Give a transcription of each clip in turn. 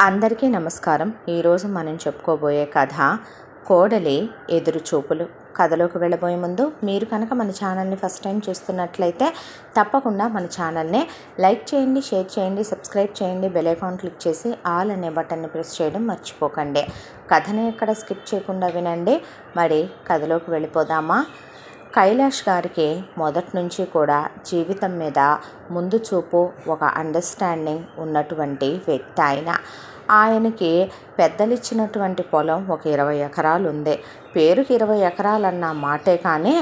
అందరికీ నమస్కారం. ఈరోజు మనం చెప్పుకోబోయే కథ కోడలి ఎదురుచూపులు. కథలోకి వెళ్ళబోయే ముందు మీరు కనుక మన ఛానల్ని ఫస్ట్ టైం చూస్తున్నట్లయితే తప్పకుండా మన ఛానల్ని లైక్ చేయండి, షేర్ చేయండి, సబ్స్క్రైబ్ చేయండి, బెల్ ఐకాన్ క్లిక్ చేసి ఆల్ అనే బటన్ని ప్రెస్ చేయడం మర్చిపోకండి. కథని ఎక్కడ స్కిప్ చేయకుండా వినండి. మరి కథలోకి వెళ్ళిపోదామా? కైలాష్ గారికి మొదటి నుంచి కూడా జీవితం మీద ముందు చూపు, ఒక అండర్స్టాండింగ్ ఉన్నటువంటి వ్యక్తి. ఆయనకి పెద్దలిచ్చినటువంటి పొలం ఒక 20 ఎకరాలు ఉంది. పేరుకి 20 ఎకరాలన్న మాటే కానీ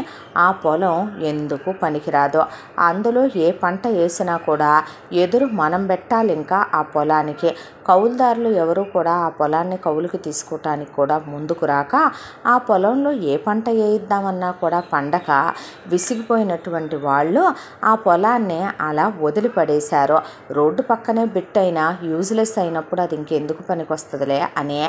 ఆ పొలం ఎందుకు పనికిరాదు. అందులో ఏ పంట వేసినా కూడా ఎదురు మనం పెట్టాలి. ఇంకా ఆ పొలానికి కౌలుదారులు ఎవరు కూడా ఆ పొలాన్ని కౌలుకి తీసుకోవటానికి కూడా ముందుకు రాక ఆ పొలంలో ఏ పంట వేయిద్దామన్నా కూడా పండక విసిగిపోయినటువంటి వాళ్ళు ఆ పొలాన్ని అలా వదిలిపడేశారు. రోడ్డు పక్కనే బిట్ అయినా యూజ్లెస్ అయినప్పుడు అది ఇంకెందుకు పనికి వస్తుందిలే అని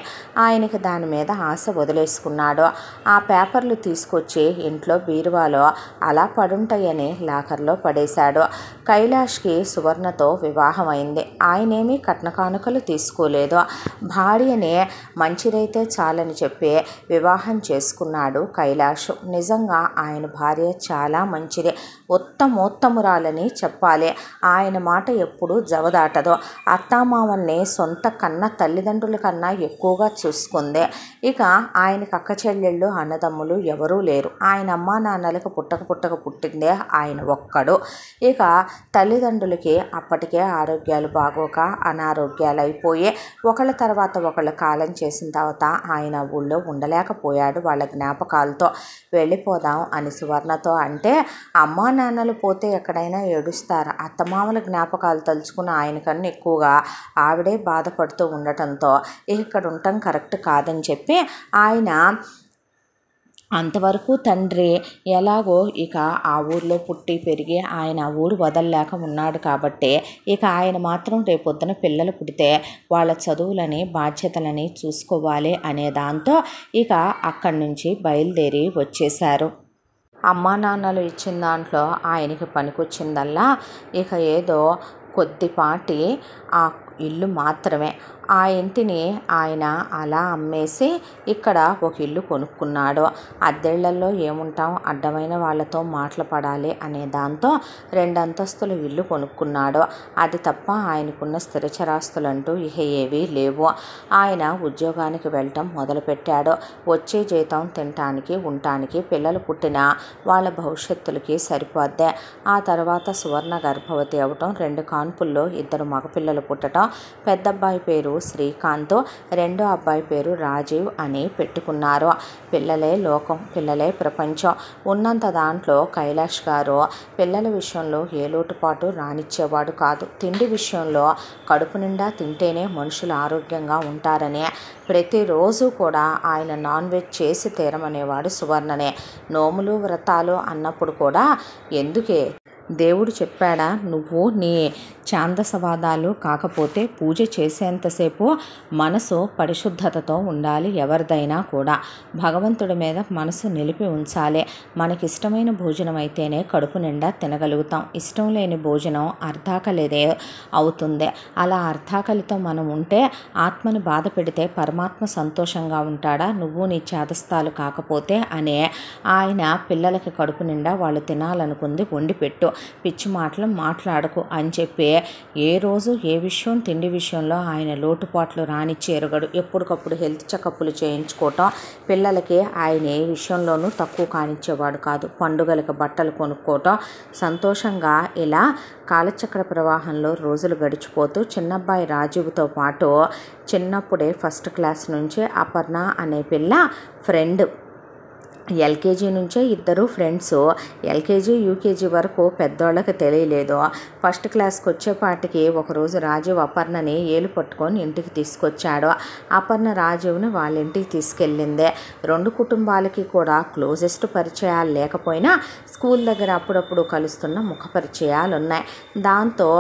ఆయనకి దాని మీద ఆశ వదిలేసుకున్నాడు. ఆ పేపర్లు తీసుకొచ్చి ఇంట్లో బీరువాలో అలా పడుంటాయని లాకర్లో పడేశాడు. కైలాష్కి సువర్ణతో వివాహం అయింది. ఆయనేమీ కట్న కానుకలు తీసుకోలేదు. భార్యని మంచిదైతే చాలని చెప్పి వివాహం చేసుకున్నాడు కైలాష్. నిజంగా ఆయన భార్య చాలా మంచిది, ఉత్తమోత్తమురాలని చెప్పాలి. ఆయన మాట ఎప్పుడూ జవదాటదు. అత్తామామల్ని సొంత కన్న తల్లిదండ్రుల కన్నా ఎక్కువగా చూసుకుంది. ఇక ఆయనకు అక్క చెల్లెళ్ళు, అన్నదమ్ములు ఎవరూ లేరు. ఆయన అమ్మా నాన్నలకు పుట్టక పుట్టిందే ఆయన ఒక్కడు. ఇక తల్లిదండ్రులకి అప్పటికే ఆరోగ్యాలు బాగోక అనారోగ్యాలు అయిపోయి ఒకళ్ళ తర్వాత ఒకళ్ళు కాలం చేసిన తర్వాత ఆయన ఊళ్ళో ఉండలేకపోయాడు. వాళ్ళ జ్ఞాపకాలతో వెళ్ళిపోదాం అని సువర్ణతో అంటే, అమ్మా నాన్నలు పోతే ఎక్కడైనా ఏడుస్తారు. అత్తమామల జ్ఞాపకాలు తలుచుకున్న ఆయనకన్నా ఎక్కువగా ఆవిడే బాధపడుతూ ఉండటంతో ఇక్కడ ఉండటం కరెక్ట్ కాదని చెప్పి ఆయన అంతవరకు తండ్రి ఎలాగో ఇక ఆ ఊర్లో పుట్టి పెరిగి ఆయన ఊరు వదలలేక ఉన్నాడు కాబట్టి ఇక ఆయన మాత్రం రేపొద్దున పిల్లలు పుడితే వాళ్ళ చదువులని బాధ్యతలని చూసుకోవాలి అనే దాంతో ఇక అక్కడి నుంచి బయలుదేరి వచ్చేశారు. అమ్మా నాన్నలు ఇచ్చిన దాంట్లో ఆయనకి పనికొచ్చిందల్లా ఇక ఏదో కొద్దిపాటి ఆ ఇల్లు మాత్రమే. ఆ ఇంటిని ఆయన అలా అమ్మేసి ఇక్కడ ఒక ఇల్లు కొనుక్కున్నాడు. అద్దెళ్లలో ఏముంటాం, అడ్డమైన వాళ్ళతో మాటలు పడాలి అనే దాంతో 2 అంతస్తుల ఇల్లు కొనుక్కున్నాడు. అది తప్ప ఆయనకున్న స్థిరచరాస్తులంటూ ఇక ఏవీ లేవు. ఆయన ఉద్యోగానికి వెళ్ళటం మొదలుపెట్టాడు. వచ్చే జీతం తినటానికి, ఉండటానికి, పిల్లలు పుట్టిన వాళ్ళ భవిష్యత్తులకి సరిపోద్దే. ఆ తర్వాత సువర్ణ గర్భవతి అవ్వటం, 2 కాన్పుల్లో 2 మగపిల్లలు పుట్టడం, పెద్దబ్బాయి పేరు శ్రీకాంత్, రెండో అబ్బాయి పేరు రాజీవ్ అని పెట్టుకున్నారు. పిల్లలే లోకం, పిల్లలే ప్రపంచం. ఉన్నంత దాంట్లో కైలాష్ గారు పిల్లల విషయంలో ఏ లోటుపాటు రానిచ్చేవాడు కాదు. తిండి విషయంలో కడుపు నిండా తింటేనే మనుషులు ఆరోగ్యంగా ఉంటారని ప్రతిరోజు కూడా ఆయన నాన్ వెజ్ చేసి తీరమనేవాడు సువర్ణనే. నోములు వ్రతాలు అన్నప్పుడు కూడా ఎందుకే దేవుడు చెప్పాడా, నువ్వు నీ ఛాందసవాదాలు కాకపోతే పూజ చేసేంతసేపు మనసు పరిశుద్ధతతో ఉండాలి. ఎవరిదైనా కూడా భగవంతుడి మీద మనసు నిలిపి ఉంచాలి. మనకిష్టమైన భోజనం అయితేనే కడుపు నిండా తినగలుగుతాం. ఇష్టం లేని భోజనం అర్ధాకలిదే అవుతుంది. అలా అర్ధాకలితో మనం ఉంటే ఆత్మని బాధ పెడితే పరమాత్మ సంతోషంగా ఉంటాడా? నువ్వు నీ ఛాదస్తాలు కాకపోతే అనే ఆయన పిల్లలకి కడుపు నిండా వాళ్ళు తినాలనుకుంది వండి పెట్టు, పిచ్చి మాటలు మాట్లాడకు అని చెప్పి ఏ రోజు ఏ విషయం తిండి విషయంలో ఆయన లోటుపాట్లు రానిచ్చి ఎరగడు. ఎప్పటికప్పుడు హెల్త్ చెకప్లు చేయించుకోవటం, పిల్లలకి ఆయన ఏ విషయంలోనూ తక్కువ కానిచ్చేవాడు కాదు. పండుగలకు బట్టలు కొనుక్కోవటం, సంతోషంగా ఇలా కాలచక్ర ప్రవాహంలో రోజులు గడిచిపోతూ చిన్నబ్బాయి రాజీవ్తో పాటు చిన్నప్పుడే ఫస్ట్ క్లాస్ నుంచి అపర్ణ అనే పిల్ల ఫ్రెండ్. ఎల్కేజీ నుంచే ఇద్దరు ఫ్రెండ్స్. ఎల్కేజీ యూకేజీ వరకు పెద్దోళ్ళకి తెలియలేదు. ఫస్ట్ క్లాస్కి వచ్చేపాటికి ఒకరోజు రాజీవ్ అపర్ణని ఏలు పట్టుకొని ఇంటికి తీసుకొచ్చాడు. అపర్ణ రాజీవ్ని వాళ్ళ ఇంటికి తీసుకెళ్ళిందే. 2 కుటుంబాలకి కూడా క్లోజెస్ట్ పరిచయాలు లేకపోయినా స్కూల్ దగ్గర అప్పుడప్పుడు కలుస్తున్న ముఖ పరిచయాలు ఉన్నాయి. దాంతో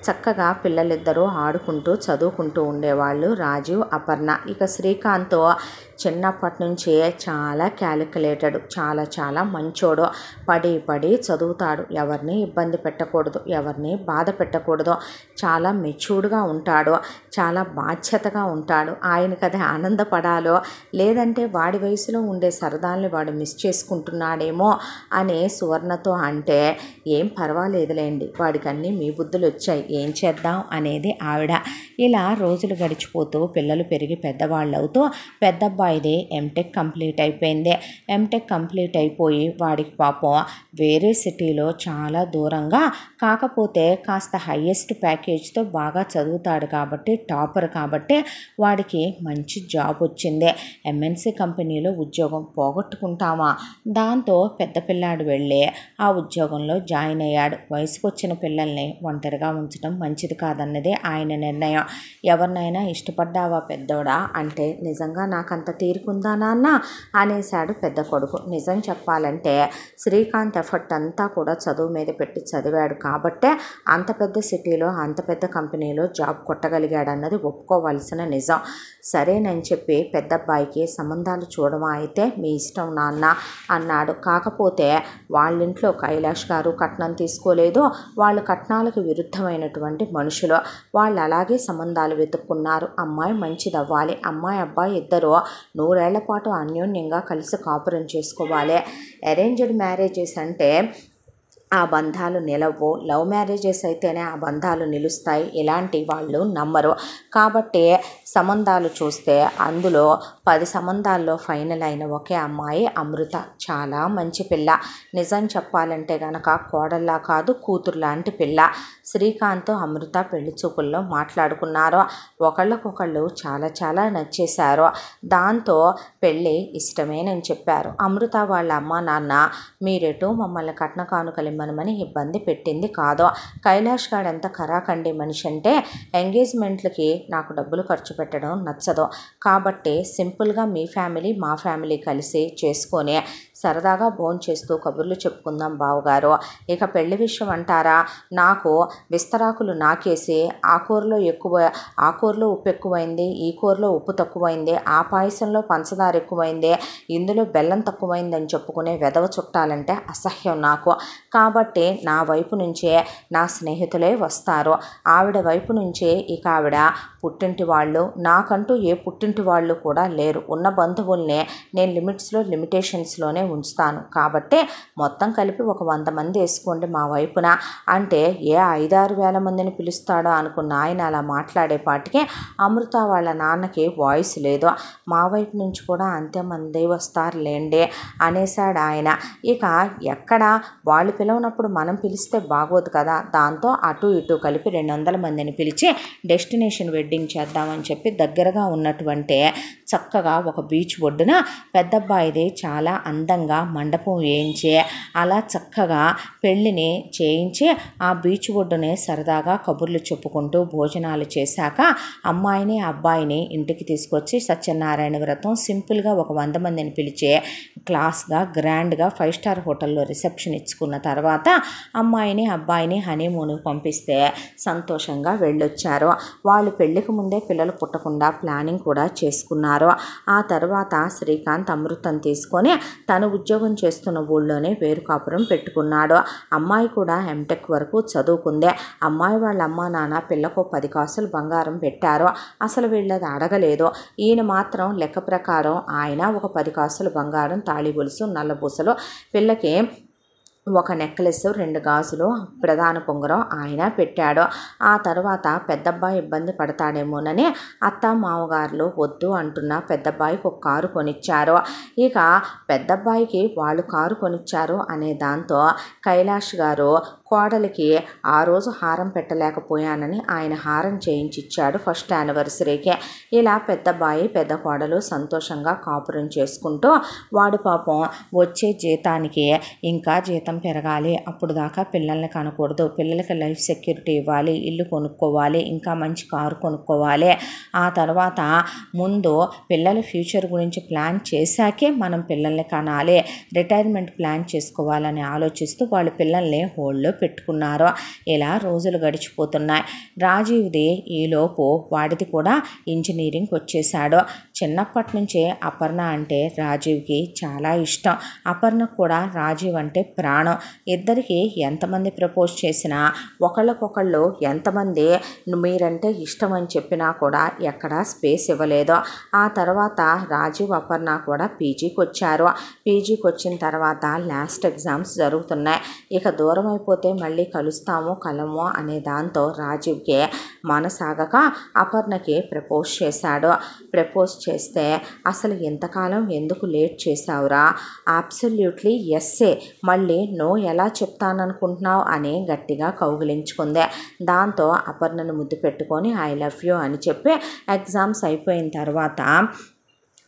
చక్కగా పిల్లలిద్దరూ ఆడుకుంటూ చదువుకుంటూ ఉండేవాళ్ళు రాజీవ్, అపర్ణ. ఇక శ్రీకాంత్ చిన్నప్పటి నుంచే చాలా క్యాలిక్యులేటెడ్ పెట్టాడు. చాలా చాలా మంచోడు. పడి చదువుతాడు. ఎవరిని ఇబ్బంది పెట్టకూడదు, ఎవరిని బాధ పెట్టకూడదు. చాలా మెచ్యూర్డ్గా ఉంటాడు, చాలా బాధ్యతగా ఉంటాడు. ఆయనకు అది ఆనందపడాలో లేదంటే వాడి వయసులో ఉండే సరదాల్ని వాడు మిస్ చేసుకుంటున్నాడేమో అనే సువర్ణతో అంటే, ఏం పర్వాలేదులేండి, వాడికి అన్నీ మీ బుద్ధులు వచ్చాయి, ఏం చేద్దాం అనేది ఆవిడ. ఇలా రోజులు గడిచిపోతూ పిల్లలు పెరిగి పెద్దవాళ్ళు అవుతూ పెద్దబ్బాయిది ఎంటెక్ కంప్లీట్ అయిపోయింది. ఎంటెక్ కంప్లీట్ అయిపోయి వాడికి పాపం వేరే సిటీలో చాలా దూరంగా, కాకపోతే కాస్త హయ్యెస్ట్ ప్యాకేజ్తో బాగా చదువుతాడు కాబట్టి, టాపర్ కాబట్టి వాడికి మంచి జాబ్ వచ్చింది. ఎంఎన్సి కంపెనీలో ఉద్యోగం పోగొట్టుకుంటామా? దాంతో పెద్ద పిల్లాడు వెళ్ళి ఆ ఉద్యోగంలో జాయిన్ అయ్యాడు. వయసుకు వచ్చిన పిల్లల్ని ఒంటరిగా ఉంచడం మంచిది కాదన్నదే ఆయన నిర్ణయం. ఎవరినైనా ఇష్టపడ్డావా పెద్దోడా అంటే, నిజంగా నాకంత తీరుకుందా నాన్న అనేశాడు పెద్ద కొడుకు. నిజం చెప్పాలంటే శ్రీకాంత్ ఎఫర్ట్ అంతా కూడా చదువు మీద పెట్టి చదివాడు కాబట్టే అంత పెద్ద సిటీలో అంత పెద్ద కంపెనీలో జాబ్ కొట్టగలిగాడు అన్నది ఒప్పుకోవాల్సిన నిజం. సరేనని చెప్పి పెద్దబ్బాయికి సంబంధాలు చూడమా అయితే మీ ఇష్టం నాన్న అన్నాడు. కాకపోతే వాళ్ళింట్లో కైలాష్ గారు కట్నం తీసుకోలేదు. వాళ్ళు కట్నాలకు విరుద్ధమైనటువంటి మనుషులు. వాళ్ళు అలాగే సంబంధాలు వెతుక్కున్నారు. అమ్మాయి మంచిదవ్వాలి, అమ్మాయి అబ్బాయి ఇద్దరు 100 ఏళ్ల పాటు అన్యోన్యంగా కలిసి కాపురం చేసుకోవాలి. అరేంజ్డ్ మ్యారేజెస్ అంటే ఆ బంధాలు నిలవు, లవ్ మ్యారేజెస్ అయితేనే ఆ బంధాలు నిలుస్తాయి. ఇలాంటి వాళ్ళు నమ్మరు. కాబట్టి సంబంధాలు చూస్తే అందులో 10 సంబంధాల్లో ఫైనల్ అయిన ఒకే అమ్మాయి అమృత. చాలా మంచి పిల్ల. నిజం చెప్పాలంటే గనక కోడల్లా కాదు, కూతురు లాంటి పిల్ల. శ్రీకాంత్ అమృత పెళ్లి చూపుల్లో మాట్లాడుకున్నారు. ఒకళ్ళకొకళ్ళు చాలా చాలా నచ్చేశారు. దాంతో పెళ్ళి ఇష్టమేనని చెప్పారు. అమృత వాళ్ళ అమ్మ నాన్న మీరెటు మమ్మల్ని కట్న కానుకలు ఇమ్మనమని ఇబ్బంది పెట్టింది కాదు. కైలాష్ గారు ఎంత ఖరాఖండి మనిషి అంటే, ఎంగేజ్మెంట్లకి నాకు డబ్బులు ఖర్చు పెట్టడం నచ్చదు, కాబట్టి సింపుల్గా మీ ఫ్యామిలీ మా ఫ్యామిలీ కలిసి చేసుకొని సరదాగా భోంచేస్తూ కబుర్లు చెప్పుకుందాం బావగారు. ఇక పెళ్లి విషయం అంటారా, నాకు విస్తరాకులు నాకేసి ఆ కూరలో ఉప్పు ఎక్కువైంది, ఈ కూరలో ఉప్పు తక్కువైంది, ఆ పాయసంలో పంచదార ఎక్కువైంది, ఇందులో బెల్లం తక్కువైంది అని చెప్పుకునే వెధవ చుట్టాలంటే అసహ్యం నాకు. కాబట్టి నా వైపు నుంచే నా స్నేహితులే వస్తారు. ఆవిడ వైపు నుంచే ఇక ఆవిడ పుట్టింటి వాళ్ళు, నాకంటూ ఏ పుట్టింటి వాళ్ళు కూడా లేరు. ఉన్న బంధువుల్నే నేను లిమిటేషన్స్లోనే ఉంచుతాను. కాబట్టి మొత్తం కలిపి ఒక 100 మంది వేసుకోండి మా వైపున అంటే, ఏ 5-6 వేల మందిని పిలుస్తాడో అనుకున్న ఆయన అలా మాట్లాడేపాటికి అమృత వాళ్ళ నాన్నకి వాయిస్ లేదు. మా వైపు నుంచి కూడా అంతే మంది వస్తారులేండి అనేశాడు ఆయన. ఇక ఎక్కడ వాళ్ళు పిలవనప్పుడు మనం పిలిస్తే బాగోదు కదా. దాంతో అటు ఇటు కలిపి 200 మందిని పిలిచి డెస్టినేషన్ వెడ్డింగ్ చేద్దామని చెప్పి దగ్గరగా ఉన్నటువంటి చక్కగా ఒక బీచ్ ఒడ్డున పెద్దబ్బాయిది చాలా అందంగా మండపం వేయించి అలా చక్కగా పెళ్ళిని చేయించి ఆ బీచ్ ఒడ్డునే సరదాగా కబుర్లు చెప్పుకుంటూ భోజనాలు చేశాక అమ్మాయిని అబ్బాయిని ఇంటికి తీసుకొచ్చి సత్యనారాయణ వ్రతం సింపుల్గా ఒక 100 మందిని పిలిచి క్లాస్గా గ్రాండ్గా 5 స్టార్ హోటల్లో రిసెప్షన్ ఇచ్చుకున్న తర్వాత అమ్మాయిని అబ్బాయిని హనీమూన్కి పంపిస్తే సంతోషంగా వెళ్ళొచ్చారు. వాళ్ళు పెళ్లికి ముందే పిల్లలు పుట్టకుండా ప్లానింగ్ కూడా చేసుకున్నారు. ఆ తర్వాత శ్రీకాంత్ అమృతం తీసుకొని తను ఉద్యోగం చేస్తున్న ఊళ్ళోనే వేరు కాపురం పెట్టుకున్నాడు. అమ్మాయి కూడా ఎంటెక్ వరకు చదువుకుంది. అమ్మాయి వాళ్ళ అమ్మ నాన్న పిల్లకు 10 కాసులు బంగారం పెట్టారు. అసలు వీళ్ళది అడగలేదు. ఈయన మాత్రం లెక్క ప్రకారం ఆయన ఒక 10 కాసులు బంగారం, తాళి గొలుసు, నల్లబూసలు, పిల్లకి ఒక నెక్లెస్, 2 గాజులు, ప్రధాన పొంగరం ఆయన పెట్టాడు. ఆ తర్వాత పెద్దబ్బాయి ఇబ్బంది పడతాడేమోనని అత్త మామగారులు వద్దు అంటున్న పెద్దబ్బాయికి ఒక కారు కొనిచ్చారు. ఇక పెద్దబ్బాయికి వాళ్ళు కారు కొనిచ్చారు అనే దాంతో కైలాష్ గారు కోడలికి ఆ రోజు హారం పెట్టలేకపోయానని ఆయన హారం చేయించిచ్చాడు ఫస్ట్ యానివర్సరీకి. ఇలా పెద్దబ్బాయి పెద్ద కోడలు సంతోషంగా కాపురం చేసుకుంటూ, వాడు పాపం వచ్చే జీతానికి ఇంకా జీతం పెరగాలి, అప్పుడు దాకా పిల్లల్ని కనకూడదు, పిల్లలకి లైఫ్ సెక్యూరిటీ ఇవ్వాలి, ఇల్లు కొనుక్కోవాలి, ఇంకా మంచి కారు కొనుక్కోవాలి, ఆ తర్వాత ముందు పిల్లల ఫ్యూచర్ గురించి ప్లాన్ చేశాకే మనం పిల్లల్ని కనాలి, రిటైర్మెంట్ ప్లాన్ చేసుకోవాలని ఆలోచిస్తూ వాళ్ళు పిల్లల్ని హోల్డ్లో పెట్టుకున్నారు. ఇలా రోజులు గడిచిపోతున్నాయి. రాజీవ్ది ఈలోపు వాడిది కూడా ఇంజనీరింగ్ వచ్చేసాడు. చిన్నప్పటి నుంచే అపర్ణ అంటే రాజీవ్కి చాలా ఇష్టం. అపర్ణకు కూడా రాజీవ్ అంటే ప్రాణం. ఇద్దరికి ఎంతమంది ప్రపోజ్ చేసినా, ఒకళ్ళకొకళ్ళు ఎంతమంది మీరంటే ఇష్టం అని చెప్పినా కూడా ఎక్కడా స్పేస్ ఇవ్వలేదు. ఆ తర్వాత రాజీవ్ అపర్ణ కూడా పీజీకి వచ్చారు. పీజీకి వచ్చిన తర్వాత లాస్ట్ ఎగ్జామ్స్ జరుగుతున్నాయి. ఇక దూరం అయిపోతే మళ్ళీ కలము అనే దాంతో రాజీవ్కి మనసాగక అపర్ణకి ప్రపోజ్ చేశాడు. ప్రపోజ్ చేస్తే అసలు ఇంతకాలం ఎందుకు లేట్ చేశావురా, అబ్సల్యూట్లీ ఎస్సే, మళ్ళీ నో ఎలా చెప్తాననుకుంటున్నావు అని గట్టిగా కౌగిలించుకుంది. దాంతో అపర్ణను ముద్దు పెట్టుకొని ఐ లవ్ యూ అని చెప్పి ఎగ్జామ్స్ అయిపోయిన తర్వాత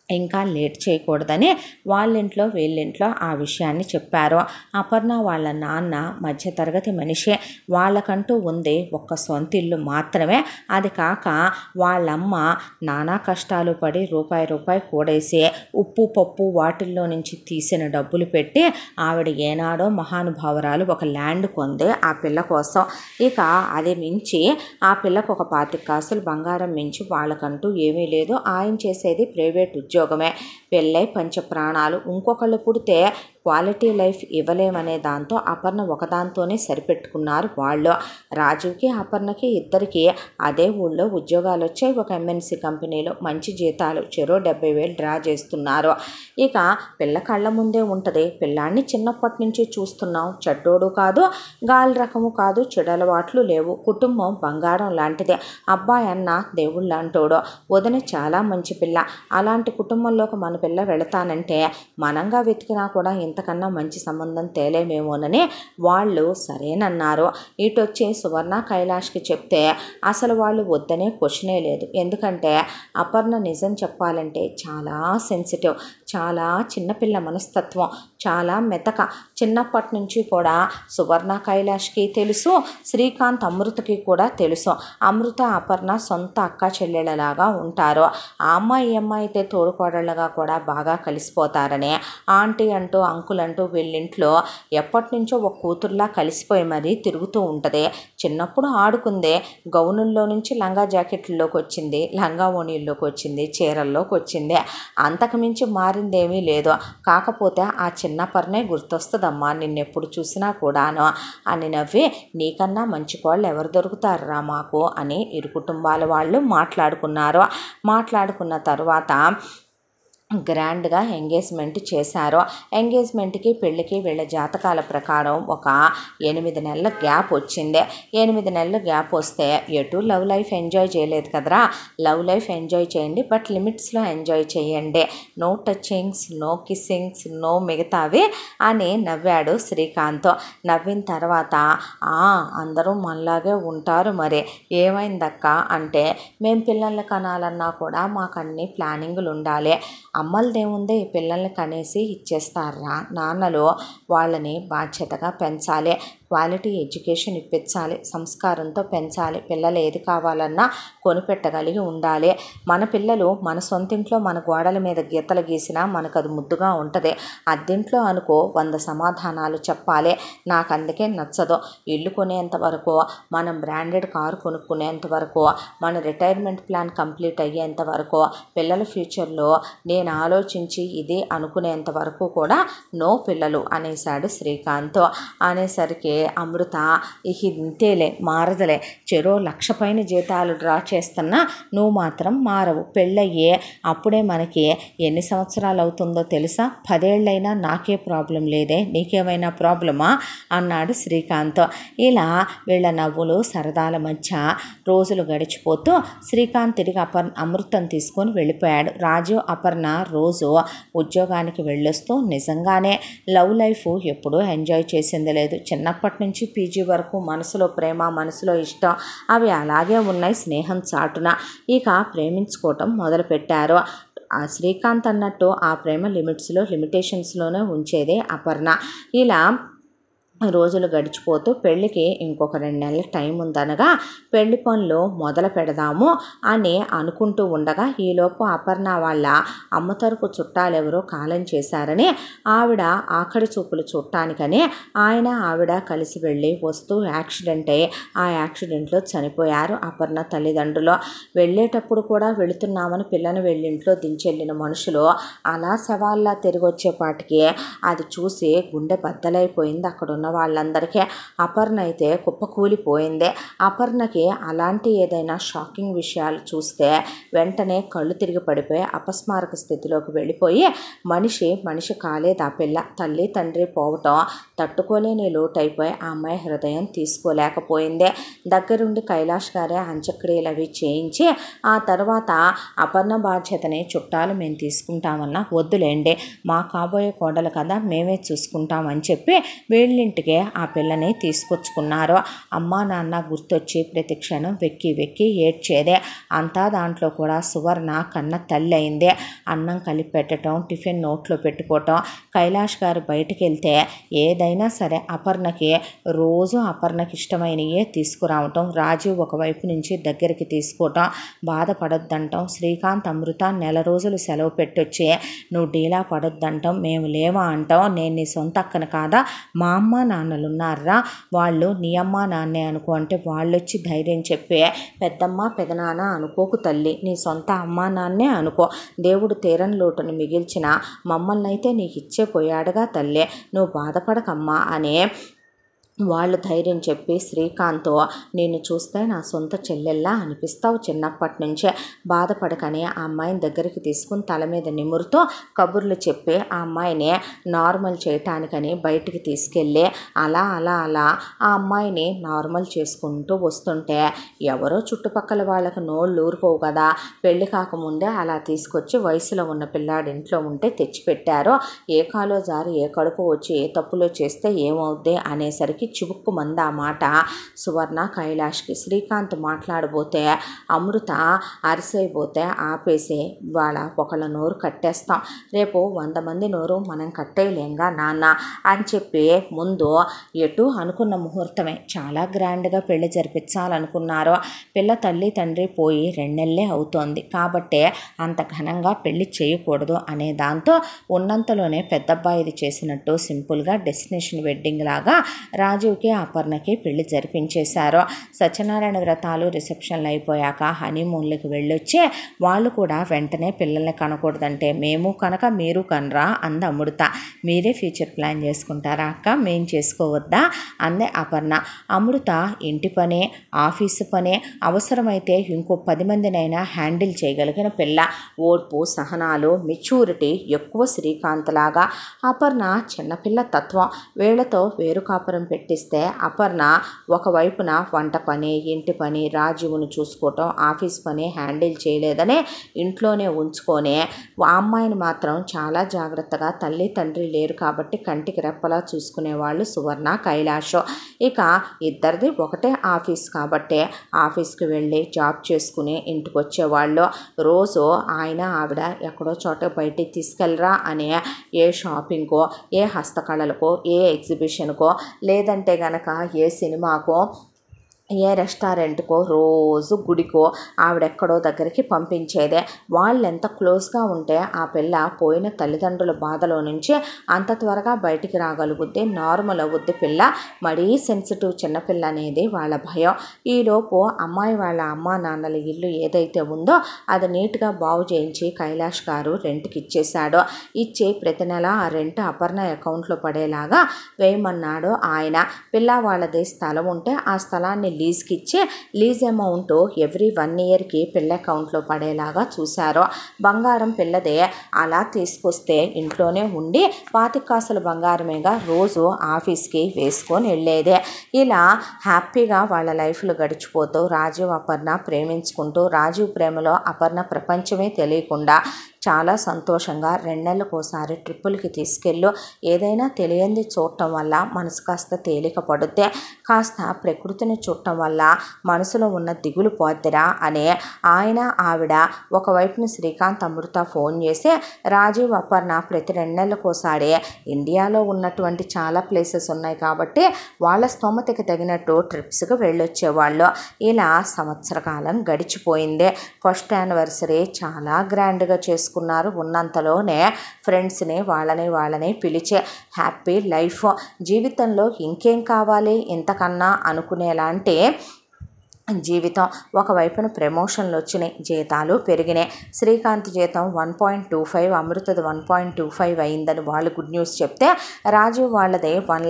ఇంకా లేట్ చేయకూడదని వాళ్ళింట్లో వీళ్ళింట్లో ఆ విషయాన్ని చెప్పారు. అపర్ణ వాళ్ళ నాన్న మధ్యతరగతి మనిషి. వాళ్ళకంటూ ఉంది ఒక్క సొంత ఇల్లు మాత్రమే. అది కాక వాళ్ళమ్మ నానా కష్టాలు పడి రూపాయి కూడేసి ఉప్పు పప్పు వాటిల్లో నుంచి తీసిన డబ్బులు పెట్టి ఆవిడ ఏనాడో మహానుభావరాలు ఒక ల్యాండ్ కొంది ఆ పిల్ల కోసం. ఇక అది మించి ఆ పిల్లకు ఒక 25 కాసులు బంగారం మించి వాళ్ళకంటూ ఏమీ లేదు. ఆయన చేసేది ప్రైవేట్ ఉద్యోగమే. పెళ్ళై పంచప్రాణాలు. ఇంకొకళ్ళు పుడితే క్వాలిటీ లైఫ్ ఇవ్వలేమనే దాంతో అపర్ణ ఒకదాంతోనే సరిపెట్టుకున్నారు వాళ్ళు. రాజీవ్కి అపర్ణకి ఇద్దరికి అదే ఊళ్ళో ఉద్యోగాలు వచ్చాయి. ఒక ఎంఎన్సీ కంపెనీలో మంచి జీతాలు, చెరో 70,000 డ్రా చేస్తున్నారు. ఇక పిల్ల కళ్ళ ముందే ఉంటుంది. పిల్లాన్ని చిన్నప్పటి నుంచి చూస్తున్నాం. చెడ్డోడు కాదు, గాలి రకము కాదు, చెడలవాట్లు లేవు. కుటుంబం బంగారం లాంటిదే. అబ్బాయి అన్న దేవుళ్ళ అంటోడు. వదిన చాలా మంచి పిల్ల. అలాంటి కుటుంబంలోకి మన పిల్ల వెళతానంటే మనంగా వెతికినా కూడా ఇంతకన్నా మంచి సంబంధం తేలేమేమోనని వాళ్ళు సరేనన్నారు. ఇటొచ్చి సువర్ణ కైలాష్కి చెప్తే అసలు వాళ్ళు వద్దనే క్వశ్చనే లేదు. ఎందుకంటే అపర్ణ నిజం చెప్పాలంటే చాలా సెన్సిటివ్, చాలా చిన్నపిల్ల మనస్తత్వం, చాలా మెతక. చిన్నప్పటి నుంచి కూడా సువర్ణ కైలాష్కి తెలుసు, శ్రీకాంత్ అమృతకి కూడా తెలుసు. అమృత అపర్ణ సొంత అక్క చెల్లెళ్ళలాగా ఉంటారు. ఆ అమ్మాయి ఈ అమ్మాయి అయితే తోడుకోడళ్ళగా కూడా బాగా కలిసిపోతారని ఆంటీ అంటూ అంకుల్ అంటూ వీళ్ళింట్లో ఎప్పటి నుంచో ఒక కూతుర్లా కలిసిపోయి మరీ తిరుగుతూ ఉంటుంది. చిన్నప్పుడు ఆడుకుందే. గౌనుల్లో నుంచి లంగా జాకెట్లలోకి వచ్చింది, లంగా ఓణీల్లోకి వచ్చింది, చీరల్లోకి వచ్చింది. అంతకుమించి మారిందేమీ లేదు. కాకపోతే ఆ చిన్నపర్నే గుర్తొస్తుందమ్మా నిన్నెప్పుడు చూసినా కూడాను అని నవ్వి, నీకన్నా మంచి కోళ్ళు ఎవరు దొరుకుతారా మాకు అని ఇరు కుటుంబాల వాళ్ళు మాట్లాడుకున్నారు. మాట్లాడుకున్న తర్వాత గ్రాండ్గా ఎంగేజ్మెంట్ చేశారు. ఎంగేజ్మెంట్కి పెళ్ళికి వీళ్ళ జాతకాల ప్రకారం ఒక 8 నెలల గ్యాప్ వచ్చింది. 8 నెలల గ్యాప్ వస్తే ఎటు లవ్ లైఫ్ ఎంజాయ్ చేయలేదు కదరా. లవ్ లైఫ్ ఎంజాయ్ చేయండి, బట్ లిమిట్స్లో ఎంజాయ్ చేయండి. No touchings, no kissings, no మిగతావి అని నవ్వాడు శ్రీకాంత్. నవ్విన తర్వాత అందరూ మనలాగే ఉంటారు, మరి ఏమైందక్క అంటే, మేము పిల్లల్ని కనాలన్నా కూడా మాకు అన్ని ప్లానింగ్లు ఉండాలి. అమ్మలదేముందే ఈ పిల్లల్ని కనేసి ఇచ్చేస్తారా. నాన్నలు వాళ్ళని బాధ్యతగా పెంచాలి, క్వాలిటీ ఎడ్యుకేషన్ ఇప్పించాలి, సంస్కారంతో పెంచాలి. పిల్లలు ఏది కావాలన్నా కొనిపెట్టగలిగి ఉండాలి. మన పిల్లలు మన సొంతింట్లో మన గోడల మీద గీతలు గీసినా మనకు అది ముద్దుగా ఉంటుంది. అద్దెంట్లో అనుకో 100 సమాధానాలు చెప్పాలి. నాకు అందుకే నచ్చదు. ఇల్లు కొనేంత వరకు, మనం బ్రాండెడ్ కారు కొనుక్కునేంత వరకు, మన రిటైర్మెంట్ ప్లాన్ కంప్లీట్ అయ్యేంత వరకు, పిల్లల ఫ్యూచర్లో నేను ఆలోచించి ఇది అనుకునేంత వరకు కూడా నో పిల్లలు అనేశాడు శ్రీకాంత్. అనేసరికి అమృత ఇంతేలే, మారదలే, చెరో 1,00,000 పైన జీతాలు డ్రా చేస్తున్నా నువ్వు మాత్రం మారవు. పెళ్ళయ్యే అప్పుడే మనకి ఎన్ని సంవత్సరాలు అవుతుందో తెలుసా? 10 ఏళ్ళైనా నాకే ప్రాబ్లం లేదే, నీకేమైనా ప్రాబ్లమా అన్నాడు శ్రీకాంత్. ఇలా వీళ్ళ నవ్వులు సరదాల మధ్య రోజులు గడిచిపోతూ శ్రీకాంత్ తిరిగి అమృతం తీసుకొని వెళ్ళిపోయాడు. రాజు అపర్ణ రోజు ఉద్యోగానికి వెళ్ళొస్తూ నిజంగానే లవ్ లైఫ్ ఎప్పుడూ ఎంజాయ్ చేసింది లేదు. చిన్నప్పటి నుంచి పీజీ వరకు మనసులో ప్రేమ, మనసులో ఇష్టం అవి అలాగే ఉన్నాయి. స్నేహం చాటున ఇక ప్రేమించుకోవటం మొదలుపెట్టారు. శ్రీకాంత్ అన్నట్టు ఆ ప్రేమ లిమిటేషన్స్లోనే ఉంచేదే అపర్ణ. ఇలా రోజులు గడిచిపోతూ పెళ్ళికి ఇంకొక 2 నెలల టైం ఉందనగా పెళ్లి పనులు మొదలు పెడదాము అని అనుకుంటూ ఉండగా ఈలోపు అపర్ణ వాళ్ళ అమ్మ తరపు చుట్టాలెవరో కాలం చేశారని ఆవిడ ఆఖరి చూపులు చూడటానికని ఆవిడ కలిసి వెళ్ళి వస్తూ యాక్సిడెంట్ అయ్యి ఆ యాక్సిడెంట్లో చనిపోయారు అపర్ణ తల్లిదండ్రులు. వెళ్ళేటప్పుడు కూడా వెళుతున్నామని పిల్లని వెళ్ళింట్లో దించెళ్ళిన మనుషులు అలా శవాల్లా తిరిగి వచ్చేపాటికి అది చూసి గుండె బద్దలైపోయింది అక్కడున్న వాళ్ళందరికీ. అపర్ణ అయితే కుప్పకూలిపోయింది. అపర్ణకి అలాంటి ఏదైనా షాకింగ్ విషయాలు చూస్తే వెంటనే కళ్ళు తిరిగి పడిపోయి అపస్మారక స్థితిలోకి వెళ్ళిపోయి మనిషి కాలేదు. ఆ పిల్ల తల్లి తండ్రి పోవటం తట్టుకోలేని లోటైపోయి ఆ అమ్మాయి హృదయం తీసుకోలేకపోయింది. దగ్గరుండి కైలాష్ గారే అంత్యక్రియలు అవి చేయించి ఆ తర్వాత అపర్ణ బాధ్యతని చుట్టాలు మేము తీసుకుంటామన్నా వద్దులేండి మా కాబోయే కోడలు కదా మేమే చూసుకుంటామని చెప్పి వీళ్ళింటికే ఆ పిల్లని తీసుకొచ్చుకున్నారు. అమ్మా నాన్న గుర్తొచ్చి ప్రతి క్షణం వెక్కి ఏడ్చేదే. అంతా దాంట్లో కూడా సువర్ణ కన్న తల్లి అయింది. అన్నం కలిపి పెట్టడం, టిఫిన్ నోట్లో పెట్టుకోవటం, కైలాష్ గారు బయటికి వెళ్తే ఏదైనా సరే రోజు అపర్ణకి ఇష్టమైనయే తీసుకురావటం, రాజీవ్ ఒకవైపు నుంచి దగ్గరికి తీసుకోవటం, బాధపడొద్దంటాం, శ్రీకాంత్ అమృత నెల రోజులు సెలవు పెట్టొచ్చి నువ్వు డీలా పడొద్దంటాం, మేము లేవా అంటాం, నేను నీ సొంత అక్కను కాదా, మా అమ్మ నాన్నలు ఉన్నారా, వాళ్ళు నీ అమ్మ నాన్నే అనుకో అంటే వాళ్ళొచ్చి ధైర్యం చెప్పే పెద్దమ్మ పెదనాన్న అనుకోకు తల్లి, నీ సొంత అమ్మ నాన్నే అనుకో, దేవుడు తీరని లోటును మిగిల్చిన మమ్మల్ని అయితే నీకు ఇచ్చే పోయాడుగా తల్లి, నువ్వు బాధపడకమ్మా అనే వాళ్ళు ధైర్యం చెప్పి శ్రీకాంత్ నిన్ను చూస్తే నా సొంత చెల్లెల్లా అనిపిస్తావు, చిన్నప్పటి నుంచే బాధపడకని ఆ అమ్మాయిని దగ్గరికి తీసుకుని తల మీద నిమురుతో కబుర్లు చెప్పి ఆ అమ్మాయిని నార్మల్ చేయటానికని బయటికి తీసుకెళ్ళి అలా ఆ అమ్మాయిని నార్మల్ చేసుకుంటూ వస్తుంటే ఎవరో చుట్టుపక్కల వాళ్ళకు నోళ్ళు ఊరుకోవు కదా, పెళ్లి కాకముందే అలా తీసుకొచ్చి వయసులో ఉన్న పిల్లాడి ఇంట్లో ఉంటే తెచ్చిపెట్టారో ఏ కాలో జారి ఏ కడుపు వచ్చి ఏ తప్పులో చేస్తే ఏమవుద్ది అనేసరికి చివుక్కు మంది ఆ మాట సువర్ణ కైలాష్కి. శ్రీకాంత్ మాట్లాడబోతే అమృత అరిసైపోతే ఆపేసి వాళ్ళ ఒకళ్ళ నోరు కట్టేస్తాం, రేపు 100 మంది నోరు మనం కట్టేయలేంగా నాన్న అని చెప్పి ముందు ఎటు అనుకున్న ముహూర్తమే చాలా గ్రాండ్గా పెళ్లి జరిపించాలనుకున్నారు. పిల్ల తల్లి తండ్రి పోయి 2 నెలలే అవుతోంది కాబట్టి అంత ఘనంగా పెళ్లి చేయకూడదు అనే దాంతో ఉన్నంతలోనే పెద్దబ్బాయిది చేసినట్టు సింపుల్గా డెస్టినేషన్ వెడ్డింగ్ లాగా రాజీవ్కి అపర్ణకి పెళ్లి జరిపించేశారు. సత్యనారాయణ వ్రతాలు రిసెప్షన్లు అయిపోయాక హనీమూన్లకు వెళ్ళొచ్చి వాళ్ళు కూడా వెంటనే పిల్లల్ని కనకూడదంటే మేము కనుక మీరు కనరా అంది అమృత. మీరే ఫ్యూచర్ ప్లాన్ చేసుకుంటారా అక్క, మేం చేసుకోవద్దా అందే అపర్ణ. అమృత ఇంటి పని ఆఫీసు పని అవసరమైతే ఇంకో 10 మందినైనా హ్యాండిల్ చేయగలిగిన పిల్ల, ఓర్పు సహనాలు మెచ్యూరిటీ ఎక్కువ శ్రీకాంత్ లాగా. అపర్ణ చిన్నపిల్ల తత్వం, వీళ్లతో వేరు కాపురం పెట్టిస్తే అపర్ణ ఒకవైపున వంట పని ఇంటి పని రాజీవును చూసుకోవటం ఆఫీస్ పని హ్యాండిల్ చేయలేదనే ఇంట్లోనే ఉంచుకొని ఆ అమ్మాయిని మాత్రం చాలా జాగ్రత్తగా తల్లి తండ్రి లేరు కాబట్టి కంటికి రెప్పలా చూసుకునేవాళ్ళు సువర్ణ కైలాష్. ఇక ఇద్దరిది ఒకటే ఆఫీస్ కాబట్టి ఆఫీస్కి వెళ్ళి జాబ్ చేసుకుని ఇంటికి వచ్చేవాళ్ళు. రోజు ఆయన ఆవిడ ఎక్కడో చోట బయటికి తీసుకెళ్ళరా అనే ఏ షాపింగ్కో ఏ హస్తకళలకో ఏ ఎగ్జిబిషన్కో లేదంటే గనక ఏ సినిమాకో ఏ రెస్టారెంట్కో రోజు గుడికో ఆవిడెక్కడో దగ్గరికి పంపించేదే. వాళ్ళు ఎంత క్లోజ్గా ఉంటే ఆ పిల్ల పోయిన తల్లిదండ్రుల బాధలో నుంచి అంత త్వరగా బయటికి రాగలుగుద్ది, నార్మల్ అవుద్ది పిల్ల. మరీ సెన్సిటివ్ చిన్నపిల్ల అనేది వాళ్ళ భయం. ఈలోపు అమ్మాయి వాళ్ళ అమ్మా నాన్నల ఇల్లు ఏదైతే ఉందో అది నీట్గా బాగు చేయించి కైలాష్ గారు రెంట్కి ఇచ్చేశాడు. ఇచ్చి ప్రతి నెల ఆ రెంట్ అపర్ణ అకౌంట్లో పడేలాగా వేయమన్నాడు ఆయన. పిల్ల వాళ్ళది స్థలం ఉంటే ఆ స్థలాన్ని లీజ్కి ఇచ్చి లీజ్ అమౌంట్ ఎవ్రీ 1 ఇయర్కి పిల్ల అకౌంట్లో పడేలాగా చూశారు. బంగారం పిల్లదే అలా తీసుకొస్తే ఇంట్లోనే ఉండి 25 కాసుల బంగారమేగా రోజు ఆఫీస్కి వేసుకొని వెళ్ళేదే. ఇలా హ్యాపీగా వాళ్ళ లైఫ్లు గడిచిపోతూ రాజీవ్ అపర్ణ ప్రేమించుకుంటూ రాజీవ్ ప్రేమలో అపర్ణ ప్రపంచమే తెలియకుండా చాలా సంతోషంగా 2 నెలలకోసారి ట్రిప్పులకి తీసుకెళ్ళు, ఏదైనా తెలియంది చూడటం వల్ల మనసు కాస్త తేలిక పడుద్ది, కాస్త ప్రకృతిని చూడటం వల్ల మనసులో ఉన్న దిగులు పోద్దిరా అని ఆయన ఆవిడ ఒకవైపున శ్రీకాంత్ అమృత ఫోన్ చేసి రాజీవ్ అపర్ణ ప్రతి 2 నెలలకోసారి ఇండియాలో ఉన్నటువంటి చాలా ప్లేసెస్ ఉన్నాయి కాబట్టి వాళ్ళ స్తోమతకి తగినట్టు ట్రిప్స్కి వెళ్ళొచ్చేవాళ్ళు. ఇలా సంవత్సర కాలం గడిచిపోయింది. ఫస్ట్ యానివర్సరీ చాలా గ్రాండ్గా చేసుకున్నారు. ఉన్నంతలోనే ఫ్రెండ్స్ని వాళ్ళని పిలిచే హ్యాపీ లైఫ్, జీవితంలో ఇంకేం కావాలి ఇంతకన్నా అనుకునేలాంటి జీవితం. ఒకవైపున ప్రమోషన్లు వచ్చినాయి, జీతాలు పెరిగినాయి. శ్రీకాంత్ జీతం 1.25, అమృతది 1.25 అయిందని వాళ్ళు గుడ్ న్యూస్ చెప్తే రాజీవ్ వాళ్ళది 1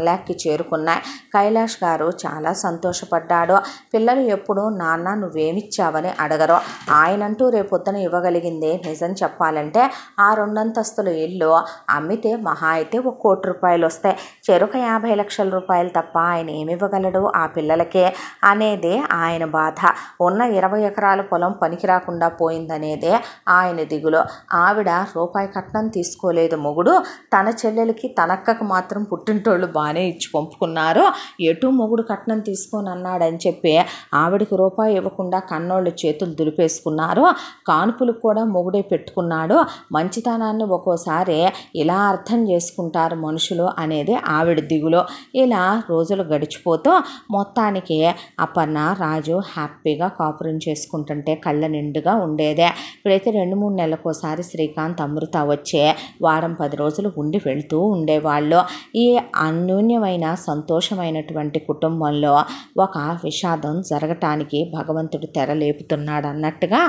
lakh చేరుకున్నాయి. కైలాష్ గారు చాలా సంతోషపడ్డాడు. పిల్లలు ఎప్పుడు నాన్న నువ్వేమిచ్చావని అడగరు. ఆయనంటూ రేపొద్దున ఇవ్వగలిగింది నిజం చెప్పాలంటే ఆ 2 అంతస్తుల ఇల్లు అమ్మితే మహా అయితే 1 కోటి రూపాయలు వస్తాయి. చెరుకు 50 లక్షల రూపాయలు తప్ప ఆయన ఏమివ్వగలడు ఆ పిల్లలకే అనేది ఆయన బాధ. ఉన్న 20 ఎకరాల పొలం పనికి రాకుండా పోయిందనేదే ఆయన దిగులు. ఆవిడ రూపాయి కట్నం తీసుకోలేదు మొగుడు, తన చెల్లెలకి తనక్కకు మాత్రం పుట్టింటోళ్ళు బాగానే ఇచ్చి పంపుకున్నారు, ఎటు మొగుడు కట్నం తీసుకొని అన్నాడని చెప్పి ఆవిడకి రూపాయి ఇవ్వకుండా కన్నోళ్ళు చేతులు దులిపేసుకున్నారు. కానుపులకు కూడా మొగుడే పెట్టుకున్నాడు. మంచితనాన్ని ఒక్కోసారి ఇలా అర్థం చేసుకుంటారు మనుషులు అనేది ఆవిడ దిగులు. ఇలా రోజులు గడిచిపోతూ మొత్తానికి అపర్ణ రాజు హ్యాపీగా కాపురం చేసుకుంటుంటే కళ్ళ నిండుగా ఉండేదే. ఇప్పుడైతే 2-3 నెలలకోసారి శ్రీకాంత్ అమృత వచ్చే వారం 10 రోజులు ఉండి వెళ్తూ ఉండేవాళ్ళు. ఈ అన్యోన్యమైన సంతోషమైనటువంటి కుటుంబంలో ఒక విషాదం జరగటానికి భగవంతుడు తెర లేపుతున్నాడు అన్నట్టుగా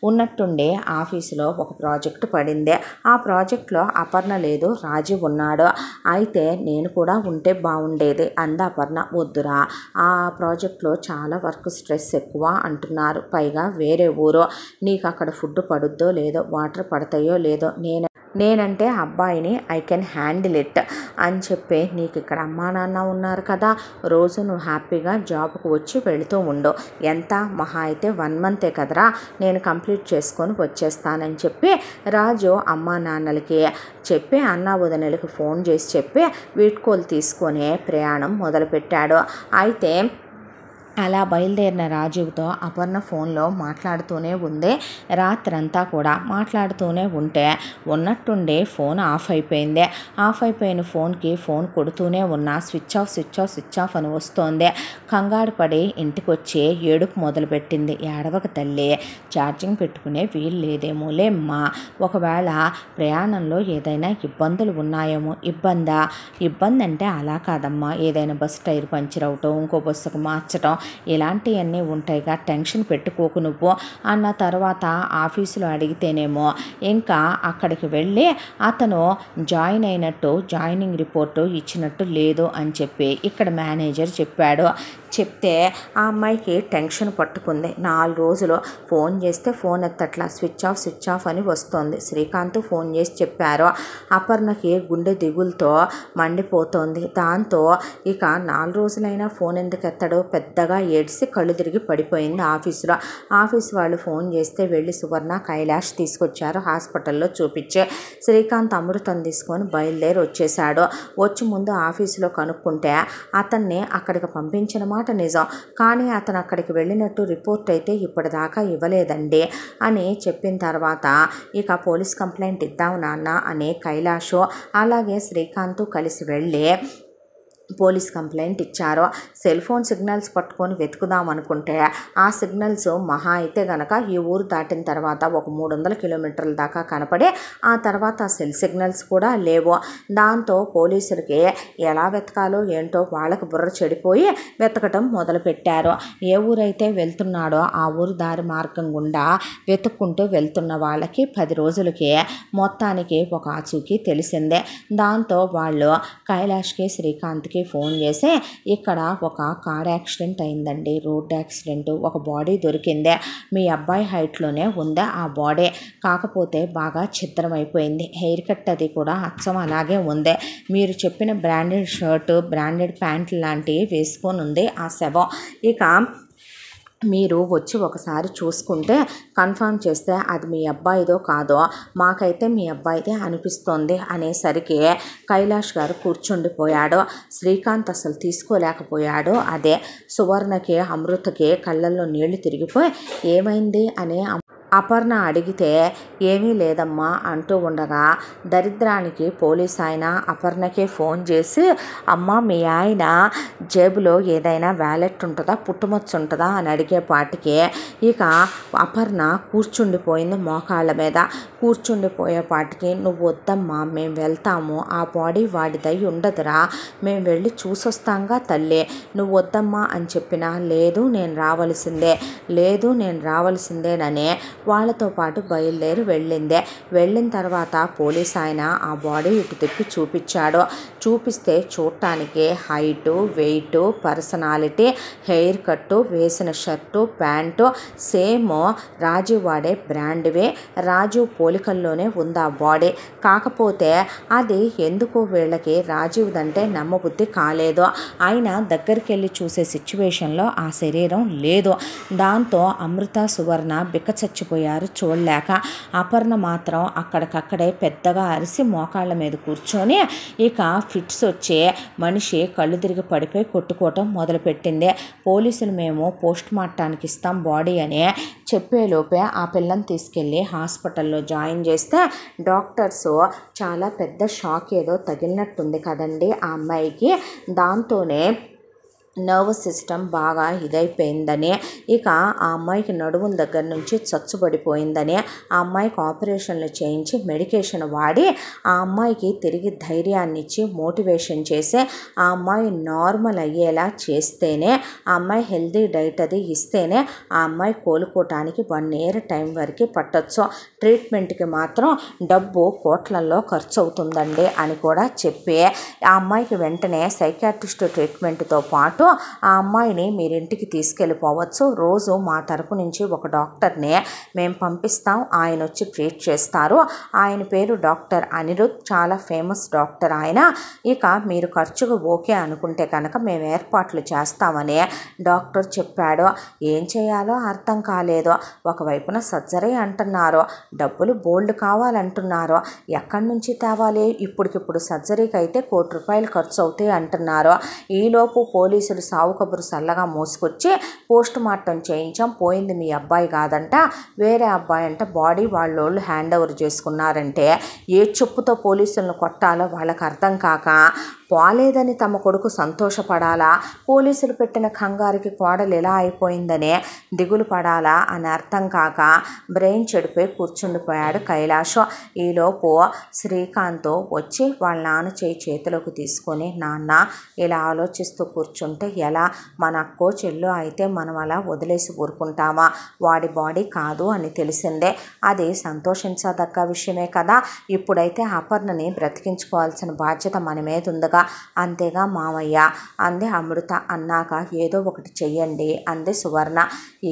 ఉన్నట్టుండే ఆఫీసులో ఒక ప్రాజెక్టు పడింది. ఆ ప్రాజెక్టులో అపర్ణ లేదు, రాజు ఉన్నాడు. అయితే నేను కూడా ఉంటే బాగుండేది అంది అపర్ణ. వద్దురా, ఆ ప్రాజెక్టులో చాలా వర్క్ స్ట్రెస్ ఎక్కువ అంటున్నారు, పైగా వేరే ఊరు, నీకు అక్కడ ఫుడ్ పడుద్దో లేదో, వాటర్ పడతాయో లేదో, నేనంటే అబ్బాయిని ఐ కెన్ హ్యాండిల్ ఇట్ అని చెప్పి నీకు ఇక్కడ అమ్మా నాన్న ఉన్నారు కదా, రోజు నువ్వు హ్యాపీగా జాబ్కు వచ్చి వెళుతూ ఉండు, ఎంత మహా అయితే 1 month కదరా, నేను కంప్లీట్ చేసుకొని వచ్చేస్తానని చెప్పి రాజు అమ్మా నాన్నలకి చెప్పి అన్నా వదినలకి ఫోన్ చేసి చెప్పి వీడ్కోలు తీసుకొని ప్రయాణం మొదలుపెట్టాడు. అయితే అలా బయలుదేరిన రాజీవ్తో అపర్ణ ఫోన్లో మాట్లాడుతూనే ఉంది. రాత్రంతా కూడా మాట్లాడుతూనే ఉంటే ఉన్నట్టుండే ఫోన్ ఆఫ్ అయిపోయింది. ఆఫ్ అయిపోయిన ఫోన్కి ఫోన్ కొడుతూనే ఉన్నా స్విచ్ ఆఫ్ అని వస్తోంది. కంగారు పడి ఇంటికి వచ్చి ఏడుపు మొదలుపెట్టింది. ఏడవక తల్లి, ఛార్జింగ్ పెట్టుకునే వీలు లేదేమో లేమ్మా, ఒకవేళ ప్రయాణంలో ఏదైనా ఇబ్బందులు ఉన్నాయేమో. ఇబ్బంది అంటే అలా కాదమ్మా, ఏదైనా బస్సు టైర్ పంచర్ అవటం, ఇంకో బస్సుకు మార్చడం, ఇలాంటివన్నీ ఉంటాయిగా, టెన్షన్ పెట్టుకోకు నువ్వు అన్న తర్వాత ఆఫీసులో అడిగితేనేమో ఇంకా అక్కడికి వెళ్ళి అతను జాయిన్ అయినట్టు జాయినింగ్ రిపోర్టు ఇచ్చినట్టు లేదు అని చెప్పి ఇక్కడ మేనేజర్ చెప్పాడు. చెప్తే ఆ అమ్మాయికి టెన్షన్ పట్టుకుంది. 4 రోజులు ఫోన్ చేస్తే ఫోన్ ఎత్తట్లా, స్విచ్ ఆఫ్ అని వస్తుంది. శ్రీకాంత్ ఫోన్ చేసి చెప్పారు. అపర్ణకి గుండె దిగులతో మండిపోతోంది. దాంతో ఇక 4 రోజులైనా ఫోన్ ఎందుకు ఎత్తడో పెద్దగా ఏడ్చి కళ్ళు తిరిగి పడిపోయింది. ఆఫీస్ వాళ్ళు ఫోన్ చేస్తే వెళ్ళి సువర్ణ కైలాష్ తీసుకొచ్చారు. హాస్పిటల్లో చూపించే శ్రీకాంత్ అమృతం తీసుకొని బయలుదేరి వచ్చేసాడు. వచ్చి ముందు ఆఫీసులో కనుక్కుంటే అతన్ని అక్కడికి పంపించిన మాట నిజం, కానీ అతను అక్కడికి వెళ్ళినట్టు రిపోర్ట్ అయితే ఇప్పటిదాకా ఇవ్వలేదండి అని చెప్పిన తర్వాత ఇక పోలీస్ కంప్లైంట్ ఇద్దాం నాన్న అని కైలాష్ అలాగే శ్రీకాంత్ కలిసి వెళ్ళి పోలీస్ కంప్లైంట్ ఇచ్చారు. సెల్ ఫోన్ సిగ్నల్స్ పట్టుకొని వెతుకుదాం అనుకుంటే ఆ సిగ్నల్స్ మహా అయితే గనక ఈ ఊరు దాటిన తర్వాత ఒక 300 కిలోమీటర్ల దాకా కనపడి ఆ తర్వాత సెల్ సిగ్నల్స్ కూడా లేవు. దాంతో పోలీసులకి ఎలా వెతకాలో ఏంటో వాళ్ళకి బుర్ర చెడిపోయి వెతకటం మొదలుపెట్టారు. ఏ ఊరైతే వెళ్తున్నాడో ఆ ఊరు దారి మార్గం గుండా వెతుక్కుంటూ వెళ్తున్న వాళ్ళకి 10 రోజులకి మొత్తానికి ఒక ఆచూకీ తెలిసిందే. దాంతో వాళ్ళు కైలాష్కి శ్రీకాంత్కి ఫోన్ చేసి ఇక్కడ ఒక కార్ యాక్సిడెంట్ అయిందండి, రోడ్ యాక్సిడెంట్, ఒక బాడీ దొరికిందే, మీ అబ్బాయి హైట్లోనే ఉందా ఆ బాడీ, కాకపోతే బాగా ఛిద్రమైపోయింది, హెయిర్ కట్ అది కూడా అచ్చం అలాగే ఉంది, మీరు చెప్పిన బ్రాండెడ్ షర్టు బ్రాండెడ్ ప్యాంట్ లాంటివి వేసుకొని ఉంది ఆ శవం. ఇక మీరు వచ్చి ఒకసారి చూసుకుంటే కన్ఫర్మ్ చేస్తే అది మీ అబ్బాయిదో కాదో మాకైతే మీ అబ్బాయిదే అనిపిస్తోంది అనేసరికి కైలాష్ గారు కూర్చుండిపోయాడు. శ్రీకాంత్ అసలు తీసుకోలేకపోయాడు. అదే సువర్ణకి అమృతకి కళ్ళల్లో నీళ్లు తిరిగిపోయి ఏమైంది అని అపర్ణ అడిగితే ఏమీ లేదమ్మా అంటూ ఉండగా దరిద్రానికి పోలీస్ ఆయన అపర్ణకే ఫోన్ చేసి అమ్మ మీ ఆయన జేబులో ఏదైనా వ్యాలెట్ ఉంటుందా పుట్టుమచ్చు ఉంటుందా అని అడిగేపాటికి ఇక అపర్ణ కూర్చుండిపోయింది మోకాళ్ళ మీద. కూర్చుండిపోయేపాటికి నువ్వు వద్దమ్మా మేము వెళ్తాము ఆ బాడీ వాడిదై ఉండదురా మేము వెళ్ళి చూసొస్తాంగా తల్లి నువ్వు వద్దమ్మా అని చెప్పినా లేదు నేను రావాల్సిందేనని వాళ్ళతో పాటు బయలుదేరి వెళ్ళిందే. వెళ్ళిన తర్వాత పోలీస్ ఆయన ఆ బాడీ ఇటు తిప్పి చూపిస్తే చూడటానికి హైటు వెయిట్ పర్సనాలిటీ హెయిర్ కట్టు వేసిన షర్టు ప్యాంటు సేమ్ రాజీవ్ వాడే బ్రాండ్వే రాజీవ్ పోలికల్లోనే ఉంది ఆ బాడీ. కాకపోతే అది ఎందుకో వీళ్ళకి రాజీవ్దంటే నమ్మబుద్ధి కాలేదు. ఆయన దగ్గరికి వెళ్ళి చూసే సిచ్యువేషన్లో ఆ శరీరం లేదు. దాంతో అమృత సువర్ణ బిక్క చచ్చిపోయారు చూడలేక. అపర్ణ మాత్రం అక్కడికక్కడే పెద్దగా అరిసి మోకాళ్ళ మీద కూర్చొని ఇక ఫిట్స్ వచ్చి మనిషి కళ్ళు తిరిగి పడిపోయి కొట్టుకోవటం మొదలుపెట్టింది. పోలీసులు మేము పోస్ట్ మార్టానికి ఇస్తాం బాడీ అని చెప్పేలోపే ఆ పిల్లని తీసుకెళ్ళి హాస్పిటల్లో జాయిన్ చేస్తే డాక్టర్స్ చాలా పెద్ద షాక్ ఏదో తగిలినట్టుంది కదండి ఆ అమ్మాయికి, దాంతోనే నర్వస్ సిస్టమ్ బాగా ఇదైపోయిందని ఇక ఆ అమ్మాయికి నడుముల దగ్గర నుంచి చచ్చుబడిపోయిందని ఆ అమ్మాయికి ఆపరేషన్లు చేయించి మెడికేషన్ వాడి ఆ అమ్మాయికి తిరిగి ధైర్యాన్ని ఇచ్చి మోటివేషన్ చేసి ఆ అమ్మాయి నార్మల్ అయ్యేలా చేస్తేనే ఆ అమ్మాయి హెల్దీ డైట్ అది ఇస్తేనే ఆ అమ్మాయి కోలుకోవటానికి 1 year టైం వరకు పట్టొచ్చు. ట్రీట్మెంట్కి మాత్రం డబ్బు కోట్లల్లో ఖర్చు అవుతుందండి అని కూడా చెప్పి ఆ అమ్మాయికి వెంటనే సైకాట్రిస్ట్ ట్రీట్మెంట్తో పాటు ఆ అమ్మాయిని మీరింటికి తీసుకెళ్ళిపోవచ్చు. రోజు మా తరపు నుంచి ఒక డాక్టర్ని మేము పంపిస్తాం, ఆయన వచ్చి ట్రీట్ చేస్తారు. ఆయన పేరు డాక్టర్ అనిరుద్, చాలా ఫేమస్ డాక్టర్ ఆయన. ఇక మీరు ఖర్చుకు ఓకే అనుకుంటే కనుక మేము ఏర్పాట్లు చేస్తామని డాక్టర్ చెప్పాడు. ఏం చేయాలో అర్థం కాలేదు. ఒకవైపున సర్జరీ అంటున్నారు, డబ్బులు బోల్డ్ కావాలంటున్నారు, ఎక్కడి నుంచి తేవాలి? ఇప్పటికిప్పుడు సర్జరీకి అయితే ₹1 కోటి ఖర్చు అవుతాయి అంటున్నారు. ఈలోపు పోలీసులు సావు కబురు సల్లగా మోసుకొచ్చి పోస్ట్ మార్టం చేయించాం, పోయింది మీ అబ్బాయి కాదంట వేరే అబ్బాయి అంట, బాడీ వాళ్ళోళ్ళు హ్యాండ్ ఓవర్ చేసుకున్నారంటే ఏ చెప్పుతో పోలీసులను కొట్టాలో వాళ్ళకి అర్థం కాక పోలేదని తమ కొడుకు సంతోషపడాలా, పోలీసులు పెట్టిన కంగారికి కోడలు ఎలా అయిపోయిందనే దిగులు పడాలా అని అర్థం కాక బ్రెయిన్ చెడిపోయి కూర్చుండిపోయాడు కైలాష్. ఈలోపు శ్రీకాంత్ వచ్చి వాళ్ళ నాన్న చేతిలోకి తీసుకొని నాన్న ఇలా ఆలోచిస్తూ కూర్చుంటే ఎలా, మన అక్కో చెల్లో అయితే మనం అలా వదిలేసి ఊరుకుంటామా, వాడి బాడీ కాదు అని తెలిసిందే, అది సంతోషించదగ్గ విషయమే కదా, ఇప్పుడైతే అపర్ణని బ్రతికించుకోవాల్సిన బాధ్యత మన మీద ఉందిగా, అంతేగా మామయ్య అంది అమృత. అన్నాక ఏదో ఒకటి చెయ్యండి అంది సువర్ణ.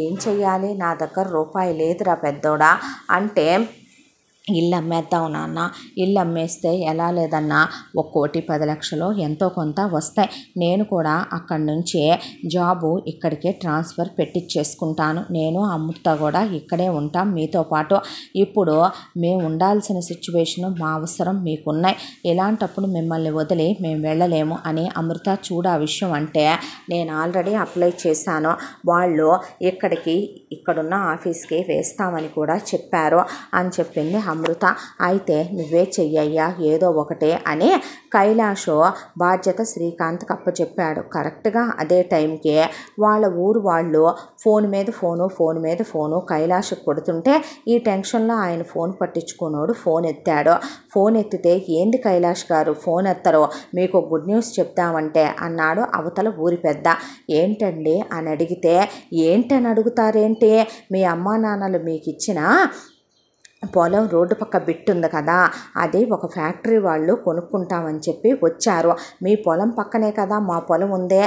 ఏం చెయ్యాలి, నా దగ్గర రూపాయి లేదురా పెద్దోడా అంటే ఇల్లు అమ్మేద్దాం నాన్న, ఇల్లు అమ్మేస్తే ఎలా లేదన్నా 1,10,00,000 ఎంతో కొంత వస్తాయి, నేను కూడా అక్కడి నుంచి జాబు ఇక్కడికే ట్రాన్స్ఫర్ పెట్టించేసుకుంటాను, నేను అమృత కూడా ఇక్కడే ఉంటాం మీతో పాటు, ఇప్పుడు మేము ఉండాల్సిన సిచ్యువేషను మా అవసరం మీకున్నాయి, ఇలాంటప్పుడు మిమ్మల్ని వదిలి మేము వెళ్ళలేము అని అమృత చూడ ఆ విషయం అంటే నేను ఆల్రెడీ అప్లై చేశాను, వాళ్ళు ఇక్కడున్న ఆఫీస్కి వేస్తామని కూడా చెప్పారు అని చెప్పింది అమృత. అయితే నువ్వే చెయ్యయ్యా ఏదో ఒకటే అని కైలాష్ బాధ్యత శ్రీకాంత్కి అప్పచెప్పాడు. కరెక్ట్గా అదే టైంకి వాళ్ళ ఊరు వాళ్ళు ఫోన్ మీద ఫోను కైలాష్ కొడుతుంటే ఈ టెన్షన్లో ఆయన ఫోన్ పట్టించుకున్నాడు. ఫోన్ ఎత్తాడు. ఫోన్ ఎత్తితే ఏంది కైలాష్ గారు ఫోన్ ఎత్తరో, మీకు గుడ్ న్యూస్ చెప్తామంటే అన్నాడు అవతల ఊరి పెద్ద. ఏంటండి అని అడిగితే ఏంటని అడుగుతారేంటి, మీ అమ్మా నాన్నలు మీకు ఇచ్చిన పొలం రోడ్డు పక్క బిట్టుంది కదా, అది ఒక ఫ్యాక్టరీ వాళ్ళు కొనుక్కుంటామని చెప్పి వచ్చారు. మీ పొలం పక్కనే కదా మా పొలం ఉందే,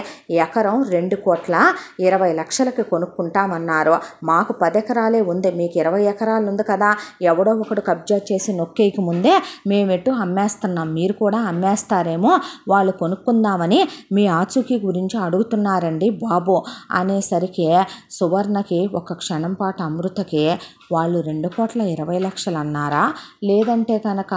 ఎకరం 2,20,00,000కి కొనుక్కుంటామన్నారు. మాకు 10 ఎకరాలే ఉంది, మీకు 20 ఎకరాలు ఉంది కదా, ఎవడో ఒకడు కబ్జా చేసి నొక్కేయక ముందే మేమెటు అమ్మేస్తున్నాం, మీరు కూడా అమ్మేస్తారేమో, వాళ్ళు కొనుక్కుందామని మీ ఆచూకీ గురించి అడుగుతున్నారండి బాబు అనేసరికి సువర్ణకి ఒక క్షణం పాటు అమృతకి వాళ్ళు 2,20,00,000 అన్నారా, లేదంటే కనుక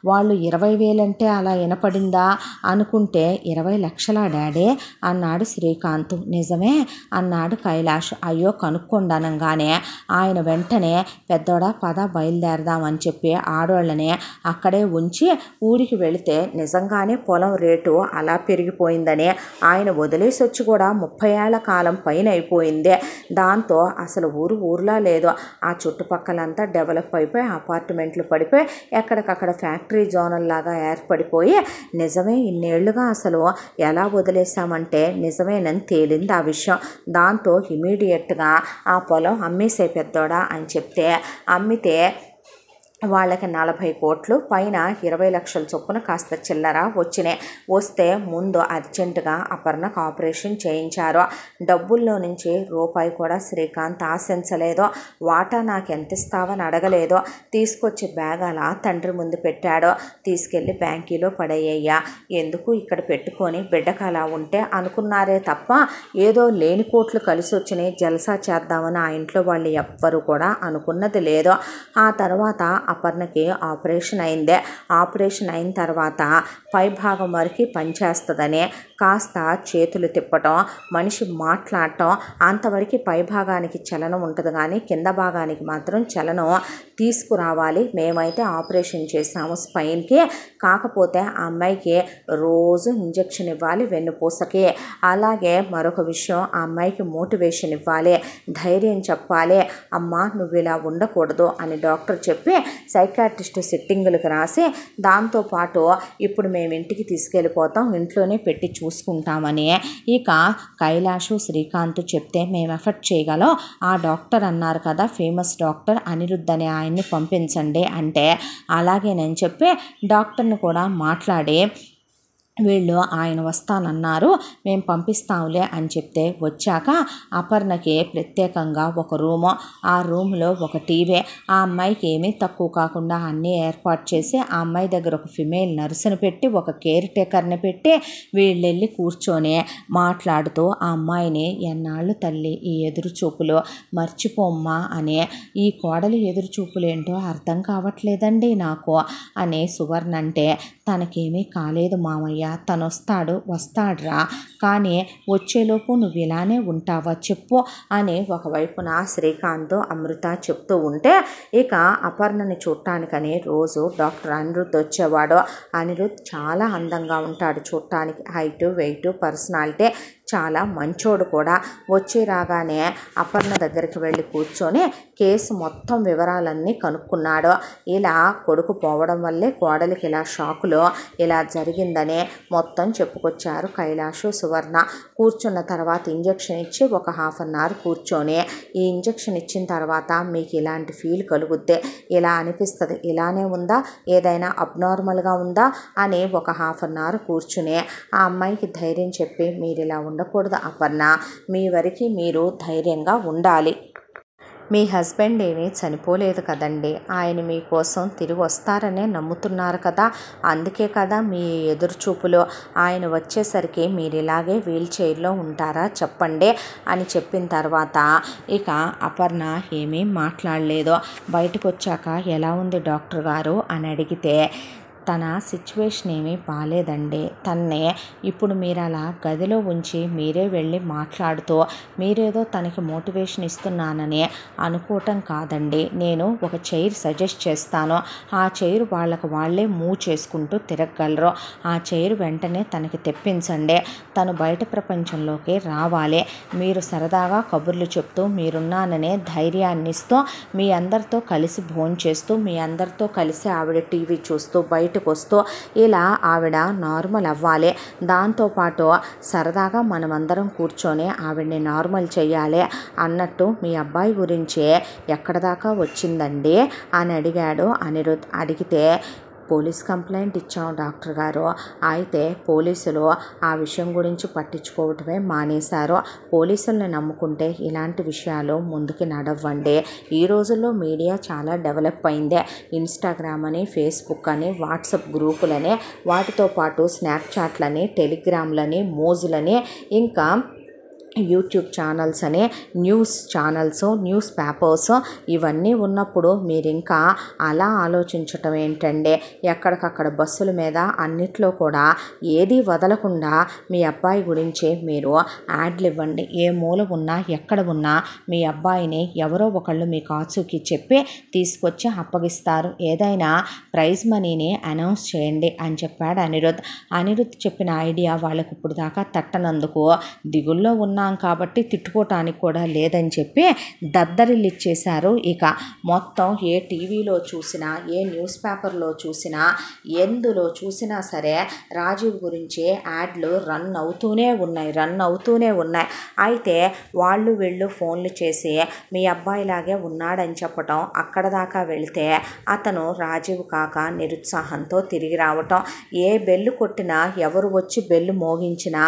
వాళ్ళు 20,000 అంటే అలా వినపడిందా అనుకుంటే 20,00,000 డాడీ అన్నాడు శ్రీకాంత్. నిజమే అన్నాడు కైలాష్. అయ్యో కనుక్కొండనగానే ఆయన వెంటనే పెద్దోడా పద బయలుదేరదామని చెప్పి ఆడోళ్ళని అక్కడే ఉంచి ఊరికి వెళితే నిజంగానే పొలం రేటు అలా పెరిగిపోయిందని ఆయన వదిలేసి వచ్చి కూడా 30 ఏళ్ల కాలం పైన అయిపోయింది. దాంతో అసలు ఊర్లా లేదు. ఆ చుట్టుపక్కలంతా డెవలప్ అయిపోయి అపార్ట్మెంట్లు పడిపోయి ఎక్కడికక్కడ ఫ్యాక్టరీ జోనల్లాగా ఏర్పడిపోయి నిజమే ఇన్నేళ్లుగా అసలు ఎలా వదిలేసామంటే నిజమేనని తేలింది ఆ విషయం. దాంతో ఇమీడియట్గా ఆ పొలం అమ్మేసే పెద్దోడా అని చెప్తే అమ్మితే వాళ్ళకి 40 కోట్లు పైన 20 లక్షల చొప్పున కాస్త చిల్లర వచ్చినాయి. వస్తే ముందు అర్జెంటుగా అపర్ణకు ఆపరేషన్ చేయించారు. డబ్బుల్లో నుంచి రూపాయి కూడా శ్రీకాంత్ ఆశించలేదు. వాటా నాకు ఎంత ఇస్తావని అడగలేదు. తీసుకొచ్చి బ్యాగ్ అలా తండ్రి ముందు పెట్టాడు. తీసుకెళ్ళి బ్యాంకీలో పడేయ్యా, ఎందుకు ఇక్కడ పెట్టుకొని బిడ్డకు అలా ఉంటే అనుకున్నారే తప్ప ఏదో లేని కోట్లు కలిసి వచ్చినాయి జల్సా చేద్దామని ఆ ఇంట్లో వాళ్ళు ఎవ్వరూ కూడా అనుకున్నది లేదు. ఆ తర్వాత అపర్ణకి ఆపరేషన్ అయిందే. ఆపరేషన్ అయిన తర్వాత పై భాగం వరకు పనిచేస్తుందని కాస్త చేతులు తిప్పటం, మనిషి మాట్లాడటం, అంతవరకు పై భాగానికి చలనం ఉంటుంది కానీ కింద భాగానికి మాత్రం చలనం తీసుకురావాలి. మేమైతే ఆపరేషన్ చేసాము స్పైన్కి. కాకపోతే ఆ అమ్మాయికి రోజు ఇంజెక్షన్ ఇవ్వాలి వెన్నుపూసకి. అలాగే మరొక విషయం, ఆ అమ్మాయికి మోటివేషన్ ఇవ్వాలి, ధైర్యం చెప్పాలి. అమ్మ నువ్వు ఇలా ఉండకూడదు అని డాక్టర్ చెప్పి సైకాట్రిస్ట్ సిట్టింగులకు రాసి దాంతోపాటు ఇప్పుడు మేము ఇంటికి తీసుకెళ్ళిపోతాం, ఇంట్లోనే పెట్టి చూసుకుంటామని ఇక కైలాషు శ్రీకాంత్ చెప్తే మేము ఎఫర్ట్ చేయగలం. ఆ డాక్టర్ అన్నారు కదా ఫేమస్ డాక్టర్ అనిరుద్ధ్ అనే ఆయన్ని పంపించండి అంటే అలాగేనని చెప్పి డాక్టర్ని కూడా మాట్లాడి వీళ్ళు ఆయన వస్తానన్నారు, మేము పంపిస్తాంలే అని చెప్తే వచ్చాక అపర్ణకి ప్రత్యేకంగా ఒక రూము, ఆ రూమ్లో ఒక టీవీ, ఆ అమ్మాయికి ఏమీ తక్కువ కాకుండా అన్నీ ఏర్పాటు చేసి ఆ అమ్మాయి దగ్గర ఒక ఫిమేల్ నర్సుని పెట్టి ఒక కేర్ టేకర్ని పెట్టి వీళ్ళెళ్ళి కూర్చొని మాట్లాడుతూ ఆ అమ్మాయిని ఎన్నాళ్ళు తల్లి ఈ ఎదురు చూపులు మర్చిపోమ్మా అనే ఈ కోడలి ఎదురు చూపులు ఏంటో అర్థం కావట్లేదండి నాకు అని సువర్ణ అంటే తనకేమీ కాలేదు మామయ్య, తను వస్తాడురా, కానీ వచ్చేలోపు నువ్వు ఇలానే ఉంటావా చెప్పు అని ఒకవైపున శ్రీకాంత్ అమృత చెప్తూ ఉంటే ఇక అపర్ణని చూడటానికని రోజు డాక్టర్ అనిరుద్ధ్ వచ్చేవాడు. అనిరుద్ధ్ చాలా అందంగా ఉంటాడు చూడటానికి, హైటు వెయిట్ పర్సనాలిటీ, చాలా మంచోడు కూడా. వచ్చి రాగానే అపర్ణ దగ్గరికి వెళ్ళి కూర్చొని కేసు మొత్తం వివరాలన్నీ కనుక్కున్నాడు. ఇలా కొడుకు పోవడం వల్లే కోడలికి ఇలా షాకులో ఇలా జరిగిందనే మొత్తం చెప్పుకొచ్చారు కైలాషు సువర్ణ. కూర్చున్న తర్వాత ఇంజెక్షన్ ఇచ్చి ఒక 1/2 అవర్ కూర్చొని ఈ ఇంజెక్షన్ ఇచ్చిన తర్వాత మీకు ఇలాంటి ఫీల్ కలుగుద్ది, ఇలా అనిపిస్తుంది, ఇలానే ఉందా ఏదైనా అబ్నార్మల్గా ఉందా అని ఒక 1/2 అవర్ కూర్చుని ఆ అమ్మాయికి ధైర్యం చెప్పి మీరు ఇలా ఉండకూడదు అపర్ణ, మీ వరకు మీరు ధైర్యంగా ఉండాలి, మీ హస్బెండ్ ఏమీ చనిపోలేదు కదండి, ఆయన మీకోసం తిరిగి వస్తారనే నమ్ముతున్నారు కదా, అందుకే కదా మీ ఎదురు చూపులో ఆయన వచ్చేసరికి మీరు ఇలాగే వీల్ చైర్లో ఉంటారా చెప్పండి అని చెప్పిన తర్వాత ఇక అపర్ణ ఏమీ మాట్లాడలేదు. బయటకు వచ్చాక ఎలా ఉంది డాక్టర్ గారు అని అడిగితే తన సిచ్యువేషన్ ఏమీ బాగాలేదండి, తన్నే ఇప్పుడు మీరు అలా గదిలో ఉంచి మీరే వెళ్ళి మాట్లాడుతూ మీరేదో తనకి మోటివేషన్ ఇస్తున్నానని అనుకోవటం కాదండి, నేను ఒక చైర్ సజెస్ట్ చేస్తాను, ఆ చైర్ వాళ్ళకి వాళ్ళే మూవ్ చేసుకుంటూ తిరగగలరు, ఆ చైర్ వెంటనే తనకి తెప్పించండి, తను బయట ప్రపంచంలోకి రావాలి, మీరు సరదాగా కబుర్లు చెప్తూ మీరున్నాననే ధైర్యాన్ని ఇస్తూ మీ అందరితో కలిసి భోంచేస్తూ మీ అందరితో కలిసి ఆవిడ టీవీ చూస్తూ బయట బయటకు వస్తూ ఇలా ఆవిడ నార్మల్ అవ్వాలి, దాంతోపాటు సరదాగా మనమందరం కూర్చొని ఆవిడని నార్మల్ చేయాలి అన్నట్టు మీ అబ్బాయి గురించి ఎక్కడ దాకా వచ్చిందండి అని అడిగాడు అనిరుద్. అడిగితే పోలీస్ కంప్లైంట్ ఇచ్చాం డాక్టర్ గారు, అయితే పోలీసులు ఆ విషయం గురించి పట్టించుకోవటమే మానేశారు. పోలీసుల్ని నమ్ముకుంటే ఇలాంటి విషయాలు ముందుకి నడవండి. ఈ రోజుల్లో మీడియా చాలా డెవలప్ అయిందే. ఇన్స్టాగ్రామ్ అని, ఫేస్బుక్ అని, వాట్సాప్ గ్రూపులని, వాటితో పాటు స్నాప్చాట్లని, టెలిగ్రామ్లని, మోజులని, ఇంకా యూట్యూబ్ ఛానల్స్ అని, న్యూస్ ఛానల్స్, న్యూస్ పేపర్స్ ఇవన్నీ ఉన్నప్పుడు మీరు ఇంకా అలా ఆలోచించటం ఏంటండి? ఎక్కడికక్కడ బస్సుల మీద అన్నిట్లో కూడా ఏది వదలకుండా మీ అబ్బాయి గురించి మీరు యాడ్లు ఇవ్వండి. ఏ మూల ఉన్నా ఎక్కడ ఉన్నా మీ అబ్బాయిని ఎవరో ఒకళ్ళు మీకు ఆచూకీ చెప్పి తీసుకొచ్చి అప్పగిస్తారు. ఏదైనా ప్రైజ్ మనీని అనౌన్స్ చేయండి అని చెప్పాడు అనిరుద్. అనిరుద్ చెప్పిన ఐడియా వాళ్ళకు ఇప్పుడు దాకా తట్టనందుకు దిగుల్లో ఉన్న కాబట్టి తిట్టుకోవటానికి కూడా లేదని చెప్పి దద్దరిల్లు ఇచ్చేశారు. ఇక మొత్తం ఏ టీవీలో చూసినా, ఏ న్యూస్ పేపర్లో చూసినా, ఎందులో చూసినా సరే రాజీవ్ గురించి యాడ్లు రన్ అవుతూనే ఉన్నాయి. అయితే వాళ్ళు వీళ్ళు ఫోన్లు చేసి మీ అబ్బాయిలాగే ఉన్నాడని చెప్పటం, అక్కడ దాకా వెళితే అతను రాజీవ్ కాక నిరుత్సాహంతో తిరిగి రావటం, ఏ బెల్లు కొట్టినా ఎవరు వచ్చి బెల్లు మోగించినా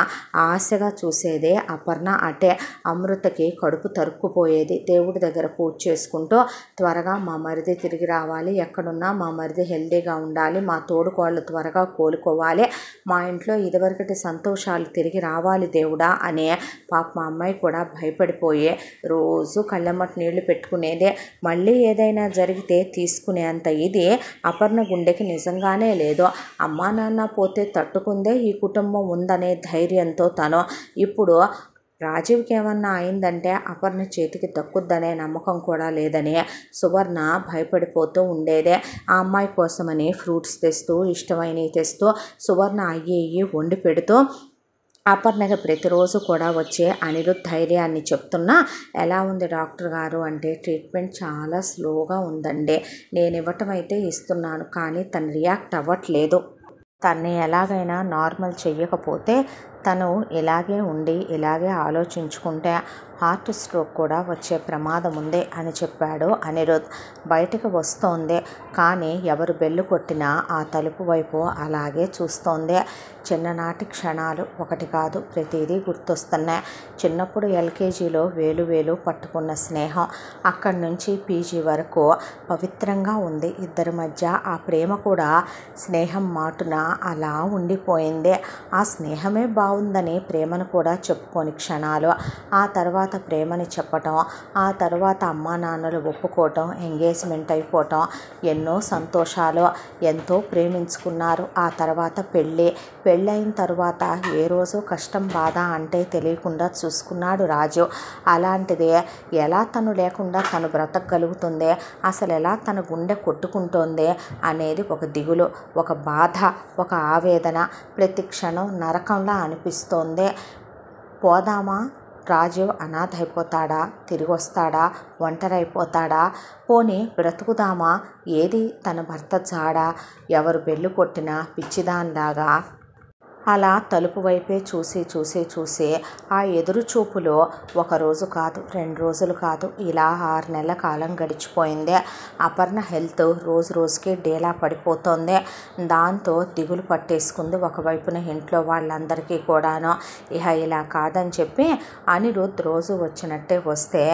ఆశగా చూసేదే అపర్ణ. అటే అమృతకి కడుపు తరుక్కుపోయేది. దేవుడి దగ్గర పూజ చేసుకుంటూ త్వరగా మా మరిది తిరిగి రావాలి, ఎక్కడున్నా మా మరిది హెల్దీగా ఉండాలి, మా తోడుకోళ్ళు త్వరగా కోలుకోవాలి, మా ఇంట్లో ఇదివరకటి సంతోషాలు తిరిగి రావాలి దేవుడా అనే పాప మా అమ్మాయి కూడా భయపడిపోయి రోజు కళ్ళమ్మటి నీళ్లు పెట్టుకునేదే. మళ్ళీ ఏదైనా జరిగితే తీసుకునేంత ఇది అపర్ణ గుండెకి నిజంగానే లేదు. అమ్మా నాన్న పోతే తట్టుకుందే ఈ కుటుంబం ఉందనే ధైర్యంతో తను ఇప్పుడు రాజీవ్కి ఏమన్నా అయిందంటే అపర్ణ చేతికి దక్కుద్దనే నమ్మకం కూడా లేదని సువర్ణ భయపడిపోతూ ఉండేదే. ఆ అమ్మాయి కోసమని ఫ్రూట్స్ తెస్తూ, ఇష్టమైనవి తెస్తూ, సువర్ణ అయ్యి వండి పెడుతూ అపర్ణకి ప్రతిరోజు కూడా వచ్చే అనిరుద్ ధైర్యాన్ని చెప్తున్నా, ఎలా ఉంది డాక్టర్ గారు అంటే, ట్రీట్మెంట్ చాలా స్లోగా ఉందండి, నేను ఇవ్వటం అయితే ఇస్తున్నాను కానీ తను రియాక్ట్ అవ్వట్లేదు, తన్ని ఎలాగైనా నార్మల్ చెయ్యకపోతే తను ఇలాగే ఉండి ఇలాగే ఆలోచించుకుంటే హార్ట్ స్ట్రోక్ కూడా వచ్చే ప్రమాదం ఉంది అని చెప్పాడు అనిరుద్. బయటకు వస్తోంది కానీ ఎవరు బెల్లు కొట్టినా ఆ తలుపు వైపు అలాగే చూస్తోంది. చిన్ననాటి క్షణాలు ఒకటి కాదు ప్రతిదీ గుర్తొస్తున్నాయి. చిన్నప్పుడు ఎల్కేజీలో వేలు పట్టుకున్న స్నేహం అక్కడి నుంచి పీజీ వరకు పవిత్రంగా ఉంది ఇద్దరి మధ్య. ఆ ప్రేమ కూడా స్నేహం మాటున అలా ఉండిపోయింది. ఆ స్నేహమే బాగుందని ప్రేమను కూడా చెప్పుకోని క్షణాలు, ఆ తర్వాత ప్రేమని చెప్పటం, ఆ తర్వాత అమ్మా నాన్నలు ఒప్పుకోవటం, ఎంగేజ్మెంట్ అయిపోవటం, ఎన్నో సంతోషాలు, ఎంతో ప్రేమించుకున్నారు. ఆ తర్వాత పెళ్ళైన తర్వాత ఏ రోజు కష్టం బాధ అంటే తెలియకుండా చూసుకున్నాడు రాజు. అలాంటిదే ఎలా తను లేకుండా తను బ్రతకగలుగుతుంది, అసలు ఎలా తన గుండె కొట్టుకుంటోంది అనేది ఒక దిగులు, ఒక బాధ, ఒక ఆవేదన ప్రతి క్షణం నరకంలా అనిపిస్తోంది. పోదామా, రాజు అనాథ అయిపోతాడా, తిరిగి వస్తాడా, ఒంటరైపోతాడా, పోనీ బ్రతుకుదామా, ఏది తన భర్త జాడా, ఎవరు బెల్లు కొట్టినా పిచ్చిదానిలాగా అలా తలుపు వైపే చూసి ఆ ఎదురు చూపులో ఒకరోజు కాదు, 2 రోజులు కాదు, ఇలా 6 నెలల కాలం గడిచిపోయింది. అపర్ణ హెల్త్ రోజు రోజుకి డేలా పడిపోతోంది. దాంతో దిగులు పట్టేసుకుంది ఒకవైపున ఇంట్లో వాళ్ళందరికీ కూడాను. ఇహ ఇలా కాదని చెప్పి అనిరుద్ రోజు వచ్చినట్టే వస్తే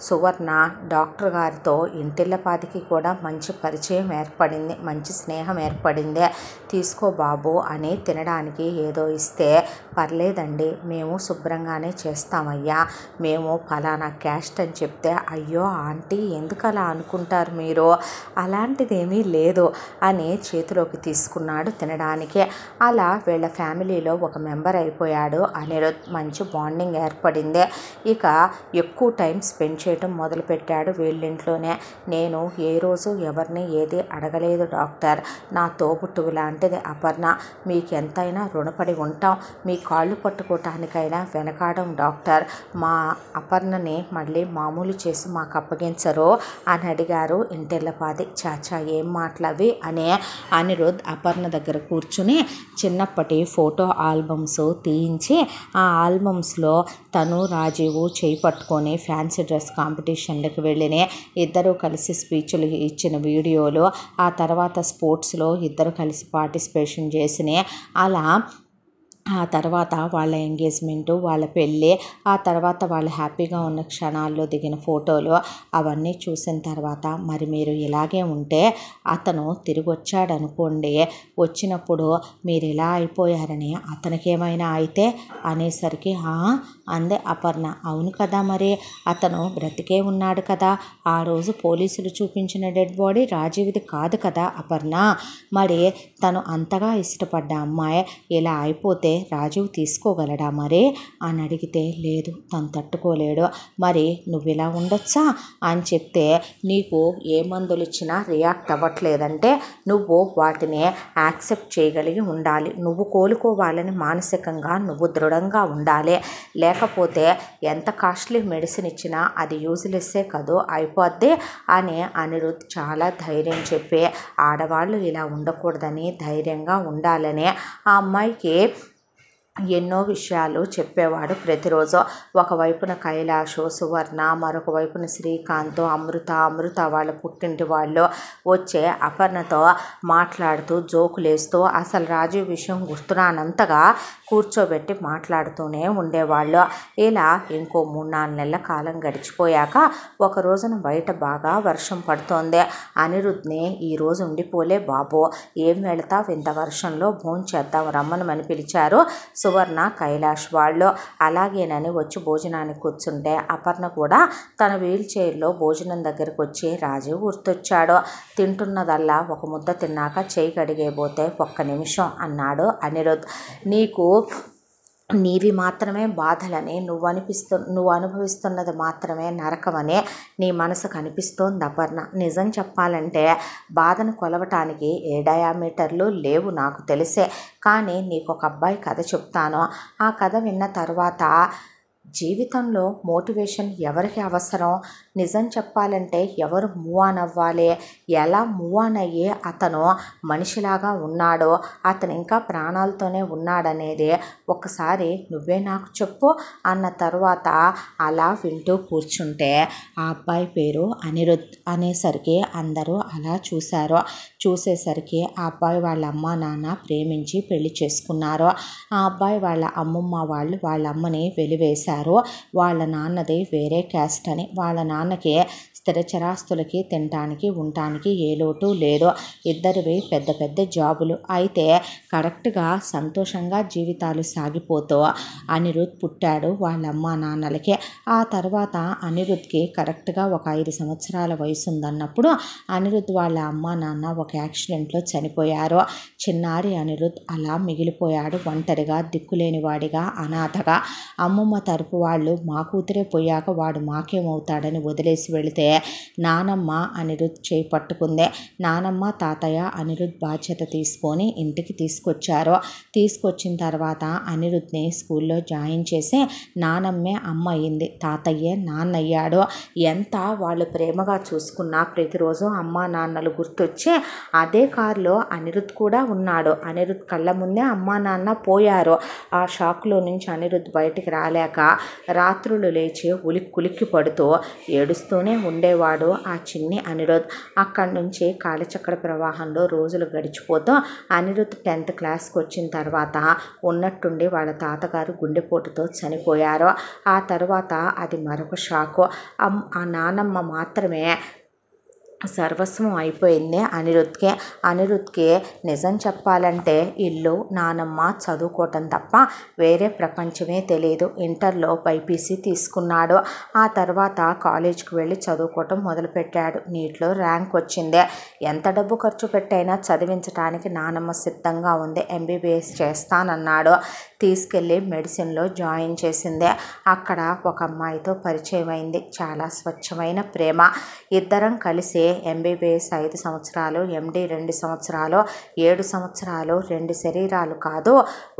సువర్ణ డాక్టర్ గారితో ఇంటిల్లపాదికి కూడా మంచి పరిచయం ఏర్పడింది, మంచి స్నేహం ఏర్పడింది. తీసుకో బాబు అని తినడానికి ఏదో ఇస్తే, పర్లేదండి మేము శుభ్రంగానే చేస్తామయ్యా, మేము ఫలానా క్యాస్ట్ అని చెప్తే, అయ్యో ఆంటీ ఎందుకు అలా అనుకుంటారు మీరు, అలాంటిదేమీ లేదు అని చేతిలోకి తీసుకున్నాడు తినడానికి. అలా వీళ్ళ ఫ్యామిలీలో ఒక మెంబర్ అయిపోయాడు అనిరుద్. మంచి బాండింగ్ ఏర్పడింది. ఇక ఎక్కువ టైం స్పెండ్ చేయడం మొదలుపెట్టాడు వీళ్ళింట్లోనే. నేను ఏ రోజు ఎవరిని ఏది అడగలేదు డాక్టర్, నా తోబుట్టువు లాంటిది అపర్ణ, మీకు ఎంతైనా రుణ రుణపడి ఉంటాం. మీ కాళ్ళు పట్టుకోవటానికైనా వెనకాడం డాక్టర్. మా అపర్ణని మళ్ళీ మామూలు చేసి మాకు అప్పగించరు అని అడిగారు ఇంటిల్లపాది. చాచా ఏం మాటలవి అని అనిరుద్ అపర్ణ దగ్గర కూర్చుని చిన్నప్పటి ఫోటో ఆల్బమ్స్ తీయించి ఆ ఆల్బమ్స్లో తను రాజీవు చేయి పట్టుకొని ఫ్యాన్సీ డ్రెస్ కాంపిటీషన్లకు వెళ్ళిన ఇద్దరు కలిసి స్పీచ్లు ఇచ్చిన వీడియోలు, ఆ తర్వాత స్పోర్ట్స్లో ఇద్దరు కలిసి పార్టిసిపేషన్ చేసిన, అలా ఆ తర్వాత వాళ్ళ ఎంగేజ్మెంటు, వాళ్ళ పెళ్ళి, ఆ తర్వాత వాళ్ళు హ్యాపీగా ఉన్న క్షణాల్లో దిగిన ఫోటోలు అవన్నీ చూసిన తర్వాత మరి మీరు ఇలాగే ఉంటే అతను తిరిగి వచ్చాడు అనుకోండి, వచ్చినప్పుడు మీరు ఇలా అయిపోయారని అతనికి ఏమైనా అయితే అనేసరికి అందే అపర్ణ. అవును కదా, మరి అతను బ్రతికే ఉన్నాడు కదా, ఆ రోజు పోలీసులు చూపించిన డెడ్ బాడీ రాజీవ్ది కాదు కదా అపర్ణ. మరి తను అంతగా ఇష్టపడ్డ అమ్మాయి ఇలా అయిపోతే రాజీవ్ తీసుకోగలడా మరి అని అడిగితే లేదు, తను తట్టుకోలేడు. మరి నువ్వు ఇలా ఉండొచ్చా అని చెప్తే నీకు ఏ మందులు ఇచ్చినా రియాక్ట్ అవ్వట్లేదంటే నువ్వు వాటిని యాక్సెప్ట్ చేయగలిగి ఉండాలి. నువ్వు కోలుకోవాలని మానసికంగా నువ్వు దృఢంగా ఉండాలి. లేకపోతే ఎంత కాస్ట్లీ మెడిసిన్ ఇచ్చినా అది యూజ్లెస్సే కదూ అయిపోద్ది అని అనిరుద్ చాలా ధైర్యం చెప్పి ఆడవాళ్ళు ఇలా ఉండకూడదని, ధైర్యంగా ఉండాలని ఆ అమ్మాయికి ఎన్నో విషయాలు చెప్పేవాడు ప్రతిరోజు. ఒకవైపున కైలాషు, సువర్ణ, మరొక వైపున శ్రీకాంత్, అమృత వాళ్ళ పుట్టింటి వాళ్ళు వచ్చే అపర్ణతో మాట్లాడుతూ జోకులేస్తూ అసలు రాజీవ్ విషయం గుర్తురానంతగా కూర్చోబెట్టి మాట్లాడుతూనే ఉండేవాళ్ళు. ఇలా ఇంకో 3-4 నెలల కాలం గడిచిపోయాక ఒక రోజున బయట బాగా వర్షం పడుతోంది. అనిరుద్ని ఈరోజు ఉండిపోలే బాబు, ఏం వెళతావు ఇంత వర్షంలో, భోంచేద్దాం రమ్మనమని పిలిచారు సువర్ణ, కైలాష్ వాళ్ళు. అలాగేనని వచ్చి భోజనానికి కూర్చుంటే అపర్ణ కూడా తన వీల్ చైర్లో భోజనం దగ్గరకు వచ్చి రాజీవ్ గుర్తొచ్చాడు. తింటున్నదల్లా ఒక ముద్ద తిన్నాక చేయి కడిగేపోతే ఒక్క నిమిషం అన్నాడు అనిరుద్. నీవి మాత్రమే బాధలని, నువ్వు అనుభవిస్తున్నది మాత్రమే నరకమని నీ మనసుకు అనిపిస్తోంది అపర్ణ. నిజం చెప్పాలంటే బాధను కొలవటానికి ఏ డయామీటర్లు లేవు నాకు తెలిసే. కానీ నీకు ఒక అబ్బాయి కథ చెప్తాను. ఆ కథ విన్న తర్వాత జీవితంలో మోటివేషన్ ఎవరికి అవసరం? నిజం చెప్పాలంటే ఎవరు మూవ్ ఆన్ అవ్వాలి? ఎలా మూవ్ ఆన్ అయ్యి అతను మనిషిలాగా ఉన్నాడో, అతను ఇంకా ప్రాణాలతోనే ఉన్నాడనేది ఒకసారి నువ్వే నాకు చెప్పు అన్న తర్వాత అలా వింటూ కూర్చుంటే ఆ అబ్బాయి పేరు అనిరుద్ అనేసరికి అందరూ అలా చూసేసరికి ఆ అబ్బాయి వాళ్ళ అమ్మ నాన్న ప్రేమించి పెళ్లి చేసుకున్నారు. ఆ అబ్బాయి వాళ్ళ అమ్మమ్మ వాళ్ళు వాళ్ళ అమ్మని వెలివేశారు. వాళ్ళ నాన్నది వేరే క్యాస్ట్ అని. వాళ్ళ నాన్నకి స్థిరచరాస్తులకి, తినటానికి, ఉండటానికి ఏ లోటు లేదు. ఇద్దరివి పెద్ద పెద్ద జాబులు. అయితే కరెక్ట్గా సంతోషంగా జీవితాలు సాగిపోతూ అనిరుద్ పుట్టాడు వాళ్ళ అమ్మ నాన్నలకి. ఆ తర్వాత అనిరుద్కి కరెక్ట్గా ఒక 5 సంవత్సరాల వయసు ఉందన్నప్పుడు అనిరుద్ వాళ్ళ అమ్మ నాన్న ఒక యాక్సిడెంట్లో చనిపోయారు. చిన్నారి అనిరుద్ అలా మిగిలిపోయాడు, ఒంటరిగా, దిక్కులేని వాడిగా, అనాథగా. అమ్మమ్మ తరపు వాళ్ళు మా కూతురే పోయాక వాడు మాకేమవుతాడని వదిలేసి వెళితే నానమ్మ అనిరుద్ చేయి పట్టుకుందే. నానమ్మ తాతయ్య అనిరుద్ బాధ్యత తీసుకొని ఇంటికి తీసుకొచ్చారు. తీసుకొచ్చిన తర్వాత అనిరుద్ని స్కూల్లో జాయిన్ చేసి నానమ్మే అమ్మ అయింది, తాతయ్యే నాన్న అయ్యాడు. ఎంత వాళ్ళు ప్రేమగా చూసుకున్నా ప్రతిరోజు అమ్మ నాన్నలు గుర్తొచ్చి అదే కారులో అనిరుద్ కూడా ఉన్నాడు. అనిరుద్ కళ్ళ ముందే అమ్మ నాన్న పోయారు. ఆ షాక్లో నుంచి అనిరుద్ బయటికి రాలేక రాత్రులు లేచి ఉలిక్కి పడుతూ ఏడుస్తూనే ఉండేవాడు ఆ చిన్ని అనిరుద్. అక్కడి నుంచి కాలచక్ర ప్రవాహంలో రోజులు గడిచిపోతూ అనిరుద్ 10th క్లాస్కి వచ్చిన తర్వాత ఉన్నట్టుండి వాళ్ళ తాతగారు గుండెపోటుతో చనిపోయారు. ఆ తర్వాత అది మరొక షాకు. ఆ నానమ్మ మాత్రమే సర్వస్వం అయిపోయింది అనిరుద్కి. నిజం చెప్పాలంటే ఇల్లు, నానమ్మ, చదువుకోవటం తప్ప వేరే ప్రపంచమే తెలియదు. ఇంటర్లో బైపీసీ తీసుకున్నాడు. ఆ తర్వాత కాలేజీకి వెళ్ళి చదువుకోవటం మొదలుపెట్టాడు. నీట్లో ర్యాంక్ వచ్చింది. ఎంత డబ్బు ఖర్చు పెట్టైనా చదివించడానికి నానమ్మ సిద్ధంగా ఉంది. ఎంబీబీఎస్ చేస్తానన్నాడు. తీసుకెళ్ళి మెడిసిన్లో జాయిన్ చేసింది. అక్కడ ఒక అమ్మాయితో పరిచయం అయింది. చాలా స్వచ్ఛమైన ప్రేమ. ఇద్దరం కలిసి ఎంబీబీఎస్ 5 సంవత్సరాలు, ఎండీ 2 సంవత్సరాలు, 7 సంవత్సరాలు, 2 శరీరాలు కాదు,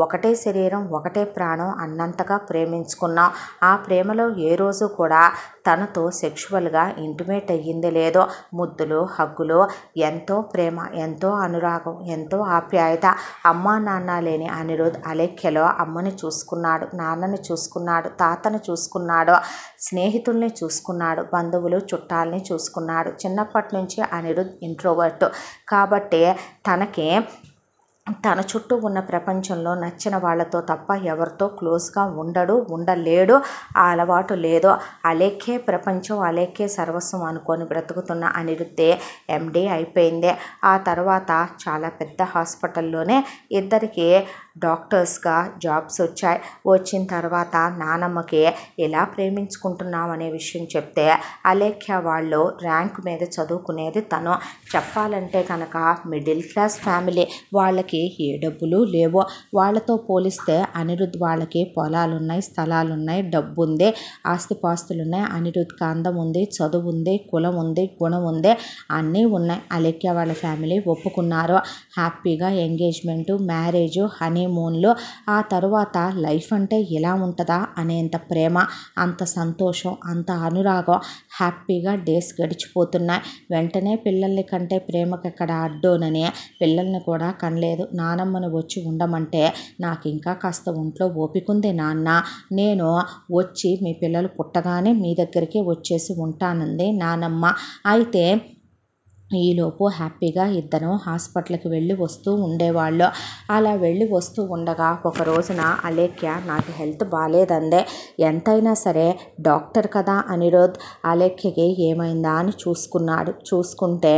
ఒకటే శరీరం ఒకటే ప్రాణం అన్నంతగా ప్రేమించుకున్నాం. ఆ ప్రేమలో ఏ రోజు కూడా తనతో సెక్షువల్గా ఇంటిమేట్ అయ్యింది లేదో. ముద్దులు, హగ్గులు, ఎంతో ప్రేమ, ఎంతో అనురాగం, ఎంతో ఆప్యాయత. అమ్మా నాన్న లేని అనిరుద్ అలేఖ్యలో అమ్మని చూసుకున్నాడు, నాన్నని చూసుకున్నాడు, తాతని చూసుకున్నాడు, స్నేహితుల్ని చూసుకున్నాడు, బంధువులు చుట్టాలని చూసుకున్నాడు. చిన్నప్పటి నుంచి అనిరుద్ ఇంట్రోవర్ట్ కాబట్టి తన చుట్టూ ఉన్న ప్రపంచంలో నచ్చిన వాళ్ళతో తప్ప ఎవరితో క్లోజ్గా ఉండలేడు. ఆ అలవాటు లేదు. అలేఖ్యే ప్రపంచం, అలేఖ్యే సర్వస్వం అనుకొని బ్రతుకుతున్న అనిరుద్ధే ఎండీ అయిపోయింది. ఆ తర్వాత చాలా పెద్ద హాస్పిటల్లోనే ఇద్దరికి డాక్టర్స్గా జాబ్స్ వచ్చాయి. వచ్చిన తర్వాత నానమ్మకి ఎలా ప్రేమించుకుంటున్నాం అనే విషయం చెప్తే అలేఖ్య వాళ్ళు ర్యాంక్ మీద చదువుకునేది తను. చెప్పాలంటే కనుక మిడిల్ క్లాస్ ఫ్యామిలీ, వాళ్ళకి ఏ డబ్బులు లేవో. వాళ్ళతో పోలిస్తే అనిరుద్ వాళ్ళకి పొలాలున్నాయి, స్థలాలున్నాయి, డబ్బు ఉంది, ఆస్తిపాస్తులున్నాయి. అనిరుద్కి అందం ఉంది, చదువు ఉంది, కులం ఉంది, గుణం ఉంది, అన్నీ ఉన్నాయి. అలేఖ్య వాళ్ళ ఫ్యామిలీ ఒప్పుకున్నారు. హ్యాపీగా ఎంగేజ్మెంటు, మ్యారేజు, హనీమూన్లు, ఆ తర్వాత లైఫ్ అంటే ఇలా ఉంటుందా అనేంత ప్రేమ, అంత సంతోషం, అంత అనురాగం, హ్యాపీగా డేస్ గడిచిపోతున్నాయి. వెంటనే పిల్లల్ని కంటే ప్రేమకి ఎక్కడ అడ్డోనని పిల్లల్ని కూడా కనలేదు. నానమ్మను వచ్చి ఉండమంటే నాకు ఇంకా కాస్త ఒంట్లో ఓపికంది నాన్న, నేను వచ్చి మీ పిల్లలు పుట్టగానే మీ దగ్గరికి వచ్చేసి ఉంటానంది నానమ్మ. అయితే ఈలోపు హ్యాపీగా ఇద్దరు హాస్పిటల్కి వెళ్ళి వస్తూ ఉండేవాళ్ళు. అలా వెళ్ళి వస్తూ ఉండగా ఒక రోజున అలేఖ్య నాకు హెల్త్ బాగాలేదందే. ఎంతైనా సరే డాక్టర్ కదా అనిరుద్, అలేఖ్యకి ఏమైందా అని చూసుకున్నాడు. చూసుకుంటే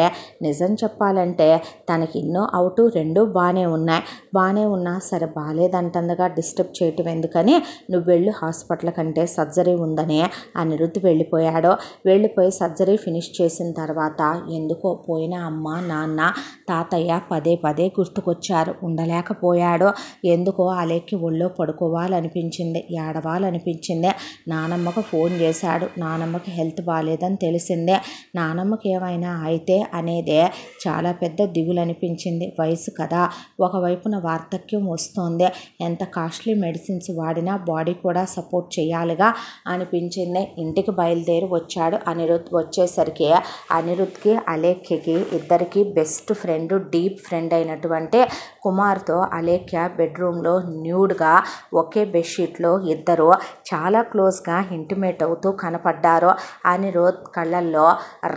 నిజం చెప్పాలంటే తనకి ఇన్నో అవుటు 2 బాగానే ఉన్నా సరే బాగాలేదంటుందిగా, డిస్టర్బ్ చేయటం ఎందుకని నువ్వు వెళ్ళు హాస్పిటల్ కంటే సర్జరీ ఉందని అనిరుద్ వెళ్ళిపోయి సర్జరీ ఫినిష్ చేసిన తర్వాత ఎందుకో పోయిన అమ్మ, నాన్న, తాతయ్య పదే గుర్తుకొచ్చారు. ఉండలేకపోయాడు. ఎందుకో అలేఖ్య ఒళ్ళో పడుకోవాలనిపించింది, ఏడవాలనిపించింది. నానమ్మకు ఫోన్ చేశాడు. నానమ్మకి హెల్త్ బాగాలేదని తెలిసిందే. నానమ్మకి ఏమైనా అయితే అనేదే చాలా పెద్ద దిగులు అనిపించింది. వయసు కదా, ఒకవైపున వార్ధక్యం వస్తోంది, ఎంత కాస్ట్లీ మెడిసిన్స్ వాడినా బాడీ కూడా సపోర్ట్ చేయాలిగా అనిపించింది. ఇంటికి బయలుదేరి వచ్చాడు అనిరుద్. వచ్చేసరికి అనిరుద్కి అలేఖ్యకి ఇద్దరికి బెస్ట్ ఫ్రెండ్, డీప్ ఫ్రెండ్ అయినటువంటి కుమార్తో అలేఖ్య బెడ్రూమ్లో న్యూడ్గా ఒకే బెడ్షీట్లో ఇద్దరు చాలా క్లోజ్గా ఇంటిమేట్ అవుతూ కనపడ్డారు. అనిరుద్ కళ్ళల్లో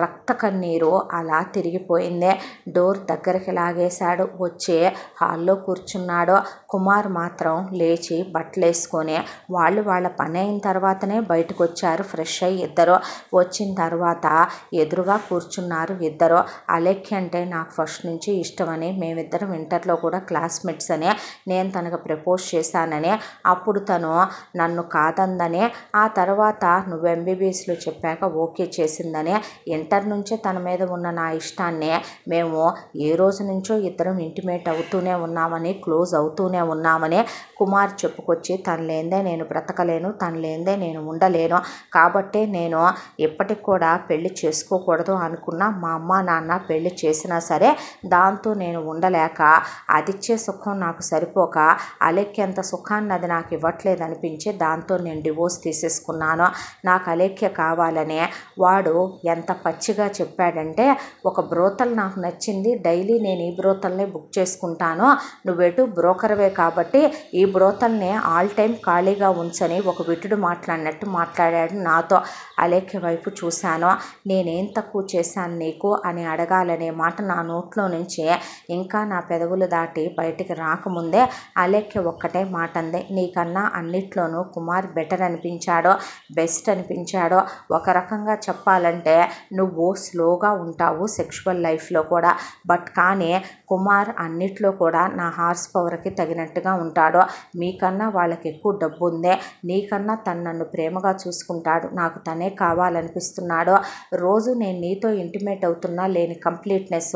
రక్త కన్నీరు అలా తిరిగిపోయింది. డోర్ దగ్గరికి లాగేశాడు. వచ్చి హాల్లో కూర్చున్నాడు. కుమార్ మాత్రం లేచి బట్టలేసుకొని వాళ్ళ పని అయిన తర్వాతనే బయటకు వచ్చారు. ఫ్రెష్ అయ్యి ఇద్దరు వచ్చిన తర్వాత ఎదురుగా కూర్చున్నారు ఇద్దరు. అలేఖ్య అంటే నాకు ఫస్ట్ నుంచి ఇష్టమని, మేమిద్దరం ఇంటర్లో కూడా క్లాస్మేట్స్ అని, నేను తనకు ప్రపోజ్ చేశానని, అప్పుడు తను నన్ను కాదందని, ఆ తర్వాత నువ్వు ఎంబీబీఎస్లో చెప్పాక ఓకే చేసిందని, ఇంటర్ నుంచే తన మీద ఉన్న నా ఇష్టాన్ని మేము ఏ రోజు నుంచో ఇద్దరం ఇంటిమేట్ అవుతూనే ఉన్నామని, క్లోజ్ అవుతూనే ఉన్నామని కుమార్ చెప్పుకొచ్చి తను లేనిదే నేను బ్రతకలేను, తను లేనిదే నేను ఉండలేను, కాబట్టి నేను ఇప్పటికి కూడా పెళ్లి చేసుకోకూడదు అనుకున్నా. మా అమ్మ నాన్న పెళ్లి చేసినా సరే దాంతో నేను ఉండలేక, అదిచ్చే సుఖం నాకు సరిపోక అలేఖ్య అంత సుఖాన్ని అది నాకు ఇవ్వట్లేదు అనిపించి దాంతో నేను డివోర్స్ తీసేసుకున్నాను. నాకు అలేఖ్య కావాలనే వాడు ఎంత పచ్చిగా చెప్పాడంటే, ఒక బ్రోతల్ నాకు నచ్చింది, డైలీ నేను ఈ బ్రోతల్ని బుక్ చేసుకుంటాను, నువ్వెటు బ్రోకర్వే కాబట్టి ఈ బ్రోతల్ని ఆల్ టైం ఖాళీగా ఉంచని ఒక విటుడు మాట్లాడినట్టు మాట్లాడాడు నాతో. అలేఖ్య వైపు చూశాను. నేనేం తక్కువ చేశాను నీకు అని అడగాలనే మాట నా నోట్లో నుంచి ఇంకా నా పెదవులు దాటి బయటికి రాకముందే అలేఖ్య ఒక్కటే మాట అంది, నీకన్నా అన్నిట్లోనూ కుమార్ బెటర్ అనిపించాడో, బెస్ట్ అనిపించాడో. ఒక రకంగా చెప్పాలంటే నువ్వు స్లోగా ఉంటావు సెక్షువల్ లైఫ్లో కూడా, బట్ కానీ కుమార్ అన్నిట్లో కూడా నా హార్స్ పవర్కి తగినట్టుగా ఉంటాడు. మీకన్నా వాళ్ళకి ఎక్కువ డబ్బు ఉందే, నీకన్నా తను నన్ను ప్రేమగా చూసుకుంటాడు, నాకు తనే కావాలనిపిస్తున్నాడు. రోజు నేను నీతో ఇంటిమేట్ అవుతున్నా లేని కంప్లీట్నెస్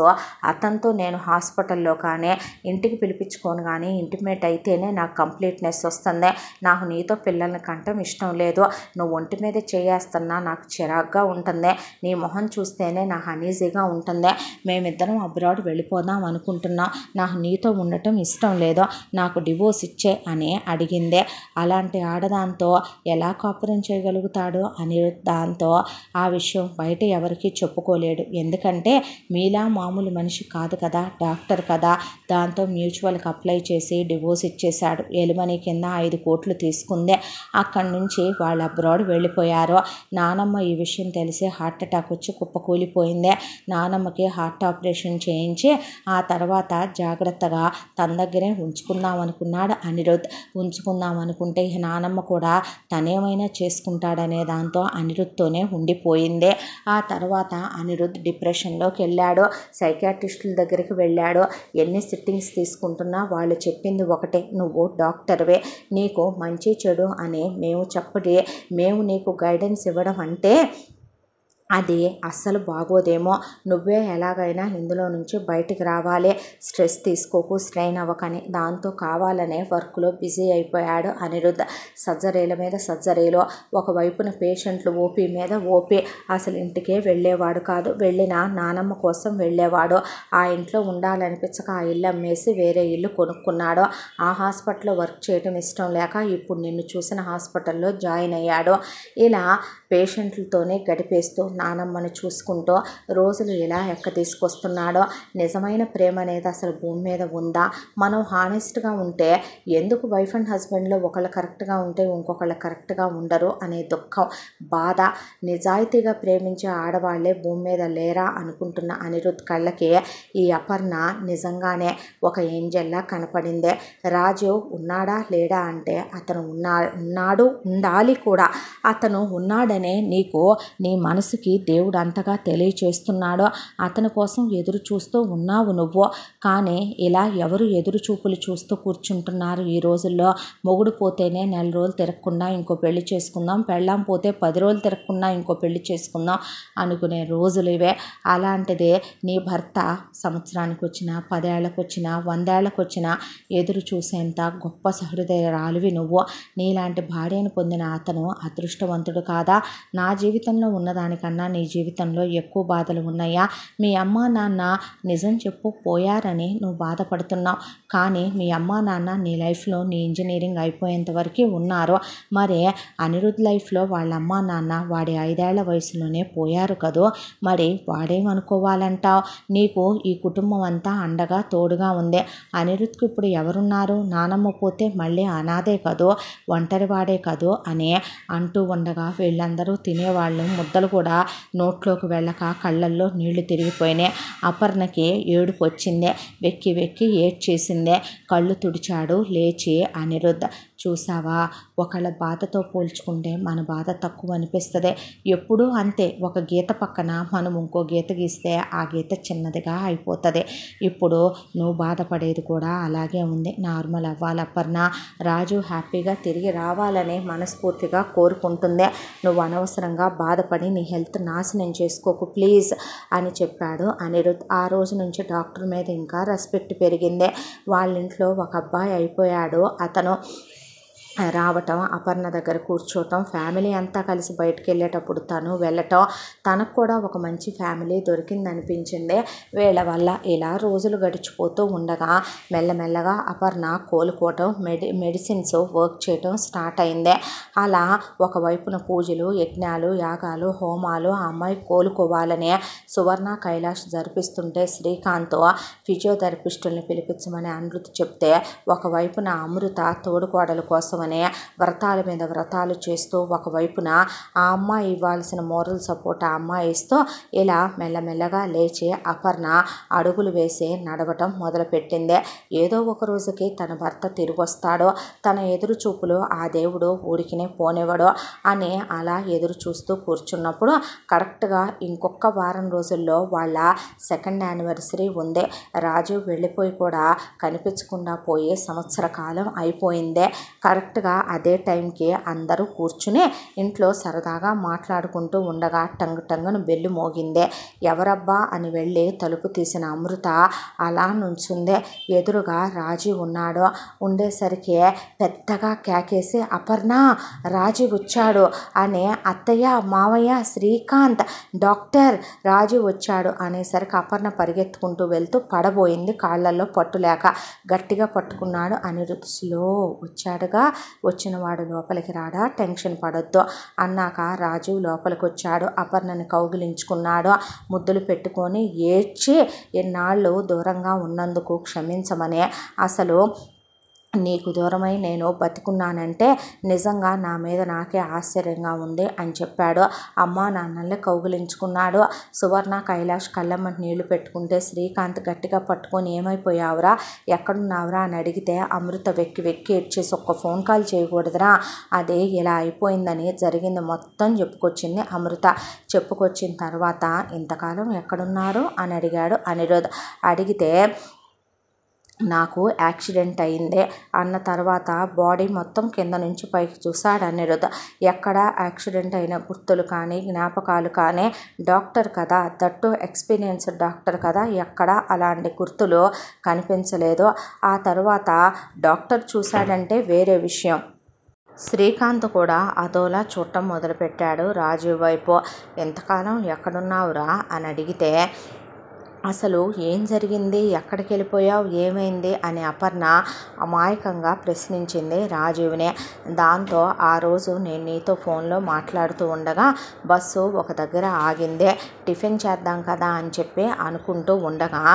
అతనితో నేను హాస్పిటల్లో కానీ ఇంటికి పిలిపించుకొని కానీ ఇంటిమేట్ అయితేనే నాకు కంప్లీట్నెస్ వస్తుంది. నాకు నీతో పిల్లల్ని కంటం ఇష్టం లేదు. నువ్వు ఒంటి మీద చేయేస్తున్నా నాకు చిరాగ్గా ఉంటుంది. నీ మొహం చూస్తేనే నాకు అనీజీగా ఉంటుంది. మేమిద్దరం అబ్రాడ్ వెళ్ళిపోదాం అనుకుంటున్నాం. నాకు నీతో ఉండటం ఇష్టం లేదు. నాకు డివోర్స్ ఇచ్చే అని అడిగిందే. అలాంటి ఆడదాంతో ఎలా కాపురం చేయగలుగుతాడు అని దాంతో ఆ విషయం బయట ఎవరికి చెప్పుకోలేడు. ఎందుకంటే మీలా మామూలు మనిషి కాదు కదా, డాక్టర్ కదా. దాంతో మ్యూచువల్కి అప్లై చేసి డివోర్స్ ఇచ్చేశాడు. ఎలిమనీ కింద 5 కోట్లు తీసుకుందే. అక్కడి నుంచి వాళ్ళు అబ్రాడ్ వెళ్ళిపోయారు. నానమ్మ ఈ విషయం తెలిసి హార్ట్ అటాక్ వచ్చి కుప్పకూలిపోయిందే. నానమ్మకి హార్ట్ ఆపరేషన్ చేయించి ఆ తర్వాత జాగ్రత్తగా తన దగ్గరే ఉంచుకుందాం అనుకున్నాడు అనిరుద్. ఉంచుకుందాం అనుకుంటే నానమ్మ కూడా తనేమైనా చేసుకుంటాడనే దాంతో అనిరుద్తోనే ఉండిపోయిందే. ఆ తర్వాత అనిరుద్ డిప్రెషన్లోకి వెళ్ళాడు. సైకాట్రిస్టుల దగ్గరికి వెళ్ళాడు. ఎన్ని సిట్టింగ్స్ తీసుకుంటున్నా వాళ్ళు చెప్పింది ఒకటే, నువ్వు డాక్టర్వే, నీకు మంచి చెడు అని మేము నీకు గైడెన్స్ ఇవ్వడం అంటే అది అస్సలు బాగోదేమో. నువ్వే ఎలాగైనా ఇందులో నుంచి బయటికి రావాలి. స్ట్రెస్ తీసుకోకు, స్ట్రెయిన్ అవ్వకని. దాంతో కావాలనే వర్క్లో బిజీ అయిపోయాడు అనిరుద్. సర్జరీల మీద సర్జరీలో, ఒకవైపున పేషెంట్లు ఓపీ మీద ఓపీ. అసలు ఇంటికే వెళ్ళేవాడు కాదు. వెళ్ళినా నానమ్మ కోసం వెళ్ళేవాడు. ఆ ఇంట్లో ఉండాలనిపించక ఆ ఇల్లు అమ్మేసి వేరే ఇల్లు కొనుక్కున్నాడు. ఆ హాస్పిటల్లో వర్క్ చేయడం ఇష్టం లేక ఇప్పుడు నిన్ను చూసిన హాస్పిటల్లో జాయిన్ అయ్యాడు. ఇలా పేషెంట్లతోనే గడిపేస్తూ నానమ్మను చూసుకుంటూ రోజులు ఎలా తీసుకొస్తున్నాడో. నిజమైన ప్రేమ అనేది అసలు భూమి మీద ఉందా? మనం హానెస్ట్గా ఉంటే ఎందుకు వైఫ్ అండ్ హస్బెండ్లో ఒకళ్ళు కరెక్ట్గా ఉంటే ఇంకొకళ్ళు కరెక్ట్గా ఉండరు అనే దుఃఖం, బాధ. నిజాయితీగా ప్రేమించే ఆడవాళ్లే భూమి మీద లేరా అనుకుంటున్న అనిరుద్ కళ్ళకి ఈ అపర్ణ నిజంగానే ఒక ఏంజెల్లా కనపడిందే. రాజు ఉన్నాడా లేడా అంటే అతను ఉన్నాడు, ఉండాలి కూడా. అతను ఉన్నాడనే నీకు నీ మనసుకి దేవుడు అంతగా తెలియచేస్తున్నాడో అతని కోసం ఎదురు చూస్తూ ఉన్నావు నువ్వు. కానీ ఇలా ఎవరు ఎదురు చూపులు చూస్తూ కూర్చుంటున్నారు ఈ రోజుల్లో? మొగుడు పోతేనే 4 రోజులు తిరగకుండా ఇంకో పెళ్లి చేసుకుందాం, పెళ్ళాం పోతే 10 రోజులు తిరగకుండా ఇంకో పెళ్లి చేసుకుందాం అనుకునే రోజులు ఇవే. అలాంటిదే నీ భర్త సంవత్సరానికి వచ్చినా, 10 ఏళ్ళకు వచ్చినా, 100 ఏళ్ళకు వచ్చినా ఎదురు చూసేంత గొప్ప సహృదయరాలివి నువ్వు. నీలాంటి భార్యను పొందిన అతను అదృష్టవంతుడు కాదా? నా జీవితంలో ఉన్నదానికన్నా నీ జీవితంలో ఎక్కువ బాధలు ఉన్నాయా? మీ అమ్మా నాన్న నిజం చెప్పు పోయారని నువ్వు బాధపడుతున్నావు. కానీ మీ అమ్మా నాన్న నీ లైఫ్లో నీ ఇంజనీరింగ్ అయిపోయేంత వరకు ఉన్నారు. మరి అనిరుద్ లైఫ్లో వాళ్ళ అమ్మా నాన్న వాడి 5 ఏళ్ల వయసులోనే పోయారు కదూ. మరి వాడేమనుకోవాలంటావు? నీకు ఈ కుటుంబం అంతా అండగా తోడుగా ఉంది. అనిరుద్కి ఇప్పుడు ఎవరున్నారు? నానమ్మ పోతే మళ్ళీ అనాథే కదూ, ఒంటరి వాడే కదూ అని అంటూ ఉండగా వీళ్ళందరూ తినేవాళ్ళు ముద్దలు కూడా నోట్లోకి వెళ్ళక కళ్ళల్లో నీళ్లు తిరిగిపోయినాయి. అపర్ణకి ఏడుపు వచ్చిందే. వెక్కి వెక్కి ఏడ్చేసిందే. కళ్ళు తుడిచాడు లేచి అనిరుద్. చూసావా, ఒకళ్ళ బాధతో పోల్చుకుంటే మన బాధ తక్కువ అనిపిస్తుంది. ఎప్పుడూ అంతే, ఒక గీత పక్కన మనం ఇంకో గీత గీస్తే ఆ గీత చిన్నదిగా అయిపోతుంది. ఇప్పుడు నువ్వు బాధపడేది కూడా అలాగే ఉంది. నార్మల్ అవ్వాలి అపర్ణ. రాజు హ్యాపీగా తిరిగి రావాలని మనస్ఫూర్తిగా కోరుకుంటుంది. నువ్వు అనవసరంగా బాధపడి నీ హెల్త్ నాశనం చేసుకోకు ప్లీజ్ అని చెప్పాడు అనిరుద్. ఆ రోజు నుంచి డాక్టర్ మీద ఇంకా రెస్పెక్ట్ పెరిగిందే. వాళ్ళ ఇంట్లో ఒక అబ్బాయి అయిపోయాడు. అతను రావటం, అపర్ణ దగ్గర కూర్చోవటం, ఫ్యామిలీ అంతా కలిసి బయటకు వెళ్ళేటప్పుడు తను వెళ్ళటం, తనకు కూడా ఒక మంచి ఫ్యామిలీ దొరికిందనిపించింది వీళ్ళ వల్ల. ఇలా రోజులు గడిచిపోతూ ఉండగా మెల్లమెల్లగా అపర్ణ కోలుకోవటం, మెడిసిన్స్ వర్క్ చేయటం స్టార్ట్ అయిందే. అలా ఒకవైపున పూజలు, యజ్ఞాలు, యాగాలు, హోమాలు ఆ అమ్మాయి కోలుకోవాలనే సువర్ణ కైలాష్ జరిపిస్తుంటే శ్రీకాంత్ ఫిజియోథెరపిస్టుల్ని పిలిపించమని అనిరుద్ చెప్తే, ఒకవైపున అమృత తోడుకోడల కోసం వ్రతాల మీద వ్రతాలు చేస్తూ ఒకవైపున ఆ అమ్మాయి ఇవ్వాల్సిన మోరల్ సపోర్ట్ ఆ అమ్మాయి ఇస్తూ ఇలా మెల్లమెల్లగా లేచి అపర్ణ అడుగులు వేసి నడవటం మొదలుపెట్టింది. ఏదో ఒక రోజుకి తన భర్త తిరిగి వస్తాడో, తన ఎదురు చూపులు ఆ దేవుడు ఊరికినే పోనివ్వడో అని అలా ఎదురు చూస్తూ కూర్చున్నప్పుడు కరెక్ట్గా ఇంకొక వారం రోజుల్లో వాళ్ళ 2nd యానివర్సరీ ఉంది. రాజు వెళ్ళిపోయి కూడా కనిపించకుండా పోయే సంవత్సర కాలం అయిపోయిందే. కరెక్ట్ కరెక్ట్గా అదే టైంకి అందరూ కూర్చుని ఇంట్లో సరదాగా మాట్లాడుకుంటూ ఉండగా టంగును బెల్లు మోగిందే. ఎవరబ్బా అని వెళ్ళి తలుపు తీసిన అమృత అలా నుంచుందే. ఎదురుగా రాజీ ఉన్నాడు. ఉండేసరికి పెద్దగా కేకేసి అపర్ణ, రాజీ వచ్చాడు అని అత్తయ్య, మావయ్య, శ్రీకాంత్, డాక్టర్, రాజీ వచ్చాడు అనేసరికి అపర్ణ పరిగెత్తుకుంటూ వెళ్తూ పడబోయింది. కాళ్ళల్లో పట్టులేక గట్టిగా పట్టుకున్నాడు అనిరుద్. స్లో వచ్చాడుగా, వచ్చిన వాడు లోపలికి రాడా, టెన్షన్ పడొద్దు అన్నాక రాజు లోపలికి వచ్చాడు. అపర్ణని కౌగిలించుకున్నాడు. ముద్దులు పెట్టుకొని ఏడ్చి ఎన్నాళ్ళు దూరంగా ఉన్నందుకు క్షమించమని, అసలు నీకు దూరమై నేను బతికున్నానంటే నిజంగా నా మీద నాకే ఆశ్చర్యంగా ఉంది అని చెప్పాడు. అమ్మ నాన్నల్ని కౌగిలించుకున్నాడు. సువర్ణ, కైలాష్ కళ్ళమ్మటి నీళ్లు పెట్టుకుంటే శ్రీకాంత్ గట్టిగా పట్టుకొని ఏమైపోయావురా, ఎక్కడున్నావురా అని అడిగితే అమృత వెక్కి వెక్కి ఏడ్చేసి ఒక్క ఫోన్ కాల్ చేయకూడదురా, అదే ఇలా అయిపోయిందని జరిగింది మొత్తం చెప్పుకొచ్చింది అమృత. చెప్పుకొచ్చిన తర్వాత ఇంతకాలం ఎక్కడున్నారు అని అడిగాడు అనిరుద్. అడిగితే నాకు యాక్సిడెంట్ అయిందే అన్న తర్వాత బాడీ మొత్తం కింద నుంచి పైకి చూశాడు అనిరుద్. ఎక్కడ యాక్సిడెంట్ అయిన గుర్తులు కానీ జ్ఞాపకాలు కానీ, డాక్టర్ కదా, దట్టు ఎక్స్పీరియన్స్డ్ డాక్టర్ కదా, ఎక్కడ అలాంటి గుర్తులు కనిపించలేదు. ఆ తర్వాత డాక్టర్ చూశాడంటే వేరే విషయం. శ్రీకాంత్ కూడా అదోలా చూడటం మొదలుపెట్టాడు రాజీవ్ వైపు. ఎంతకాలం ఎక్కడున్నావురా అని అడిగితే అసలు ఏం జరిగింది, ఎక్కడికి వెళ్ళిపోయావు, ఏమైంది అని అపర్ణ అమాయకంగా ప్రశ్నించింది రాజీవ్నే. దాంతో ఆ రోజు నేను నీతో ఫోన్లో మాట్లాడుతూ ఉండగా బస్సు ఒక దగ్గర ఆగిందే. టిఫిన్ చేద్దాం కదా అని చెప్పి అనుకుంటూ ఉండగా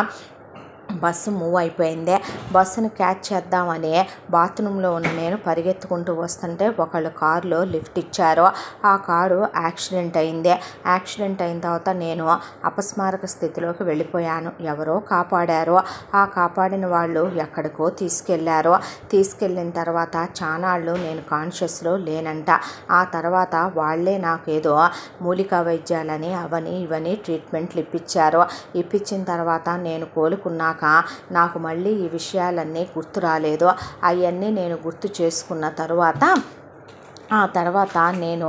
బస్సు మూవ్ అయిపోయిందే. బస్సును క్యాచ్ చేద్దామని బాత్రూంలో ఉన్న నేను పరిగెత్తుకుంటూ వస్తుంటే ఒకళ్ళు కారులో లిఫ్ట్ ఇచ్చారు. ఆ కారు యాక్సిడెంట్ అయిందే. యాక్సిడెంట్ అయిన తర్వాత నేను అపస్మారక స్థితిలోకి వెళ్ళిపోయాను. ఎవరో కాపాడారు. ఆ కాపాడిన వాళ్ళు ఎక్కడికో తీసుకెళ్లారు. తీసుకెళ్ళిన తర్వాత చానాళ్ళు నేను కాన్షియస్లో లేనంట. ఆ తర్వాత వాళ్లే నాకు ఏదో మూలికా వైద్యాలని అవని ఇవని ట్రీట్మెంట్లు ఇప్పించారు. ఇప్పించిన తర్వాత నేను కోలుకున్నాక నాకు మళ్ళీ ఈ విషయాలన్నీ గుర్తు రాలేదు. అవన్నీ నేను గుర్తు చేసుకున్న ఆ తర్వాత నేను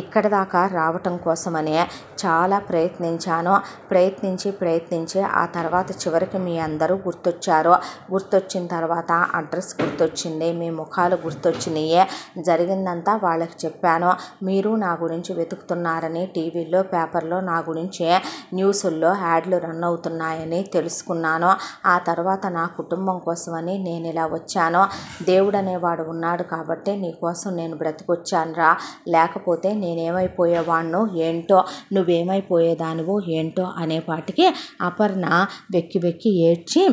ఇక్కడ దాకా రావటం కోసమనే చాలా ప్రయత్నించాను. ప్రయత్నించి ఆ తర్వాత చివరికి మీ అందరూ గుర్తొచ్చారు. గుర్తొచ్చిన తర్వాత అడ్రస్ గుర్తొచ్చింది, మీ ముఖాలు గుర్తొచ్చినాయి. జరిగిందంతా వాళ్ళకి చెప్పాను. మీరు నా గురించి వెతుకుతున్నారని టీవీల్లో, పేపర్లో నా గురించి న్యూసుల్లో యాడ్లు రన్ అవుతున్నాయని తెలుసుకున్నాను. ఆ తర్వాత నా కుటుంబం కోసమని నేను ఇలా వచ్చాను. దేవుడు అనేవాడు ఉన్నాడు కాబట్టి నీ కోసం నేను వచ్చానురా, లేకపోతే నేనేమైపోయేవాణ్ణో ఏంటో, నువ్వేమైపోయేదానివో ఏంటో అనేపాటికి అపర్ణ వెక్కి వెక్కి ఏడ్చి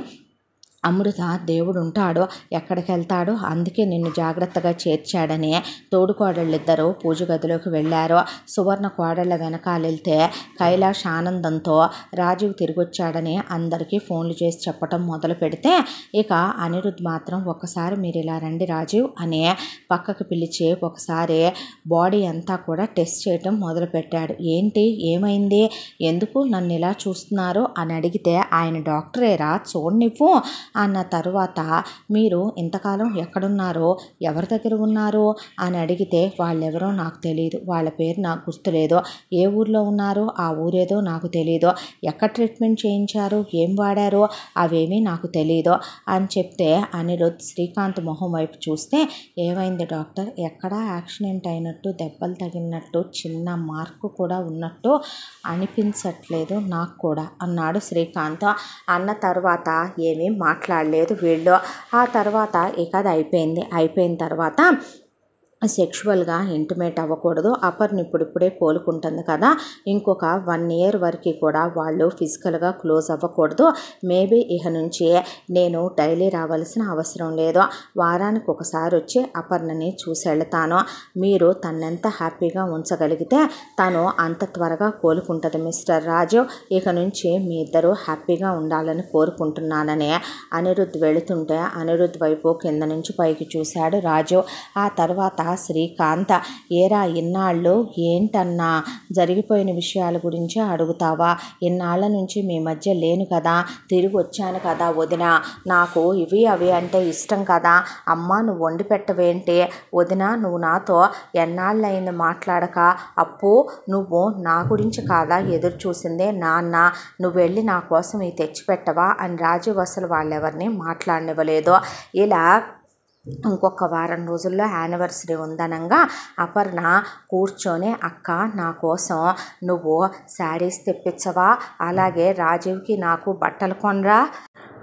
అమృత దేవుడు ఉంటాడో ఎక్కడికి వెళ్తాడో అందుకే నిన్ను జాగ్రత్తగా చేర్చాడని తోడుకోడళ్ళిద్దరూ పూజ గదిలోకి వెళ్ళారు. సువర్ణ కోడళ్ళ వెనకాలెళ్తే కైలాష్ ఆనందంతో రాజీవ్ తిరిగొచ్చాడని అందరికీ ఫోన్లు చేసి చెప్పటం మొదలు పెడితే ఇక అనిరుద్ మాత్రం ఒకసారి మీరు ఇలా రండి రాజీవ్ అని పక్కకు పిలిచి ఒకసారి బాడీ అంతా కూడా టెస్ట్ చేయటం మొదలుపెట్టాడు. ఏంటి, ఏమైంది, ఎందుకు నన్ను ఇలా చూస్తున్నారు అని అడిగితే ఆయన డాక్టరేరా, చూడనివ్వు అన్న తర్వాత మీరు ఇంతకాలం ఎక్కడున్నారో, ఎవరి దగ్గర ఉన్నారో అని అడిగితే వాళ్ళెవరో నాకు తెలియదు, వాళ్ళ పేరు నాకు గుర్తులేదు, ఏ ఊర్లో ఉన్నారో ఆ ఊరేదో నాకు తెలియదు, ఎక్కడ ట్రీట్మెంట్ చేయించారు, ఏం వాడారో అవేమీ నాకు తెలియదు అని చెప్తే అనిరుద్ శ్రీకాంత్ మొహం వైపు చూస్తే ఏమైంది డాక్టర్, ఎక్కడా యాక్సిడెంట్ అయినట్టు, దెబ్బలు తగిలినట్టు, చిన్న మార్కు కూడా ఉన్నట్టు అనిపించట్లేదు నాకు కూడా అన్నాడు శ్రీకాంత్. అన్న తర్వాత ఏమీ మాట్లాడలేదు వీళ్ళు. ఆ తర్వాత ఇక అది అయిపోయిన తర్వాత సెక్షువల్గా ఇంటిమేట్ అవ్వకూడదు. అపర్ణ ఇప్పుడిప్పుడే కోలుకుంటుంది కదా, ఇంకొక 1 year వరకు కూడా వాళ్ళు ఫిజికల్గా క్లోజ్ అవ్వకూడదు. మేబీ ఇక నుంచి నేను డైలీ రావాల్సిన అవసరం లేదు, వారానికి ఒకసారి వచ్చి అపర్ణని చూసి వెళ్తాను. మీరు తన్నెంత హ్యాపీగా ఉంచగలిగితే తను అంత త్వరగా కోలుకుంటుంది మిస్టర్ రాజు. ఇక నుంచి మీ ఇద్దరు హ్యాపీగా ఉండాలని కోరుకుంటున్నానని అనిరుద్ వెళుతుంటే అనిరుద్ వైపు కింద నుంచి పైకి చూశాడు రాజు. ఆ తర్వాత శ్రీకాంత్, ఏరా ఇన్నాళ్ళు ఏంటన్నా జరిగిపోయిన విషయాల గురించి అడుగుతావా? ఇన్నాళ్ళ నుంచి మీ మధ్య లేను కదా, తిరిగి వచ్చాను కదా వదిన, నాకు ఇవి అవి అంటే ఇష్టం కదా. అమ్మ నువ్వు వండి పెట్టవేంటి వదిన, నువ్వు నాతో ఎన్నాళ్ళయింది మాట్లాడక. అప్పు నువ్వు నా గురించి కాదా ఎదురు చూసిందే నాన్న, నువ్వు వెళ్ళి నా కోసం ఇవి తెచ్చిపెట్టవా అని రాజీవ్ అసలు వాళ్ళెవరిని మాట్లాడనివ్వలేదు. ఇలా ఇంకొక వారం రోజుల్లో యానివర్సరీ ఉందనంగా అపర్ణ కూర్చొని, అక్క నా కోసం నువ్వు శారీస్ తెప్పించవా, అలాగే రాజీవ్కి నాకు బట్టలు కొనరా,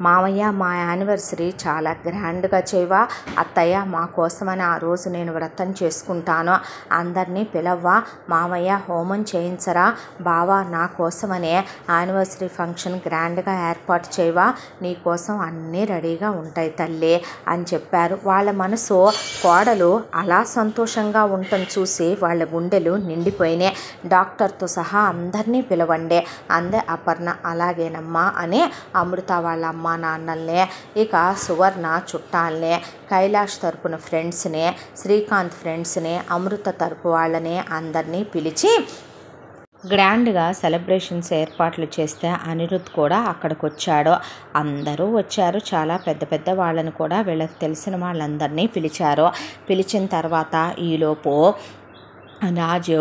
మామయ్య మా యానివర్సరీ చాలా గ్రాండ్గా చేయవా, అత్తయ్య మా కోసమని ఆ రోజు నేను వ్రతం చేసుకుంటాను, అందరినీ పిలవ్వా, మామయ్య హోమం చేయించరా, బావా నా కోసమనే యానివర్సరీ ఫంక్షన్ గ్రాండ్గా ఏర్పాటు చేయవా, నీ కోసం అన్నీ రెడీగా ఉంటాయి తల్లి అని చెప్పారు. వాళ్ళ మనసు కోడలు అలా సంతోషంగా ఉండటం చూసి వాళ్ళ గుండెలు నిండిపోయినాయి. డాక్టర్తో సహా అందరినీ పిలవండి అందే అపర్ణ. అలాగేనమ్మా అని అమృత వాళ్ళ అమ్మ నాన్నల్నే, ఇక సువర్ణ చుట్టాలనే, కైలాష్ తరపున ఫ్రెండ్స్ని, శ్రీకాంత్ ఫ్రెండ్స్ని, అమృత తరపు వాళ్ళని అందరినీ పిలిచి గ్రాండ్గా సెలబ్రేషన్స్ ఏర్పాట్లు చేస్తే అనిరుద్ కూడా అక్కడికి వచ్చాడు. అందరూ వచ్చారు, చాలా పెద్ద పెద్ద వాళ్ళని కూడా వీళ్ళకి తెలిసిన వాళ్ళందరినీ పిలిచారు. పిలిచిన తర్వాత ఈలోపు రాజు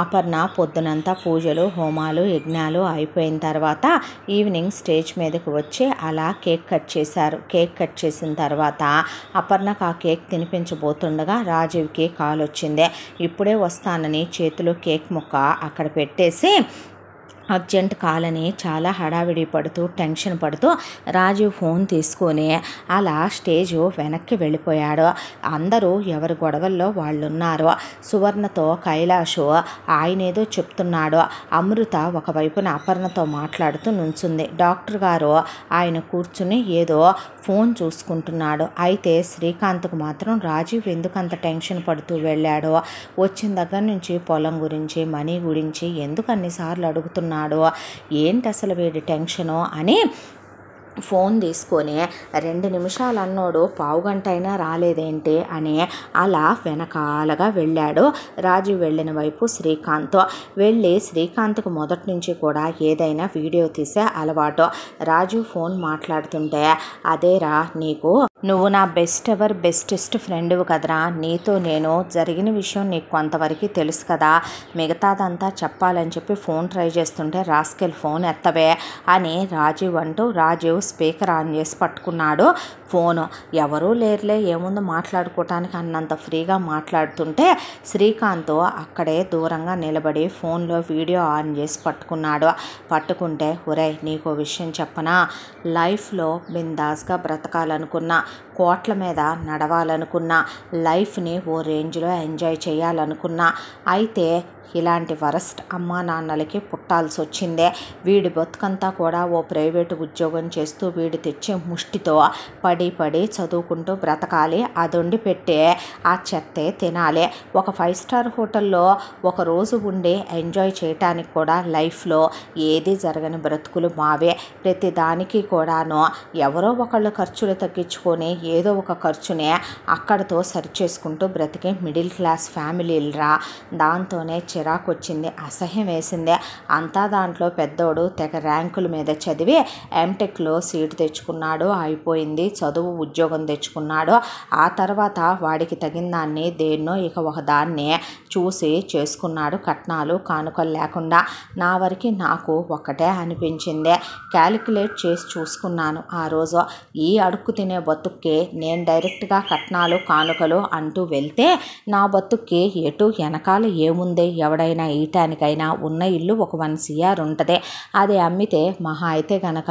అపర్ణ పొద్దునంతా పూజలు హోమాలు యజ్ఞాలు అయిపోయిన తర్వాత ఈవినింగ్ స్టేజ్ మీదకి వచ్చి అలా కేక్ కట్ చేశారు. కేక్ కట్ చేసిన తర్వాత అపర్ణకు ఆ కేక్ తినిపించబోతుండగా రాజీవ్కి కాల్ వచ్చింది. ఇప్పుడే వస్తానని చేతిలో కేక్ ముక్క అక్కడ పెట్టేసి అర్జెంట్ కాలని చాలా హడావిడి పడుతూ టెన్షన్ పడుతూ రాజీవ్ ఫోన్ తీసుకొని అలా స్టేజు వెనక్కి వెళ్ళిపోయాడు. అందరూ ఎవరి గొడవల్లో వాళ్ళు ఉన్నారు. సువర్ణతో కైలాషు ఆయనేదో చెప్తున్నాడు. అమృత ఒకవైపున అపర్ణతో మాట్లాడుతూ నుంచుంది. డాక్టర్ గారు ఆయన కూర్చుని ఏదో ఫోన్ చూసుకుంటున్నాడు. అయితే శ్రీకాంత్కు మాత్రం రాజీవ్ ఎందుకంత టెన్షన్ పడుతూ వెళ్ళాడో, వచ్చిన దగ్గర నుంచి పొలం గురించి మనీ గురించి ఎందుకు అన్నిసార్లు అడుగుతున్నాడు, ఏంటి అసలు వీడి టెన్షను అని ఫోన్ తీసుకొని 2 నిమిషాలు అన్నోడు పావుగంట అయినా రాలేదేంటి అని అలా వెనకాలగా వెళ్ళాడు. రాజు వెళ్ళిన వైపు శ్రీకాంత్ వెళ్ళి శ్రీకాంత్కు మొదటి నుంచి కూడా ఏదైనా వీడియో తీసే అలవాటు. రాజు ఫోన్ మాట్లాడుతుంటే, అదేరా నీకు, నువ్వు నా బెస్ట్ ఎవర్ బెస్టెస్ట్ ఫ్రెండ్వి కదరా, నీతో నేను జరిగిన విషయం నీకు కొంతవరకు తెలుసు కదా, మిగతాదంతా చెప్పాలని చెప్పి ఫోన్ ట్రై చేస్తుంటే రాస్కెల్ ఫోన్ ఎత్తవే అని రాజీవ్ అంటూ రాజీవ్ స్పీకర్ ఆన్ చేసి పట్టుకున్నాడు ఫోను. ఎవరూ లేరులే ఏముందో మాట్లాడుకోవటానికి అన్నంత ఫ్రీగా మాట్లాడుతుంటే శ్రీకాంత్ అక్కడే దూరంగా నిలబడి ఫోన్లో వీడియో ఆన్ చేసి పట్టుకున్నాడు. పట్టుకుంటే, ఒరే నీకో విషయం చెప్పనా, లైఫ్లో బిందాస్గా బ్రతకాలనుకున్నా, కోట్ల మీద నడవాలనుకున్నా, లైఫ్ని ఓ రేంజ్లో ఎంజాయ్ చేయాలనుకున్నా, అయితే ఇలాంటి వరస్ట్ అమ్మా నాన్నలకి పుట్టాల్సి వచ్చిందే. వీడి బతుకంతా కూడా ఓ ప్రైవేటు ఉద్యోగం చేస్తూ వీడి తెచ్చే ముష్టితో పడి పడి చదువుకుంటూ బ్రతకాలి, అదొండి పెట్టే ఆ చెత్తే తినాలి. ఒక 5 స్టార్ హోటల్లో ఒక రోజు ఉండి ఎంజాయ్ చేయటానికి కూడా లైఫ్లో ఏది జరగని బ్రతుకులు మావే. ప్రతి దానికి కూడాను ఎవరో ఒకళ్ళు ఖర్చులు తగ్గించుకొని ఏదో ఒక ఖర్చునే అక్కడితో సరిచేసుకుంటూ బ్రతికే మిడిల్ క్లాస్ ఫ్యామిలీలరా. దాంతోనే చిరాకు వచ్చింది, అసహ్యం వేసింది. అంతా దాంట్లో పెద్దోడు తెగ ర్యాంకుల మీద చదివి ఎంటెక్లో సీటు తెచ్చుకున్నాడు, అయిపోయింది, చదువు ఉద్యోగం తెచ్చుకున్నాడు. ఆ తర్వాత వాడికి తగిన దాన్ని దేన్నో ఇక ఒక దాన్ని చూసి చేసుకున్నాడు, కట్నాలు కానుకలు లేకుండా. నా వరకు నాకు ఒక్కటే అనిపించింది, క్యాలిక్యులేట్ చేసి చూసుకున్నాను ఆ రోజు. ఈ అడుక్కు తినే బతుక్కి నేను డైరెక్ట్గా కట్నాలు కానుకలు అంటూ వెళ్తే నా బతుక్కి ఎటు వెనకాల ఏముంది, ఎవడైనా ఈయటానికైనా ఉన్న ఇల్లు ఒక 1 CR ఉంటుంది, అది అమ్మితే మహా అయితే కనుక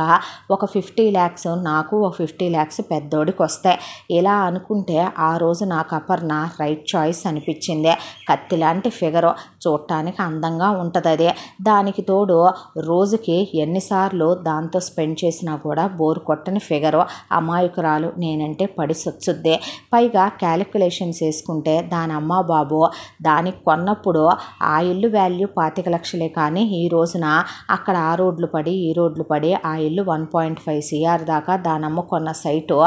ఒక 50 lakhs నాకు, ఒక 50 lakhs పెద్దోడికి వస్తాయి. ఇలా అనుకుంటే ఆ రోజు నాకు అపర్ణ రైట్ చాయిస్ అనిపించింది. కత్తి బంతి లాంటి ఫిగరు, చూడటానికి అందంగా ఉంటుంది. అదే దానికి తోడు రోజుకి ఎన్నిసార్లు దాంతో స్పెండ్ చేసినా కూడా బోర్ కొట్టని ఫిగరు. అమాయకురాలు, నేనంటే పడి సొచ్చుద్దే. పైగా క్యాలిక్యులేషన్స్ వేసుకుంటే దాని అమ్మ బాబు దానికి కొన్నప్పుడు ఆ ఇల్లు వాల్యూ 25 లక్షలే, కానీ ఈ రోజున అక్కడ ఆ రోడ్లు పడి ఈ రోడ్లు పడి ఆ ఇల్లు 1.5 CR దాకా దానమ్మ కొన్న సైటు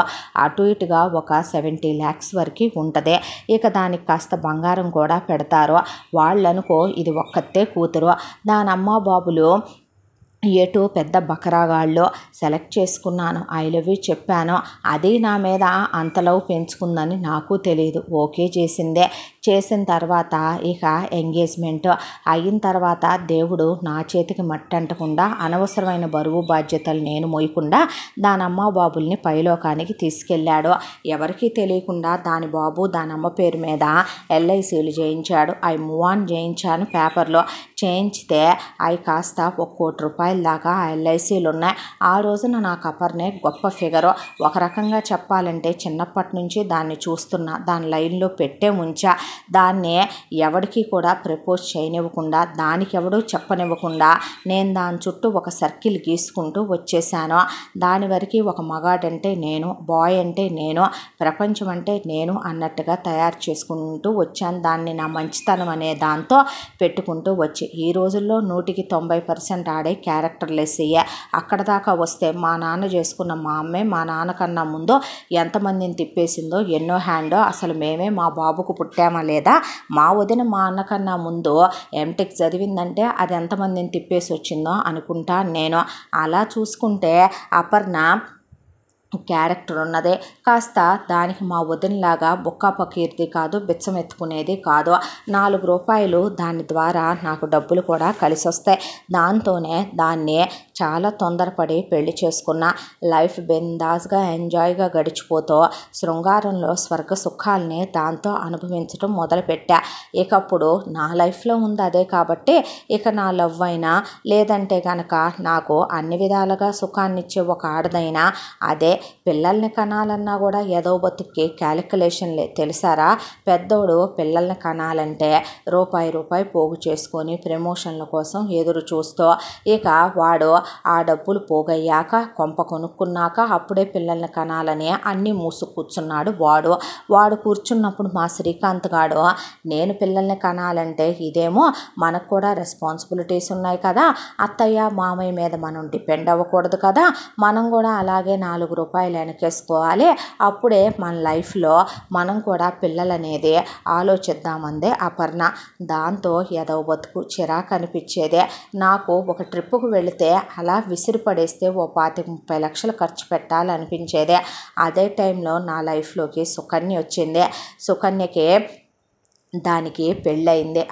అటు ఇటుగా ఒక 70 lakhs వరకు ఉంటుంది. ఇక దానికి కాస్త బంగారం కూడా పెడతారు. వాళ్ళనుకో ఇది ఒక్కతే కూతురు. దానమ్మ బాబులు ఎటు పెద్ద బకరాగాళ్ళు సెలెక్ట్ చేసుకున్నాను, ఐ లవ్ యూ చెప్పాను. అది నా మీద అంతలవు పెంచుకుందని నాకు తెలియదు. ఓకే చేసిందే. చేసిన తర్వాత ఇక ఎంగేజ్మెంట్ అయిన తర్వాత దేవుడు నా చేతికి మట్టంటకుండా అనవసరమైన బరువు బాధ్యతలు నేను మోయకుండా దానమ్మ బాబుల్ని పైలోకానికి తీసుకెళ్ళాడు. ఎవరికీ తెలియకుండా దాని బాబు దానమ్మ పేరు మీద LICలు చేయించాడు. అవి మూవ్ ఆన్ చేయించాను పేపర్లో. చేయించితే అవి కాస్త 1 కోటి రూపాయల దాకా LICలు ఉన్నాయి. ఆ రోజున నాకు అపర్నే గొప్ప ఫిగరు. ఒక రకంగా చెప్పాలంటే చిన్నప్పటి నుంచి దాన్ని చూస్తున్నా, దాని లైన్లో పెట్టే ఉంచా. దాన్ని ఎవరికి కూడా ప్రపోజ్ చేయనివ్వకుండా, దానికి ఎవడూ చెప్పనివ్వకుండా నేను దాని చుట్టూ ఒక సర్కిల్ గీసుకుంటూ వచ్చేసాను. దాని వరకు ఒక మగాడంటే నేను, బాయ్ అంటే నేను, ప్రపంచం అంటే నేను అన్నట్టుగా తయారు చేసుకుంటూ వచ్చాను. దాన్ని నా మంచితనం అనే దాంతో పెట్టుకుంటూ వచ్చి ఈ రోజుల్లో 100కి 90% ఆడే క్యారెక్టర్లెస్ అయ్యే. అక్కడ దాకా వస్తే మా నాన్న చేసుకున్న మా అమ్మే మా నాన్నకన్నా ముందు ఎంతమందిని తిప్పేసిందో ఎన్నో హ్యాండో. అసలు మేమే మా బాబుకు పుట్టామా లేదా, మా వదిన మా అన్నకన్నా ముందు MTech చదివిందంటే అది ఎంతమందిని తిప్పేసి వచ్చిందో అనుకుంటా నేను. అలా చూసుకుంటే అపర్ణ క్యారెక్టర్ ఉన్నదే. కాస్త దానికి మా వదినలాగా బొక్కా పకీర్ది కాదు, బిచ్చం ఎత్తుకునేది కాదు. 4 రూపాయలు దాని ద్వారా నాకు డబ్బులు కూడా కలిసి వస్తాయి. దాంతోనే దాన్ని చాలా తొందరపడి పెళ్లి చేసుకున్న. లైఫ్ బిందాస్గా ఎంజాయ్గా గడిచిపోతూ శృంగారంలో స్వర్గ సుఖాలని దాంతో అనుభవించడం మొదలుపెట్టా. ఇకప్పుడు నా లైఫ్లో ఉంది అదే కాబట్టి ఇక నా లవ్ అయినా లేదంటే కనుక నాకు అన్ని విధాలుగా సుఖాన్నిచ్చే ఒక ఆడదైనా అదే. పిల్లల్ని కనాలన్నా కూడా ఏదో బతుక్కి క్యాలిక్యులేషన్లే తెలుసారా. పెద్దోడు పిల్లల్ని కనాలంటే రూపాయి పోగు చేసుకొని ప్రమోషన్ల కోసం ఎదురు చూస్తూ, ఇక వాడు ఆ డబ్బులు పోగయ్యాక కొంప కొనుక్కున్నాక అప్పుడే పిల్లల్ని కనాలని అన్నీ మూసు కూర్చున్నాడు వాడు కూర్చున్నప్పుడు మా శ్రీకాంత్ గాడు నేను పిల్లల్ని కనాలంటే ఇదేమో మనకు కూడా రెస్పాన్సిబిలిటీస్ ఉన్నాయి కదా, అత్తయ్య మామయ్య మీద మనం డిపెండ్ అవ్వకూడదు కదా, మనం కూడా అలాగే 4 రూపాయలు వెనకేసుకోవాలి, అప్పుడే మన లైఫ్లో మనం కూడా పిల్లలనేది ఆలోచిద్దామందే అపర్ణ. దాంతో ఏదో బతుకు చిరాకు అనిపించేదే నాకు. ఒక ట్రిప్పుకు వెళితే అలా విసిరి పడేస్తే ఓ 25-30 లక్షలు ఖర్చు పెట్టాలనిపించేదే. అదే టైంలో నా లైఫ్లోకి సుకన్య వచ్చింది. సుకన్యకి దానికి పెళ్ళయింది.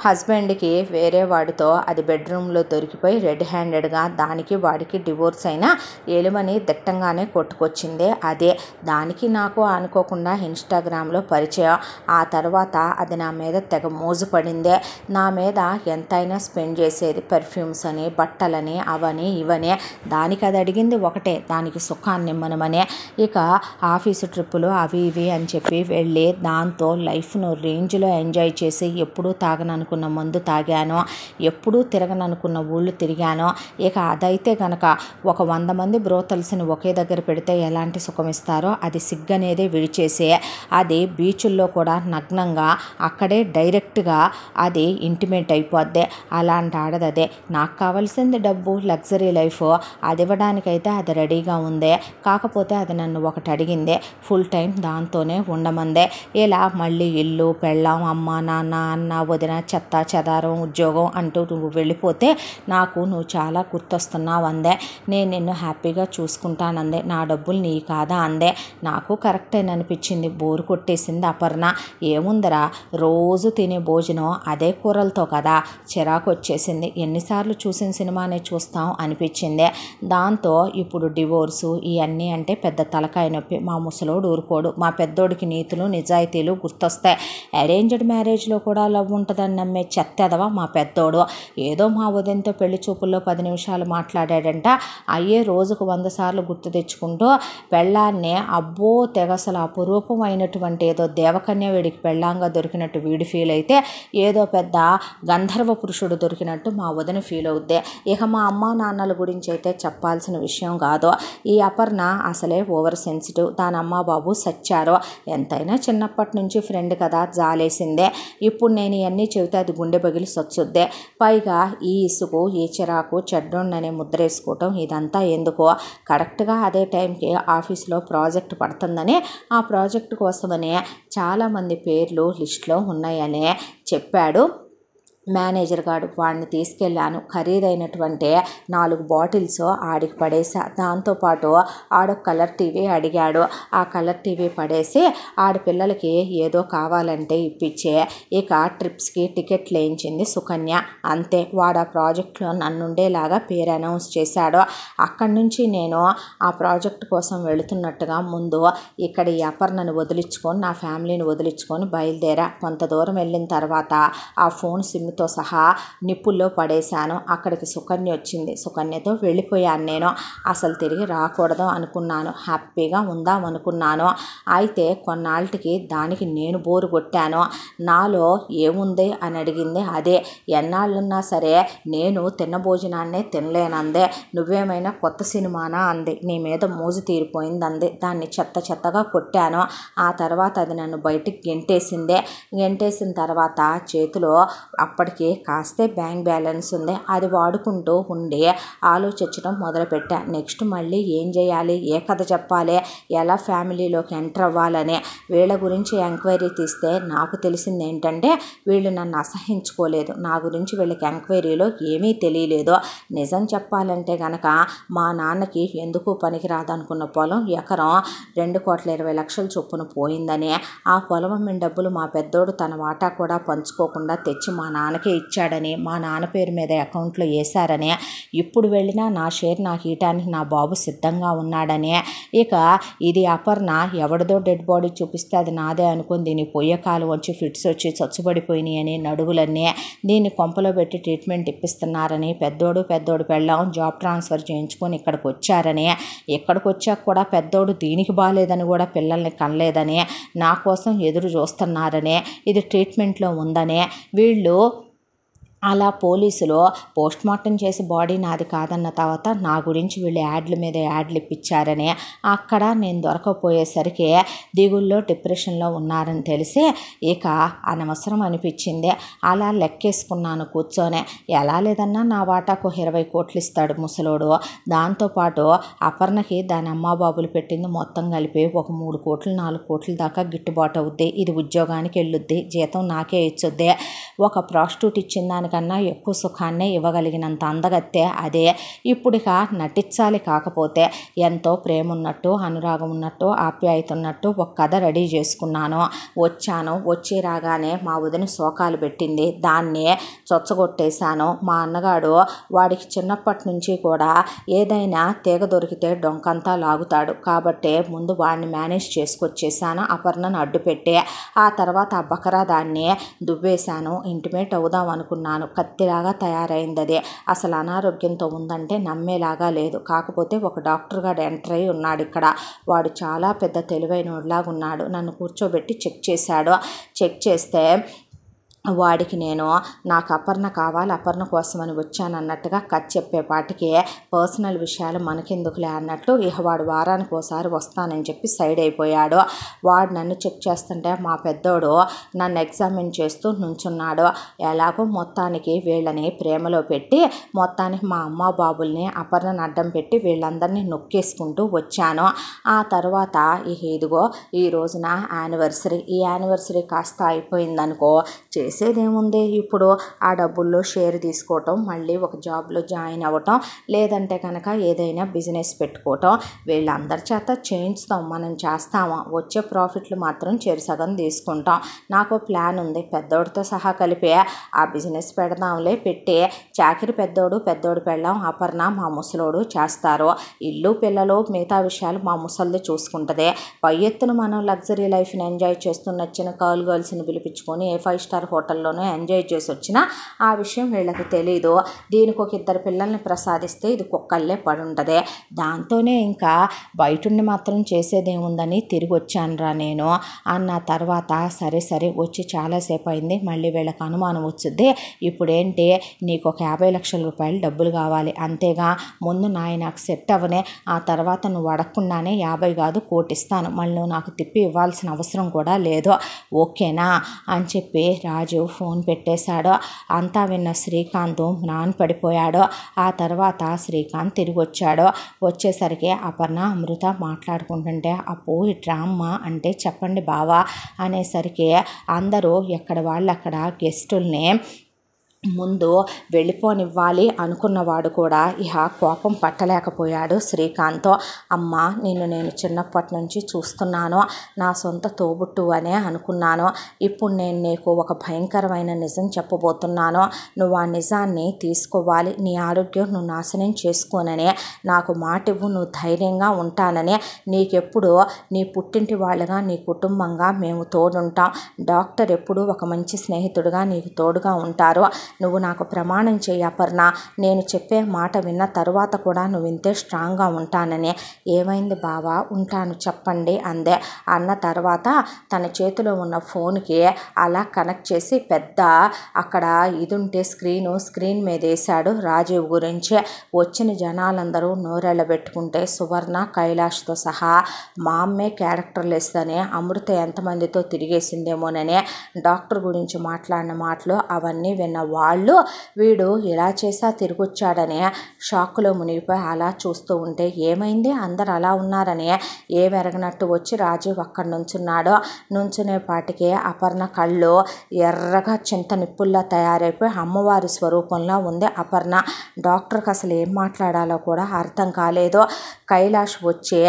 హస్బెండ్కి వేరే వాడితో అది బెడ్రూమ్లో దొరికిపోయి రెడ్ హ్యాండెడ్గా దానికి వాడికి డివోర్స్ అయినా ఎలుమని దిట్టంగానే కొట్టుకొచ్చింది. అదే దానికి నాకు అనుకోకుండా ఇన్స్టాగ్రామ్లో పరిచయం. ఆ తర్వాత అది నా మీద తెగ మోజు పడిందే. నా మీద ఎంతైనా స్పెండ్ చేసేది, పెర్ఫ్యూమ్స్ అని బట్టలని అవని ఇవని. దానికి అది అడిగింది ఒకటే, దానికి సుఖాన్ని ఇమ్మనమనే. ఇక ఆఫీసు ట్రిప్పులు అవి ఇవి అని చెప్పి వెళ్ళి దాంతో లైఫ్ను రేంజ్లో ఎంజాయ్ చేసి ఎప్పుడూ తాగననుకున్న మందు తాగాను, ఎప్పుడూ తిరగననుకున్న ఊళ్ళు తిరిగాను. ఇక అదైతే గనక ఒక 100 మంది బ్రోతల్స్ని ఒకే దగ్గర పెడితే ఎలాంటి సుఖం ఇస్తారో అది సిగ్గనేదే విడిచేసి అది బీచుల్లో కూడా నగ్నంగా అక్కడే డైరెక్ట్గా అది ఇంటిమేట్ అయిపోద్ది. అలాంటి ఆడదదే. నాకు కావాల్సింది డబ్బు, లగ్జరీ లైఫ్. అది ఇవ్వడానికైతే అది రెడీగా ఉందే. కాకపోతే అది నన్ను ఒకటి అడిగిందే, ఫుల్ టైం దాంతోనే ఉండమందే. ఇలా మళ్ళీ ఇల్లు పెళ్ళాం అమ్మ నాన్న అన్న వదిన చెత్త చెదారం ఉద్యోగం అంటూ నువ్వు వెళ్ళిపోతే నాకు నువ్వు చాలా గుర్తొస్తున్నావు అందే. నేను నిన్ను హ్యాపీగా చూసుకుంటానందే. నా డబ్బులు నీ కాదా అందే. నాకు కరెక్టేననిపించింది. బోరు కొట్టేసింది అపర్ణ. ఏముందరా, రోజు తినే భోజనం అదే కూరలతో కదా, చిరాకు వచ్చేసింది. ఎన్నిసార్లు చూసిన సినిమానే చూస్తాం అనిపించింది. దాంతో ఇప్పుడు డివోర్సు ఇవన్నీ అంటే పెద్ద తలకాయ నొప్పి. మా ముసలోడు ఊరుకోడు. మా పెద్దోడికి నీతులు నిజాయితీలు గుర్తొస్తాయి. అరేంజ్డ్ మ్యారేజ్లో కూడా లవ్ ఉంటుందని నమ్మే చెత్తెదవ మా పెద్దోడు. ఏదో మా ఉదయంతో పెళ్లి చూపుల్లో 10 నిమిషాలు మాట్లాడాడంట. అయ్యే రోజుకు 100 సార్లు గుర్తు తెచ్చుకుంటూ పెళ్ళాన్నే అబ్బో తెగసలు అపురూపమైనటువంటి ఏదో దేవకన్య వీడికి పెళ్ళాంగా దొరికినట్టు వీడి ఫీల్ అయితే, ఏదో పెద్ద గంధర్వ పురుషుడు దొరికినట్టు మా వదిన ఫీల్ అవుద్ది. ఇక మా అమ్మ నాన్నల గురించి అయితే చెప్పాల్సిన విషయం కాదు. ఈ అపర్ణ అసలే ఓవర్ సెన్సిటివ్. దాని అమ్మ బాబు సచ్చారు. ఎంతైనా చిన్నప్పటి నుంచి ఫ్రెండ్ కదా, జాలేసిందే. ఇప్పుడు నేను ఇవన్నీ చెబితే అది గుండె పగిలి సొచ్చుద్దే. పైగా ఈ ఇసుకు, ఈ చిరాకు, చెడ్డోన్ననే ముద్ర వేసుకోవటం ఇదంతా ఎందుకో. కరెక్ట్గా అదే టైంకి ఆఫీస్లో ప్రాజెక్ట్ పడుతుందని, ఆ ప్రాజెక్టు కోసమని చాలామంది పేర్లు లిస్టులో ఉన్నాయని చెప్పాడు మేనేజర్ గారు. వాడిని తీసుకెళ్ళాను. ఖరీదైనటువంటి 4 బాటిల్స్ ఆడికి పడేసా. దాంతోపాటు ఆడొక కలర్ టీవీ అడిగాడు. ఆ కలర్ టీవీ పడేసి ఆడపిల్లలకి ఏదో కావాలంటే ఇప్పించే ఇక ట్రిప్స్కి టికెట్లు వేయించింది సుకన్య. అంతే. వాడు ఆ ప్రాజెక్ట్లో నన్నుండేలాగా పేరు అనౌన్స్ చేశాడు. అక్కడి నుంచి నేను ఆ ప్రాజెక్ట్ కోసం వెళుతున్నట్టుగా ముందు ఇక్కడ ఈ అపర్ణను వదిలించుకొని, నా ఫ్యామిలీని వదిలించుకొని బయలుదేరా. కొంత దూరం వెళ్ళిన తర్వాత ఆ ఫోన్ సిమ్ తో సహా నిప్పుల్లో పడేశాను. అక్కడికి సుకన్య వచ్చింది. సుకన్యతో వెళ్ళిపోయాను నేను. అసలు తిరిగి రాకూడదు అనుకున్నాను. హ్యాపీగా ఉందాం అనుకున్నాను. అయితే కొన్నాళ్ళకి దానికి నేను బోరు కొట్టాను. నాలో ఏముంది అని అడిగింది. అదే, ఎన్నాళ్ళున్నా సరే నేను తిన్న భోజనాన్నే తినలేనందే. నువ్వేమైనా కొత్త సినిమానా అంది. నీ మీద మోజు తీరిపోయింది అంది. దాన్ని చెత్త చెత్తగా కొట్టాను. ఆ తర్వాత అది నన్ను బయటికి గెంటేసిందే. గెంటేసిన తర్వాత చేతిలో అప్పటికే కాస్తే బ్యాంక్ బ్యాలెన్స్ ఉంది. అది వాడుకుంటూ ఉండి ఆలోచించడం మొదలుపెట్టా. నెక్స్ట్ మళ్ళీ ఏం చేయాలి, ఏ కథ చెప్పాలి, ఎలా ఫ్యామిలీలోకి ఎంటర్ అవ్వాలని. వీళ్ళ గురించి ఎంక్వైరీ తీస్తే నాకు తెలిసింది ఏంటంటే వీళ్ళు నన్ను అసహించుకోలేదు. నా గురించి వీళ్ళకి ఎంక్వైరీలో ఏమీ తెలియలేదు. నిజం చెప్పాలంటే గనక మా నాన్నకి ఎందుకు పనికిరాదనుకున్న పొలం ఎకరం 2,20,00,000 చొప్పున పోయిందని, ఆ పొలం అమ్మిన డబ్బులు మా పెద్దోడు తన వాటా కూడా పంచుకోకుండా తెచ్చి మా నాన్నకే ఇచ్చాడని, మా నాన్న పేరు మీద అకౌంట్లో వేశారని, ఇప్పుడు వెళ్ళినా నా షేర్ నాకు ఇయటానికి నా బాబు సిద్ధంగా ఉన్నాడని. ఇక ఇది అపర్ణ ఎవరిదో డెడ్ బాడీ చూపిస్తే అది నాదే అనుకుని దీన్ని పొయ్యే కాలం వచ్చి ఫిట్స్ వచ్చి చచ్చుబడిపోయినాయి అని, నడువులన్నీ దీన్ని కొంపలో పెట్టి ట్రీట్మెంట్ ఇప్పిస్తున్నారని, పెద్దోడు పెళ్ళాం జాబ్ ట్రాన్స్ఫర్ చేయించుకొని ఇక్కడికి వచ్చారని, ఇక్కడికి వచ్చాక కూడా పెద్దోడు దీనికి బాగాలేదని కూడా పిల్లల్ని కనలేదని, నా కోసం ఎదురు చూస్తున్నారని, ఇది ట్రీట్మెంట్లో ఉందని, వీళ్ళు అలా పోలీసులు పోస్ట్ మార్టం చేసి బాడీ నాది కాదన్న తర్వాత నా గురించి వీళ్ళు యాడ్ల మీద యాడ్లు ఇప్పించారని, అక్కడ నేను దొరకపోయేసరికి దిగుల్లో డిప్రెషన్లో ఉన్నారని తెలిసి ఇక అనవసరం అనిపించింది. అలా లెక్కేసుకున్నాను కూర్చొని. ఎలా లేదన్నా నా వాటాకు 20 కోట్లు ఇస్తాడు ముసలోడు. దాంతోపాటు అపర్ణకి దాని అమ్మా బాబులు పెట్టింది మొత్తం కలిపి ఒక 3 కోట్లు 4 కోట్ల దాకా గిట్టుబాటు అవుద్ది. ఇది ఉద్యోగానికి వెళ్ళొద్ది, జీతం నాకే ఇచ్చుద్ది. ఒక ప్రాస్టిట్యూట్ ఇచ్చిన కన్నా ఎక్కువ సుఖాన్నే ఇవ్వగలిగినంత అందగత్తే అదే. ఇప్పుడు ఇక నటించాలి. కాకపోతే ఎంతో ప్రేమ ఉన్నట్టు, అనురాగం ఉన్నట్టు, ఆప్యాయత ఉన్నట్టు ఒక కథ రెడీ చేసుకున్నాను. వచ్చాను. వచ్చి రాగానే మా వదిన శోకాలు పెట్టింది. దాన్ని చొచ్చగొట్టేశాను. మా అన్నగాడు వాడికి చిన్నప్పటి నుంచి కూడా ఏదైనా తీగ దొరికితే డొంకంతా లాగుతాడు కాబట్టి ముందు వాడిని మేనేజ్ చేసుకొచ్చేసాను అపర్ణను అడ్డుపెట్టే. ఆ తర్వాత ఆ బకరా దాన్ని దువ్వేశాను. ఇంటిమేట్ అవుదాం అనుకున్నాను. కత్తిలాగా తయారైంది. అది అసలు అనారోగ్యంతో ఉందంటే నమ్మేలాగా లేదు. కాకపోతే ఒక డాక్టర్ గారు ఎంటర్ అయి ఉన్నాడు ఇక్కడ. వాడు చాలా పెద్ద తెలివైనలాగా ఉన్నాడు. నన్ను కూర్చోబెట్టి చెక్ చేశాడు. చెక్ చేస్తే వాడికి నేను నాకు అపర్ణ కావాలి, అపర్ణ కోసమని వచ్చాను అన్నట్టుగా కథ చెప్పేపాటికి పర్సనల్ విషయాలు మనకెందుకులే అన్నట్లు ఇక వాడు వారానికి ఒకసారి వస్తానని చెప్పి సైడ్ అయిపోయాడు. వాడు నన్ను చెక్ చేస్తుంటే మా పెద్దోడు నన్ను ఎగ్జామిన్ చేస్తూ నుంచున్నాడు. ఎలాగో మొత్తానికి వీళ్ళని ప్రేమలో పెట్టి మొత్తానికి మా అమ్మ బాబుల్ని అపర్ణను అడ్డం పెట్టి వీళ్ళందరినీ నొక్కేసుకుంటూ వచ్చాను. ఆ తర్వాత ఇదిగో ఈ రోజున యానివర్సరీ. ఈ యానివర్సరీ కాస్త అయిపోయిందనుకో, చేసేదేముంది, ఇప్పుడు ఆ డబ్బుల్లో షేర్ తీసుకోవటం, మళ్ళీ ఒక జాబ్లో జాయిన్ అవ్వటం, లేదంటే కనుక ఏదైనా బిజినెస్ పెట్టుకోవటం. వీళ్ళందరి చేత చేయించుతాం, మనం చేస్తామా, వచ్చే ప్రాఫిట్లు మాత్రం చెరుసగం తీసుకుంటాం. నాకు ప్లాన్ ఉంది, పెద్దోడితో సహా కలిపి ఆ బిజినెస్ పెడదాంలే. పెట్టి చాకిరి పెద్దోడు పెళ్ళాం అపర్ణ మా ముసలోడు చేస్తారు. ఇల్లు పిల్లలు మిగతా విషయాలు మా ముసలిది చూసుకుంటుంది. పై ఎత్తున మనం లగ్జరీ లైఫ్ని ఎంజాయ్ చేస్తూ నచ్చిన గర్ల్స్ని పిలిపించుకొని ఏ 5 స్టార్ హోటల్లోనూ ఎంజాయ్ చేసి వచ్చినా ఆ విషయం వీళ్ళకి తెలీదు. దీనికి ఒక 2 పిల్లల్ని ప్రసాదిస్తే ఇది కుక్కల్లే పడుంటుంది. దాంతోనే ఇంకా బయటుండి మాత్రం చేసేదేముందని తిరిగి వచ్చానురా నేను అన్న తర్వాత సరే సరే వచ్చి చాలాసేపు అయింది, మళ్ళీ వీళ్ళకి అనుమానం వచ్చింది. ఇప్పుడేంటి నీకు ఒక 50 లక్షల రూపాయలు డబ్బులు కావాలి అంతేగా, ముందు నాకు సెట్ అవ్వనే, ఆ తర్వాత నువ్వు అడగకుండానే 50 కాదు 1 కోటి ఇస్తాను, మళ్ళీ నువ్వు నాకు తిప్పి ఇవ్వాల్సిన అవసరం కూడా లేదు, ఓకేనా అని చెప్పి రాజు ఫోన్ పెట్టేశాడు. అంతా విన్న శ్రీకాంత్ నాన్ పడిపోయాడు. ఆ తర్వాత శ్రీకాంత్ తిరిగి వచ్చాడు. వచ్చేసరికి అపర్ణ అమృత మాట్లాడుకుంటుంటే అప్పు ఇట్రా అమ్మ అంటే చెప్పండి బావా అనేసరికి అందరూ ఎక్కడ వాళ్ళు అక్కడ గెస్టుల్ని ముందు వెళ్ళిపోనివ్వాలి అనుకున్నవాడు కూడా ఇహ కోపం పట్టలేకపోయాడు శ్రీకాంత్. అమ్మ నిన్ను నేను చిన్నప్పటి నుంచి చూస్తున్నాను, నా సొంత తోబుట్టు అనే అనుకున్నాను. ఇప్పుడు నేను నీకు ఒక భయంకరమైన నిజం చెప్పబోతున్నాను. నువ్వు ఆ నిజాన్ని తీసుకోవాలి. నీ ఆరోగ్యం నువ్వు నాశనం చేసుకోనని నాకు మాట ఇవ్వు, నువ్వు ధైర్యంగా ఉంటానని. నీకెప్పుడు నీ పుట్టింటి వాళ్ళగా నీ కుటుంబంగా మేము తోడుంటాం. డాక్టర్ ఎప్పుడు ఒక మంచి స్నేహితుడిగా నీకు తోడుగా ఉంటారు. నువ్వు నాకు ప్రమాణం చేయి అపర్ణ, నేను చెప్పే మాట విన్న తరువాత కూడా నువ్వు ఇంతే స్ట్రాంగ్గా ఉంటానని. ఏమైంది బావా, ఉంటాను చెప్పండి అందే. అన్న తర్వాత తన చేతిలో ఉన్న ఫోన్కి అలా కనెక్ట్ చేసి పెద్ద అక్కడ ఇదుంటే స్క్రీన్ మీద వేశాడు రాజీవ్ గురించి. వచ్చిన జనాలందరూ నోరెళ్ళబెట్టుకుంటే సువర్ణ కైలాష్తో సహా మా అమ్మే క్యారెక్టర్ లెస్ అని అమృత ఎంతమందితో తిరిగేసిందేమోనని డాక్టర్ గురించి మాట్లాడిన మాటలు అవన్నీ విన్న వాళ్ళు వీడు ఇలా చేసా తిరిగొచ్చాడని షాక్లో మునిగిపోయి అలా చూస్తూ ఉంటే ఏమైంది అందరు అలా ఉన్నారని ఏమెరగనట్టు వచ్చి రాజీవ్ అక్కడ నుంచున్నాడు. నుంచునేపాటికి అపర్ణ కళ్ళు ఎర్రగా చింత నిప్పుల్లా తయారైపోయి అమ్మవారి స్వరూపంలో ఉంది అపర్ణ. డాక్టర్కి అసలు ఏం మాట్లాడాలో కూడా అర్థం కాలేదు. కైలాష్ వచ్చి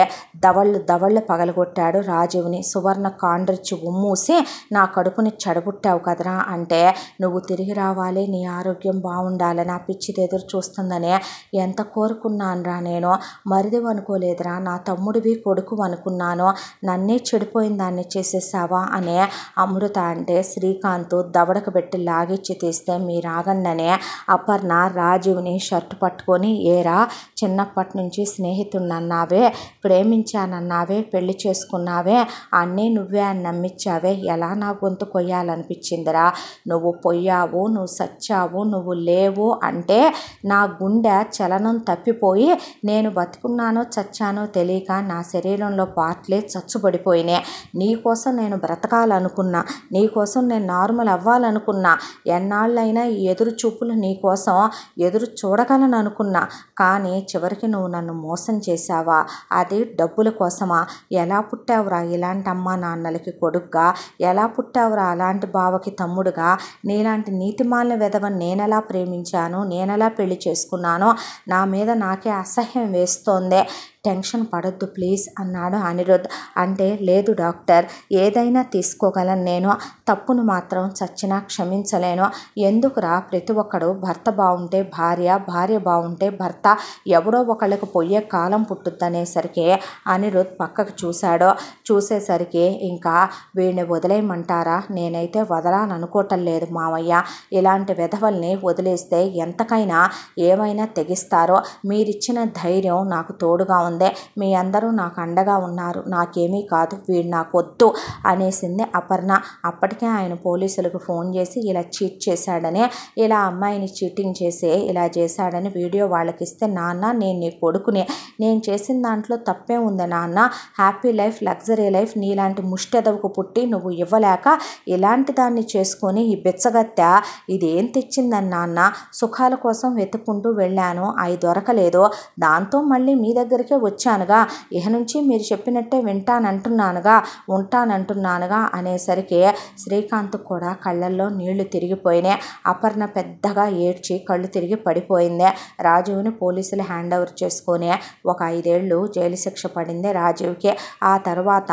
దవళ్ళు పగలగొట్టాడు రాజీవ్ని. సువర్ణ కాండ్రిచ్చి ఉమ్మూసి నా కడుపుని చెడబుట్టావు కదరా అంటే, నువ్వు తిరిగి రావాలి, నీ ఆరోగ్యం బాగుండాలని ఆ పిచ్చిది ఎదురు చూస్తుందని ఎంత కోరుకున్నానురా నేను. మరిది అనుకోలేదురా, నా తమ్ముడివి కొడుకు అనుకున్నాను, నన్నే చెడిపోయిన దాన్ని చేసేసావా అనే అమృత అంటే శ్రీకాంత్ దవడకు పెట్టి లాగిచ్చి తీస్తే మీరాగండనే అపర్ణ రాజీవ్ని షర్టు పట్టుకొని, ఏరా చిన్నప్పటి నుంచి స్నేహితుడినన్నావే, ప్రేమించానన్నావే, పెళ్లి చేసుకున్నావే, అన్నీ నువ్వే అని నమ్మించావే, ఎలా నా గొంతు కొయ్యాలనిపించిందిరా. నువ్వు పొయ్యావు, నువ్వు సచ్చావు, నువ్వు లేవు అంటే నా గుండె చలనం తప్పిపోయి నేను బతుకున్నానో చచ్చానో తెలియక నా శరీరంలో పార్ట్లే చచ్చుబడిపోయినాయి. నీకోసం నేను బ్రతకాలనుకున్నా, నీకోసం నేను నార్మల్ అవ్వాలనుకున్నా, ఎన్నాళ్ళైనా ఈ ఎదురు చూపులు నీకోసం ఎదురు చూడగలను అనుకున్నా. కానీ చివరికి నువ్వు నన్ను మోసం చేశావా, అది డబ్బుల కోసమా? ఎలా పుట్టావురా ఇలాంటి అమ్మా నాన్నలకి కొడుగ్గా, ఎలా పుట్టావురా అలాంటి బావకి తమ్ముడుగా? నీలాంటి నీతిమాలిన వెధవని నేనెలా ప్రేమించాను, నేనెలా పెళ్లి చేసుకున్నానో నా మీద నాకే అసహ్యం వేస్తోంది. టెన్షన్ పడొద్దు ప్లీజ్ అన్నాడు అనిరుద్. అంటే లేదు డాక్టర్, ఏదైనా తీసుకోగలను నేను, తప్పును మాత్రం చచ్చినా క్షమించలేను. ఎందుకురా ప్రతి ఒక్కడు భర్త బాగుంటే భార్య, భార్య బాగుంటే భర్త, ఎవడో ఒకళ్ళకి పొయ్యే కాలం పుట్టుద్దనేసరికి అనిరుద్ పక్కకు చూశాడు. చూసేసరికి ఇంకా వీడిని వదిలేయమంటారా? నేనైతే వదలాలనుకోవటం లేదు మావయ్య. ఇలాంటి వెధవల్ని వదిలేస్తే ఎంతకైనా ఏమైనా తెగిస్తారో. మీరిచ్చిన ధైర్యం నాకు తోడుగా ఉంది, మీ అందరూ నాకు అండగా ఉన్నారు, నాకేమీ కాదు, వీడు నాకు వద్దు అనేసింది అపర్ణ. అప్పటికే ఆయన పోలీసులకు ఫోన్ చేసి ఇలా చీట్ చేశాడని, ఇలా అమ్మాయిని చీటింగ్ చేసి ఇలా చేశాడని వీడియో వాళ్ళకి ఇస్తే, నాన్న నేను నీ కొడుకుని, నేను చేసిన దాంట్లో తప్పే ఉంది నాన్న, హ్యాపీ లైఫ్ లగ్జరీ లైఫ్ నీలాంటి ముష్టెదవుకు పుట్టి నువ్వు ఇవ్వలేక ఇలాంటి దాన్ని చేసుకొని ఈ బిచ్చగత్తె ఇదేం తెచ్చిందని నాన్న, సుఖాల కోసం వెతుక్కుంటూ వెళ్ళాను, అవి దొరకలేదు, దాంతో మళ్ళీ మీ దగ్గరికే వచ్చానుగా, ఇహ నుంచి మీరు చెప్పినట్టే ఉంటానంటున్నానుగా అనేసరికి శ్రీకాంత్ కూడా కళ్ళల్లో నీళ్లు తిరిగిపోయినాయి. అపర్ణ పెద్దగా ఏడ్చి కళ్ళు తిరిగి పడిపోయింది. రాజీవ్ని పోలీసులు హ్యాండ్ ఓవర్ చేసుకొని ఒక 5 ఏళ్ళు జైలు శిక్ష పడింది రాజీవ్కి. ఆ తర్వాత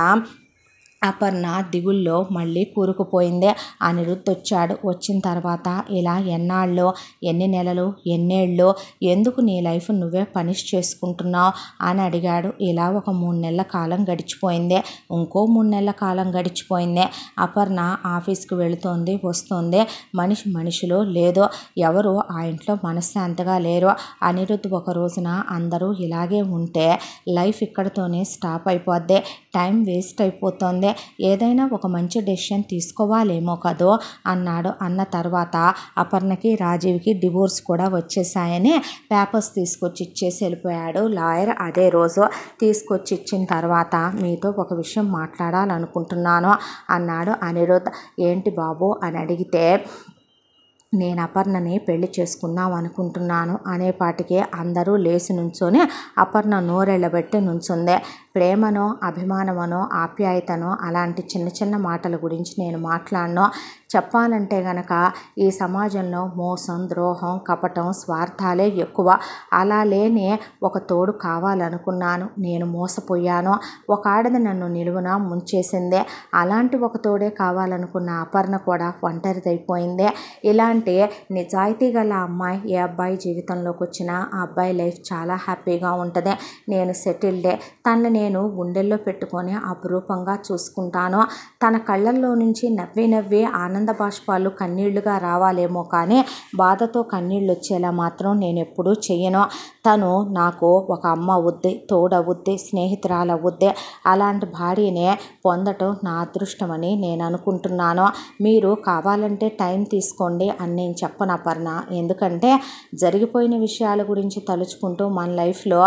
అపర్ణ దిగుల్లో మళ్ళీ కూరుకుపోయింది. అనిరుద్ధ్ వచ్చాడు. వచ్చిన తర్వాత ఇలా ఎన్నాళ్ళు, ఎన్ని నెలలు, ఎన్నేళ్ళు, ఎందుకు నీ లైఫ్ నువ్వే పనిష్ చేసుకుంటున్నావు అని అడిగాడు. ఇలా ఒక 3 నెలల కాలం గడిచిపోయింది. ఇంకో 3 నెలల కాలం గడిచిపోయింది. అపర్ణ ఆఫీస్కి వెళుతోంది, వస్తుంది. మనుషులు లేదు, ఎవరు ఆ ఇంట్లో మనశ్శాంతిగా లేరు. అనిరుద్ధ్ ఒక రోజున అందరూ ఇలాగే ఉంటే లైఫ్ ఇక్కడితోనే స్టాప్ అయిపోద్ది, టైం వేస్ట్ అయిపోతుంది, ఏదైనా ఒక మంచి డెసిషన్ తీసుకోవాలేమో కదో అన్నాడు. అన్న తర్వాత అపర్ణకి రాజీవ్కి డివోర్స్ కూడా వచ్చేసాయని పేపర్స్ తీసుకొచ్చి ఇచ్చేసి వెళ్ళిపోయాడు లాయర్. అదే రోజు తీసుకొచ్చి ఇచ్చిన తర్వాత మీతో ఒక విషయం మాట్లాడాలనుకుంటున్నాను అన్నాడు అనిరుద్ధ్. ఏంటి బాబు అని అడిగితే, నేను అపర్ణని పెళ్లి చేసుకుందాం అనుకుంటున్నాను అనేపాటికి అందరూ లేచి నుంచొని అపర్ణ నోరెళ్ళబెట్టి నుంచుంది. ప్రేమనో, అభిమానమనో, ఆప్యాయతనో అలాంటి చిన్న చిన్న మాటల గురించి నేను మాట్లాడను. చెప్పాలంటే గనక ఈ సమాజంలో మోసం, ద్రోహం, కపటం, స్వార్థాలే ఎక్కువ. అలా లేని ఒక తోడు కావాలనుకున్నాను. నేను మోసపోయాను. ఒక ఆడది నన్ను నిలువున ముంచేసిందే. అలాంటి ఒక తోడే కావాలనుకున్న అపర్ణ కూడా ఒంటరిదైపోయింది. ఇలాంటి నిజాయితీ గల అమ్మాయి ఏ అబ్బాయి జీవితంలోకి వచ్చినా ఆ అబ్బాయి లైఫ్ చాలా హ్యాపీగా ఉంటుంది. నేను సెటిల్డే. తనని నేను గుండెల్లో పెట్టుకొని అపురూపంగా చూసుకుంటాను. తన కళ్ళల్లో నుంచి నవ్వి నవ్వి ఆనంద బాష్పాలు కన్నీళ్లుగా రావాలేమో కానీ బాధతో కన్నీళ్ళు వచ్చేలా మాత్రం నేను ఎప్పుడూ చెయ్యను. తను నాకు ఒక అమ్మ అవుద్ది, తోడవుద్ది, స్నేహితురాలవుద్ది. అలాంటి భార్యనే పొందటం నా అదృష్టమని నేను అనుకుంటున్నాను. మీరు కావాలంటే టైం తీసుకోండి అని నేను చెప్పను అపర్ణ. ఎందుకంటే జరిగిపోయిన విషయాల గురించి తలుచుకుంటూ మన లైఫ్లో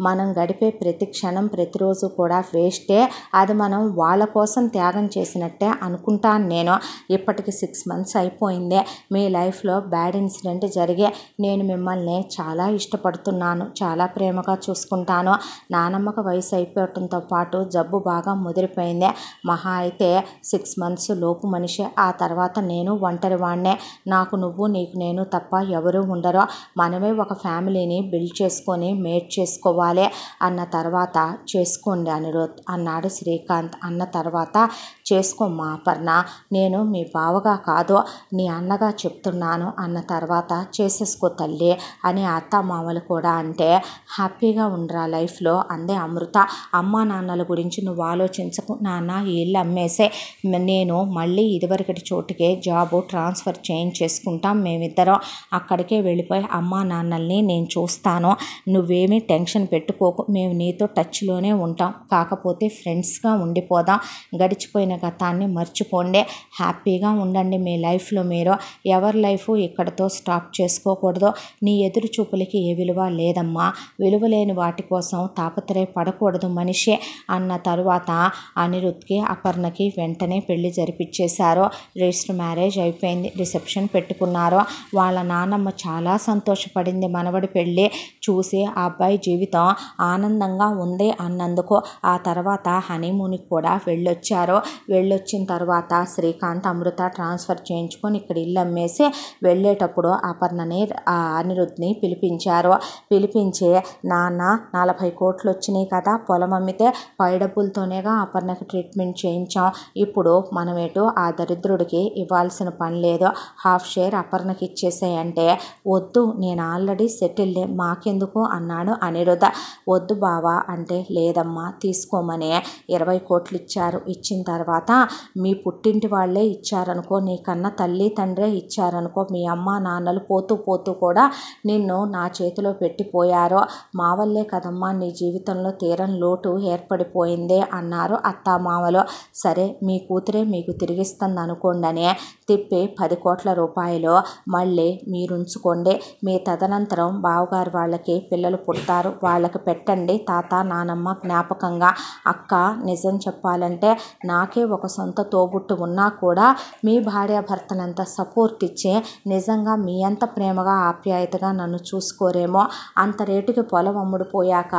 మనం గడిపే ప్రతి క్షణం, ప్రతిరోజు కూడా వేస్టే. అది మనం వాళ్ళ కోసం త్యాగం చేసినట్టే అనుకుంటాను నేను. ఇప్పటికి 6 months అయిపోయింది. మీ లైఫ్లో బ్యాడ్ ఇన్సిడెంట్ జరిగే. నేను మిమ్మల్ని చాలా ఇష్టపడుతున్నాను, చాలా ప్రేమగా చూసుకుంటాను. నానమ్మక వయసు అయిపోవటంతో పాటు జబ్బు బాగా ముదిరిపోయింది. మహా అయితే 6 months లోపు మనిషి. ఆ తర్వాత నేను ఒంటరి వాడినే. నాకు నువ్వు, నీకు నేను తప్ప ఎవరూ ఉండరు. మనమే ఒక ఫ్యామిలీని బిల్డ్ చేసుకొని మేడ్ చేసుకోవాలి. అన్న తర్వాత చేసుకోండి అనిరుద్ధ్ అన్నాడు శ్రీకాంత్. అన్న తర్వాత చేసుకోమ్మా అపర్ణ, నేను మీ బావగా కాదు నీ అన్నగా చెప్తున్నాను అన్న తర్వాత చేసేసుకో తల్లి అని అత్తమామలు కూడా అంటే హ్యాపీగా ఉండరా లైఫ్లో అందే అమృత. అమ్మా నాన్నల గురించి నువ్వు ఆలోచించకు నాన్న, ఈ ఇల్లు అమ్మేసే నేను మళ్ళీ ఇదివరకటి చోటుకే జాబు ట్రాన్స్ఫర్ చేసుకుంటాం మేమిద్దరం. అక్కడికే వెళ్ళిపోయి అమ్మా నాన్నల్ని నేను చూస్తాను. నువ్వేమీ టెన్షన్ పెట్టుకోకు. మేము నీతో టచ్లోనే ఉంటాం. కాకపోతే ఫ్రెండ్స్గా ఉండిపోదాం. గడిచిపోయిన గతాన్ని మర్చిపోండి. హ్యాపీగా ఉండండి మీ లైఫ్లో మీరు. ఎవరి లైఫ్ ఇక్కడితో స్టాప్ చేసుకోకూడదు. నీ ఎదురు చూపులకి ఏ విలువ లేదమ్మా. విలువ లేని వాటి కోసం తాపత్రయపడకూడదు మనిషి అన్న తరువాత అనిరుద్ధ్కి అపర్ణకి వెంటనే పెళ్లి జరిపించేశారు. రిజిస్టర్ మ్యారేజ్ అయిపోయింది. రిసెప్షన్ పెట్టుకున్నారు. వాళ్ళ నాన్నమ్మ చాలా సంతోషపడింది మనవడి పెళ్ళి చూసి. ఆ అబ్బాయి జీవితం ఆనందంగా ఉంది అన్నందుకు. ఆ తర్వాత హనీమూన్కి కూడా వెళ్ళొచ్చారు. వెళ్ళొచ్చిన తర్వాత శ్రీకాంత్ అమృత ట్రాన్స్ఫర్ చేయించుకొని ఇక్కడ ఇల్లు అమ్మేసి వెళ్ళేటప్పుడు అపర్ణని అనిరుద్ధ్ని పిలిపించారు. పిలిపించి నాన్న 40 కోట్లు వచ్చినాయి కదా, పొలం అమ్మితే పై డబ్బులతోనేగా అపర్ణకి ట్రీట్మెంట్ చేయించాం. ఇప్పుడు మనమేటు ఆ దరిద్రుడికి ఇవ్వాల్సిన పని లేదు. హాఫ్ షేర్ అపర్ణకి ఇచ్చేసాయంటే వద్దు, నేను ఆల్రెడీ సెటిల్డ్, మాకెందుకు అన్నాడు అనిరుద్ధ. వద్దు బావా అంటే లేదమ్మా తీసుకోమని 20 కోట్లు ఇచ్చారు. ఇచ్చిన తర్వాత మీ పుట్టింటి వాళ్ళే ఇచ్చారనుకో, నీకన్నా తల్లి తండ్రే ఇచ్చారనుకో, మీ అమ్మ నాన్నలు పోతూ పోతూ కూడా నిన్ను నా చేతిలో పెట్టిపోయారో, మా వల్లే కదమ్మా నీ జీవితంలో తీరని లోటు ఏర్పడిపోయింది అన్నారు అత్తామామలు. సరే మీ కూతురే మీకు తిరిగిస్తుంది అనుకోండి అని తిప్పి 10 కోట్ల రూపాయలు మళ్ళీ మీరుంచుకోండి. మీ తదనంతరం బావగారు వాళ్ళకి పిల్లలు పుడతారు, వాళ్ళకి పెట్టండి తాత నానమ్మ జ్ఞాపకంగా. అక్క నిజం చెప్పాలంటే నాకే ఒక సొంత తోబుట్టు ఉన్నా కూడా మీ భార్యాభర్తలంతా సపోర్ట్ ఇచ్చి నిజంగా మీ అంత ప్రేమగా ఆప్యాయతగా నన్ను చూసుకోరేమో. అంత రేటుకి పొలం అమ్ముడుపోయాక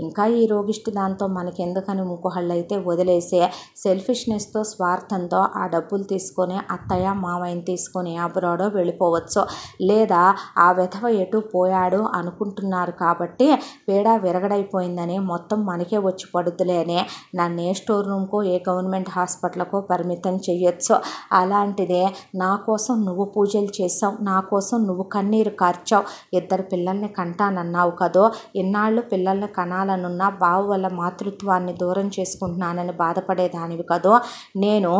ఇంకా ఈ రోగిష్టి దాంతో మనకెందుకని ఇంకొకళ్ళైతే వదిలేసే సెల్ఫిష్నెస్తో, స్వార్థంతో ఆ డబ్బులు తీసుకొని అత్తయ్య మామయ్యని తీసుకొని అబ్రాడో వెళ్ళిపోవచ్చు. లేదా ఆ వెధవ ఎటు పోయాడు అనుకుంటున్నారు కాబట్టి పేడ విరగడైపోయిందని మొత్తం మనకే నాకే వచ్చి పడుతులేనే, నన్ను ఏ స్టోర్ రూమ్కో ఏ గవర్నమెంట్ హాస్పిటల్కో పరిమితం చేయొచ్చు. అలాంటిదే నా కోసం నువ్వు పూజలు చేసావు, నా కోసం నువ్వు కన్నీరు కార్చావు, 2 పిల్లల్ని కంటానన్నావు కదో, ఇన్నాళ్ళు పిల్లల్ని కనాలనున్నా బావ వల్ల మాతృత్వాన్ని దూరం చేసుకుంటున్నానని బాధపడేదానివి కదో. నేను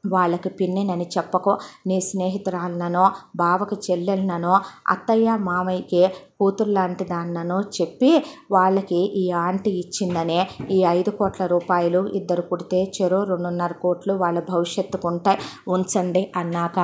వాళ్ళకి పిన్నినని చెప్పకో, నీ స్నేహితురాలనో బావకి చెల్లెలనో అత్తయ్య మామయ్యకి కూతురు లాంటి దాన్ననో చెప్పి వాళ్ళకి ఈ ఆంటీ ఇచ్చిందనే ఈ 5 కోట్ల రూపాయలు 2 పుడితే చెరో 2.5 కోట్లు వాళ్ళ భవిష్యత్తుకుంటాయి ఉంచండి అన్నాక,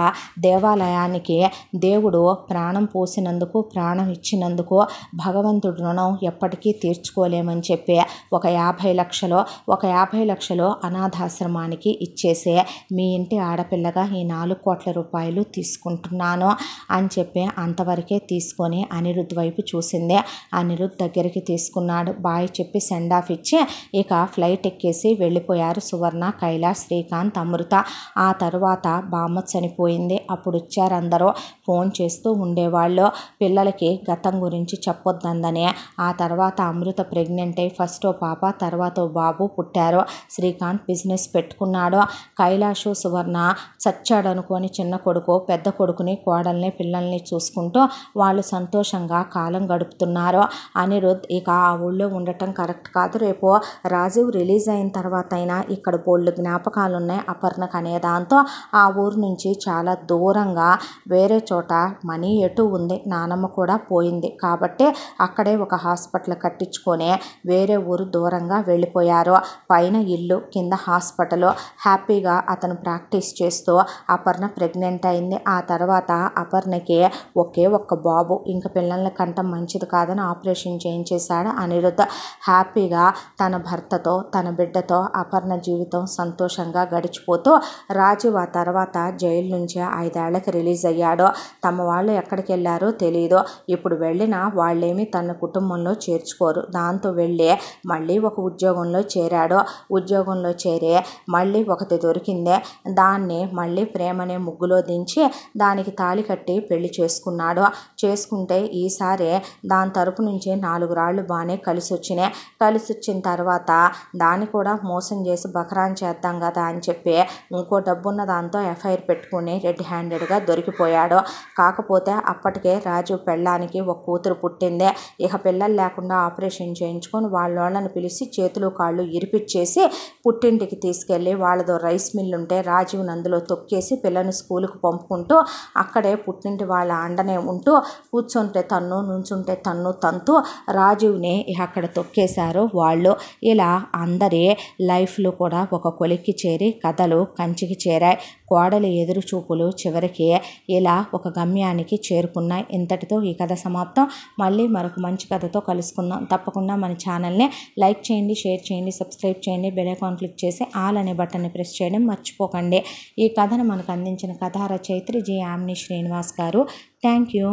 దేవాలయానికి దేవుడు ప్రాణం పోసినందుకు ప్రాణం ఇచ్చినందుకు భగవంతుడు రుణం ఎప్పటికీ తీర్చుకోలేమని చెప్పి ఒక 50 లక్షలు అనాథాశ్రమానికి ఇచ్చేసే మీ ఇంటి ఆడపిల్లగా ఈ 4 కోట్ల రూపాయలు తీసుకుంటున్నాను అని చెప్పి అంతవరకే తీసుకొని అనిరుద్ధ్ వైపు చూసింది. అనిరుద్ధ్ దగ్గరికి తీసుకున్నాడు. బాయ్ చెప్పి సెండ్ ఆఫ్ ఇచ్చి ఇక ఫ్లైట్ ఎక్కేసి వెళ్ళిపోయారు సువర్ణ, కైలాష్, శ్రీకాంత్, అమృత. ఆ తరువాత బామ్మ చనిపోయింది. అప్పుడు వచ్చారు అందరూ, ఫోన్ చేస్తూ ఉండేవాళ్ళు పిల్లలకి గతం గురించి చెప్పొద్దందని. ఆ తర్వాత అమృత ప్రెగ్నెంట్ అయి ఫస్ట్ ఓ పాప తర్వాత ఓ బాబు పుట్టారు. శ్రీకాంత్ బిజినెస్ పెట్టుకున్నాడు. కైలాష్ సువర్ణ చచ్చాడనుకొని చిన్న కొడుకు పెద్ద కొడుకుని కోడల్ని పిల్లల్ని చూసుకుంటూ వాళ్ళు సంతోషంగా కాలం గడుపుతున్నారు. అనిరుద్ధ్ ఇక ఆ ఊళ్ళో ఉండటం కరెక్ట్ కాదు, రేపు రాజీవ్ రిలీజ్ అయిన తర్వాత అయినా ఇక్కడ బోల్డ్ జ్ఞాపకాలు ఉన్నాయి అపర్ణకు అనే దాంతో ఆ ఊరు నుంచి చాలా దూరంగా వేరే చోట మనీ ఎటు ఉంది, నానమ్మ కూడా పోయింది కాబట్టి అక్కడే ఒక హాస్పిటల్ కట్టించుకొని వేరే ఊరు దూరంగా వెళ్ళిపోయారు. పైన ఇల్లు కింద హాస్పిటల్. హ్యాపీగా అతను ప్రాక్టీస్ చేస్తూ అపర్ణ ప్రెగ్నెంట్ అయింది. ఆ తర్వాత అపర్ణకి ఒకే ఒక్క బాబు, ఇంక పిల్లల్ని కంటం మంచిది కాదని ఆపరేషన్ చేయించేశాడు అనిరుద్ధ్. హ్యాపీగా తన భర్తతో తన బిడ్డతో అపర్ణ జీవితం సంతోషంగా గడిచిపోతూ రాజీవ్ ఆ తర్వాత జైలు నుంచి 5 ఏళ్లకి రిలీజ్ అయ్యాడు. తమ వాళ్ళు ఎక్కడికి వెళ్ళారో తెలియదు. ఇప్పుడు వెళ్ళినా వాళ్ళేమీ తన కుటుంబంలో చేర్చుకోరు. దాంతో వెళ్ళి మళ్ళీ ఒక ఉద్యోగంలో చేరాడు. ఉద్యోగంలో చేరి మళ్ళీ ఒకటి దొరికిందే, దాన్ని మళ్ళీ ప్రేమనే ముగ్గులో దించి దానికి తాళి కట్టి పెళ్లి చేసుకున్నాడు. చేసుకుంటే ఈసారి దాని తరపు నుంచి 4 రాళ్ళు బాగానే కలిసి వచ్చినాయి. కలిసి వచ్చిన తర్వాత దాన్ని కూడా మోసం చేసి బకరాన్ చేద్దాం కదా అని చెప్పి ఇంకో డబ్బున్న దాంతో ఎఫ్ఐఆర్ పెట్టుకుని రెడ్ హ్యాండెడ్గా దొరికిపోయాడు. కాకపోతే అప్పటికే రాజు పెళ్ళానికి ఒక కూతురు పుట్టిందే. ఇక పిల్లలు లేకుండా ఆపరేషన్ చేయించుకొని వాళ్ళని పిలిచి చేతులు కాళ్ళు ఇరిపిచ్చేసి పుట్టింటికి తీసుకెళ్ళి వాళ్ళదో రైస్ మిల్ ఉంటే రాజీవ్ని అందులో తొక్కేసి పిల్లని స్కూల్కి పంపుకుంటూ అక్కడే పుట్టింటి వాళ్ళ అండనే ఉంటూ కూర్చుంటే తన్ను నుంచుంటే తన్ను తంతూ రాజీవ్ని అక్కడ తొక్కేశారు వాళ్ళు. ఇలా అందరి లైఫ్లో కూడా ఒక కొలిక్కి చేరి కథలు కంచికి చేరాయి. కోడలి ఎదురు చూపులు చివరికి ఇలా ఒక గమ్యానికి చేరుకున్నాయి. ఇంతటితో ఈ కథ సమాప్తం. మళ్ళీ మరొక మంచి కథతో కలుసుకుందాం. తప్పకుండా మన ఛానల్ని లైక్ చేయండి, షేర్ చేయండి, సబ్స్క్రైబ్ చేయండి, బెల్ ఐకాన్ క్లిక్ చేసి ఆల్ అనే బటన్ని ప్రెస్ చేయడం మర్చిపోకండి. ఈ కథను మనకు అందించిన కథా రచయిత్రి జి. యామిని శ్రీనివాస్ గారు. Thank you.